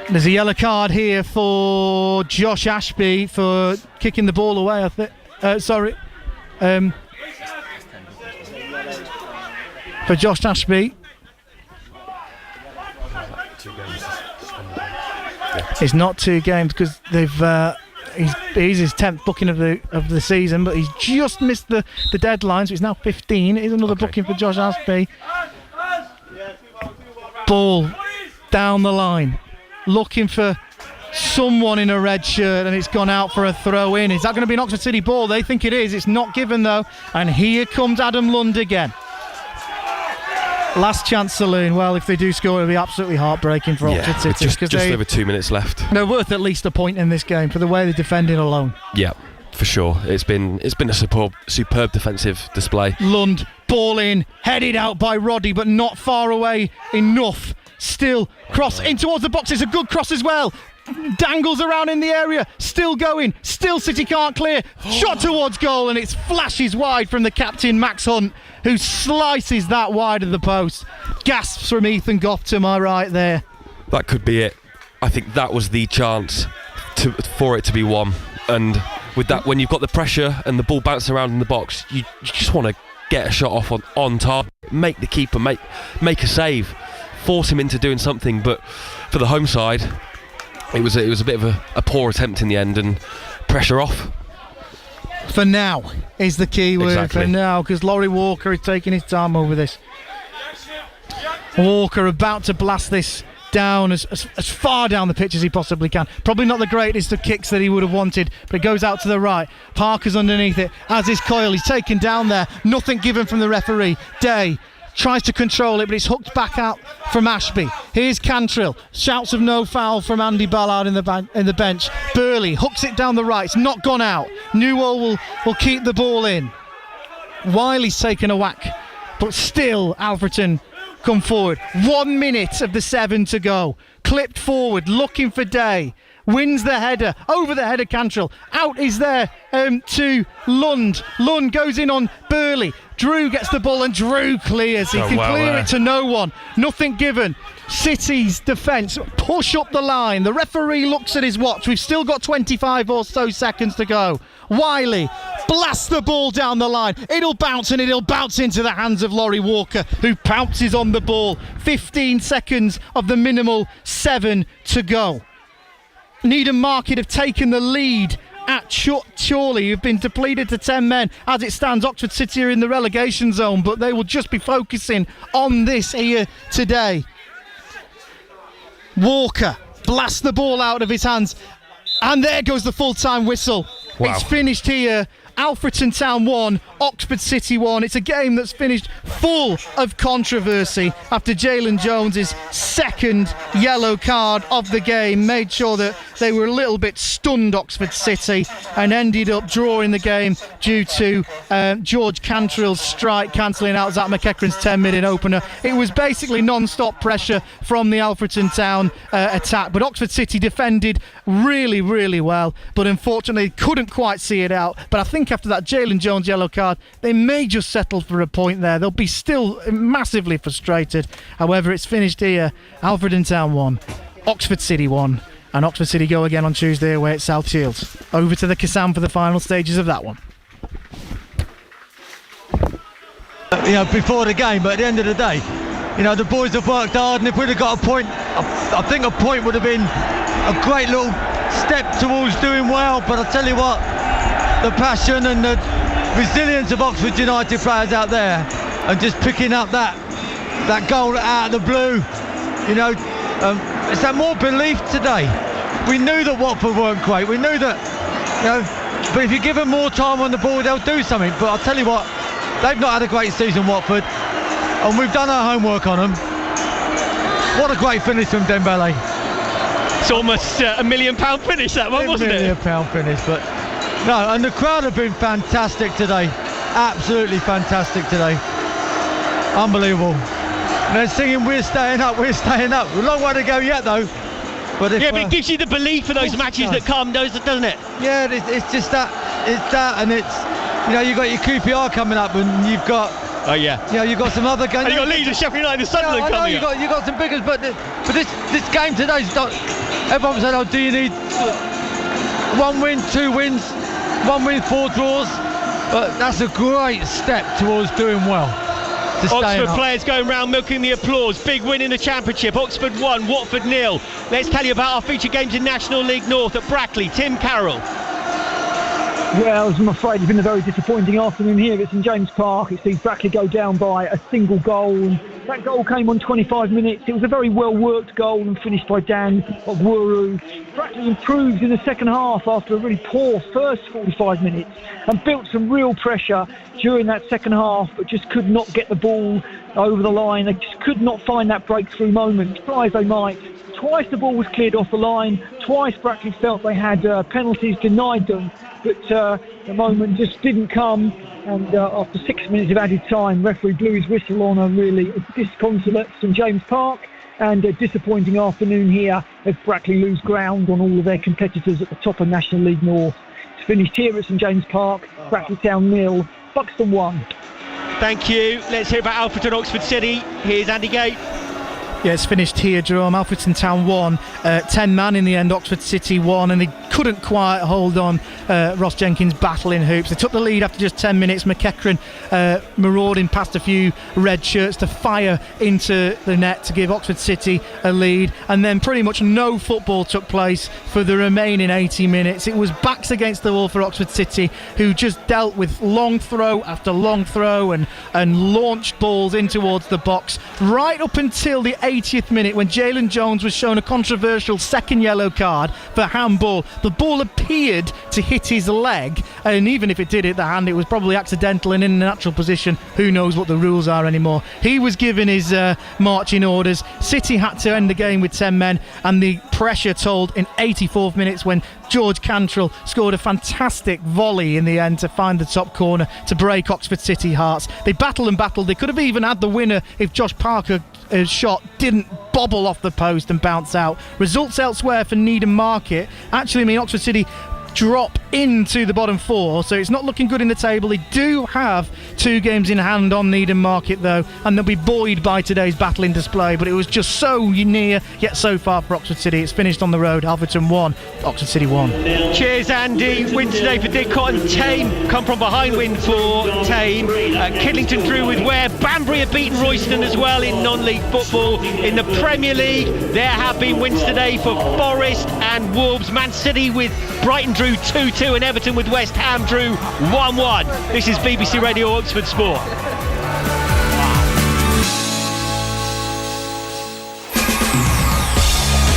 There's a yellow card here for Josh Ashby for kicking the ball away, I think. For Josh Ashby. It's not 2 games because they've. He's his 10th booking of the season, but he's just missed the deadline, so it's now 15. It is another booking for Josh Ashby. Ball down the line. Looking for someone in a red shirt, and it's gone out for a throw in. Is that going to be an Oxford City ball? They think it is. It's not given though, and here comes Adam Lund again. Last chance saloon. Well, if they do score, it'll be absolutely heartbreaking for Oxford City. Just over 2 minutes left. They're worth at least a point in this game for the way they're defending alone. Yeah, for sure. It's been a superb defensive display. Lund, ball in, headed out by Roddy, but not far away enough. Still, cross in towards the box. It's a good cross as well. Dangles around in the area, still going, still City can't clear. Shot towards goal, and it flashes wide from the captain Max Hunt, who slices that wide of the post. Gasps from Ethan Goff to my right there. That could be it. I think that was the chance for it to be one. And with that, when you've got the pressure and the ball bouncing around in the box, you just want to get a shot off on target, make the keeper make a save, force him into doing something. But for the home side, it was a bit of a poor attempt in the end, and pressure off. For now is the key word. Exactly. For now, because Laurie Walker is taking his time over this. Walker about to blast this down as far down the pitch as he possibly can. Probably not the greatest of kicks that he would have wanted, but it goes out to the right. Parker's underneath it, as is Coyle. He's taken down there. Nothing given from the referee. Day tries to control it, but it's hooked back out from Ashby. Here's Cantrill. Shouts of no foul from Andy Ballard in the bench. Burley hooks it down the right. It's not gone out. Newell will keep the ball in. Wiley's taken a whack, but still Alfreton come forward. 1 minute of the 7 to go. Clipped forward, looking for Day. Wins the header, over the header Cantrill. Out is there to Lund. Lund goes in on Burley. Drew gets the ball and Drew clears. He can clear it to no one. Nothing given. City's defence push up the line. The referee looks at his watch. We've still got 25 or so seconds to go. Wiley blasts the ball down the line. It'll bounce into the hands of Laurie Walker, who pounces on the ball. 15 seconds of the minimal 7 to go. Needham Market have taken the lead at Chorley, who've been depleted to 10 men. As it stands, Oxford City are in the relegation zone, but they will just be focusing on this here today. Walker blasts the ball out of his hands, and there goes the full-time whistle. Wow. It's finished here. Alfreton Town 1, Oxford City 1. It's a game that's finished full of controversy after Jalen Jones's second yellow card of the game made sure that they were a little bit stunned, Oxford City, and ended up drawing the game due to George Cantrill's strike cancelling out Zach McEachran's 10-minute opener. It was basically non-stop pressure from the Alfreton Town attack, but Oxford City defended really, really well, but unfortunately couldn't quite see it out. But I think after that Jalen Jones yellow card, they may just settle for a point there. They'll be still massively frustrated. However, it's finished here. Alfreton Town 1, Oxford City 1, and Oxford City go again on Tuesday away at South Shields. Over to the Kassam for the final stages of that one. Before the game, but at the end of the day, the boys have worked hard, and if we'd have got a point, I think a point would have been a great little step towards doing well. But I tell you what, the passion and the resilience of Oxford United players out there, and just picking up that goal out of the blue, it's that more belief today. We knew that Watford weren't great. We knew that, but if you give them more time on the ball, they'll do something. But I'll tell you what, they've not had a great season, Watford, and we've done our homework on them. What a great finish from Dembele. It's almost a £1 million finish, that one, wasn't it? £1 million finish, but no, and the crowd have been fantastic today. Absolutely fantastic today. Unbelievable. And they're singing, we're staying up, we're staying up. A long way to go yet, though. But it gives you the belief for those matches that come, doesn't it? Yeah, it's just that. It's that, and it's, you've got your QPR coming up, and you've got... Oh yeah. You've got some other games. And you've got Leeds and Sheffield United and Sunderland coming up. You've got some biggers, but this game today's not... Everyone said, do you need 1 win, 2 wins, 1 win, 4 draws? But that's a great step towards doing well. Oxford players going round milking the applause. Big win in the Championship. Oxford 1, Watford 0. Let's tell you about our feature games in National League North at Brackley. Tim Carroll. Well, I'm afraid it's been a very disappointing afternoon here at St James Park. It sees Brackley go down by a single goal. That goal came on 25 minutes. It was a very well-worked goal and finished by Dan Ogwuru. Brackley improved in the second half after a really poor first 45 minutes and built some real pressure during that second half, but just could not get the ball over the line. They just could not find that breakthrough moment. Try as they might. Twice the ball was cleared off the line. Twice Brackley felt they had penalties denied them, but the moment just didn't come. And after 6 minutes of added time, referee blew his whistle on a really disconsolate St James Park, and a disappointing afternoon here as Brackley lose ground on all of their competitors at the top of National League North. It's finished here at St James Park. Brackley Town 0, Buxton 1. Thank you. Let's hear about Alfreton Oxford City. Here's Andy Gate. Yeah, it's finished here, Jerome. Alfreton Town 1, 10-man in the end, Oxford City 1, and they couldn't quite hold on. Ross Jenkins battling hoops. They took the lead after just 10 minutes. McEachran marauding past a few red shirts to fire into the net to give Oxford City a lead, and then pretty much no football took place for the remaining 80 minutes. It was backs against the wall for Oxford City, who just dealt with long throw after long throw and launched balls in towards the box right up until the 80th minute, when Jalen Jones was shown a controversial second yellow card for handball. The ball appeared to hit his leg, and even if it did hit the hand, it was probably accidental and in a natural position. Who knows what the rules are anymore. He was given his marching orders. City had to end the game with 10 men, and the pressure told in 84th minutes when George Cantrell scored a fantastic volley in the end to find the top corner to break Oxford City hearts. They battled and battled. They could have even had the winner if Josh Parker shot didn't bobble off the post and bounce out. Results elsewhere for Needham Market actually mean Oxford City drop into the bottom four, so it's not looking good in the table. They do have 2 games in hand on Needham Market though, and they'll be buoyed by today's battling display, but it was just so near yet so far for Oxford City. It's finished on the road. Alfreton 1, Oxford City 1. Cheers, Andy. Win today for Didcot, and Tame come from behind win for Tame. Kidlington drew with Ware. Banbury have beaten Royston as well in non-league football. In the Premier League, there have been wins today for Forest and Wolves. Man City with Brighton drew 2-2, and Everton with West Ham drew 1-1. This is BBC Radio Oxford Sport.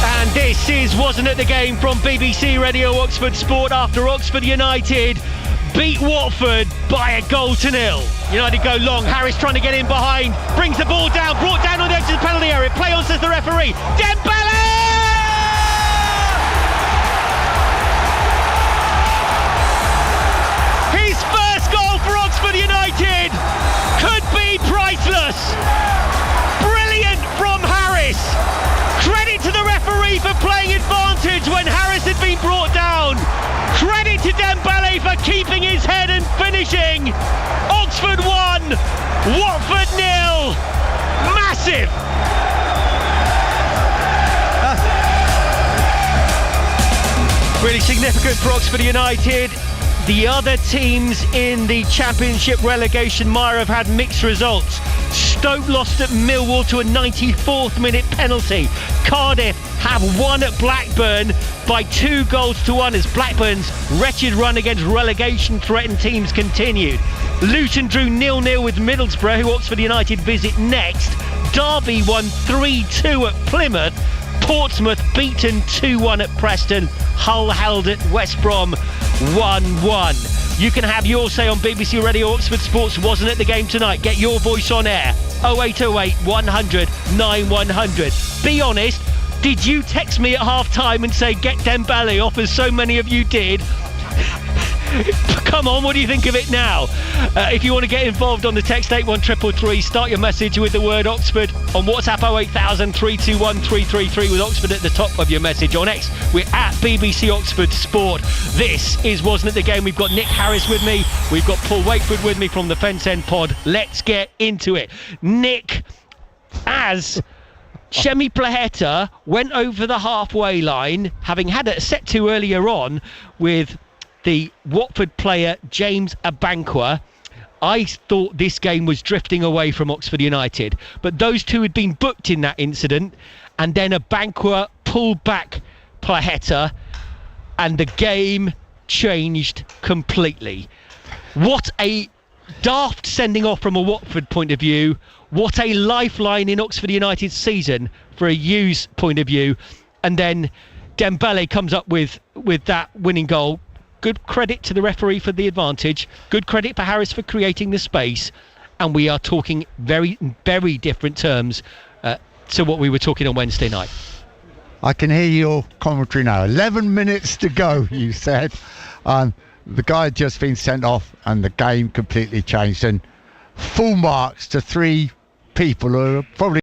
And this is Wasn't It the Game from BBC Radio Oxford Sport after Oxford United beat Watford by a goal to nil. United go long. Harris trying to get in behind, brings the ball down, brought down on the edge of the penalty area. Play on, says the referee. Dembele! United could be priceless. Brilliant from Harris. Credit to the referee for playing advantage when Harris had been brought down. Credit to Dembele for keeping his head and finishing. Oxford 1, Watford 0. Massive. Really significant for Oxford United. The other teams in the Championship relegation mire have had mixed results. Stoke lost at Millwall to a 94th minute penalty. Cardiff have won at Blackburn by 2-1 as Blackburn's wretched run against relegation threatened teams continued. Luton drew 0-0 with Middlesbrough, who Oxford United visit next. Derby won 3-2 at Plymouth. Portsmouth beaten 2-1 at Preston. Hull held at West Brom 1-1. You can have your say on BBC Radio Oxford Sports Wasn't It the Game tonight. Get your voice on air. 0808 100 9100. Be honest, did you text me at half time and say get Dembele off, as so many of you did? Come on, what do you think of it now? If you want to get involved on the text 81333, start your message with the word Oxford on WhatsApp 08000 321 333 with Oxford at the top of your message. On X, we're at BBC Oxford Sport. This is Wasn't It the Game? We've got Nick Harris with me. We've got Paul Wakeford with me from the Fence End Pod. Let's get into it. Nick, as Shemi Plaheta went over the halfway line, having had a set to earlier on with the Watford player James Abankwah, I thought this game was drifting away from Oxford United, but those two had been booked in that incident, and then Abankwah pulled back Plaheta and the game changed completely. What a daft sending off from a Watford point of view. What a lifeline in Oxford United's season for a Hughes point of view. And then Dembele comes up with that winning goal. Good credit to the referee for the advantage. Good credit for Harris for creating the space. And we are talking very, very different terms to what we were talking on Wednesday night. I can hear your commentary now. 11 minutes to go, you said. The guy had just been sent off and the game completely changed. And full marks to three people who are probably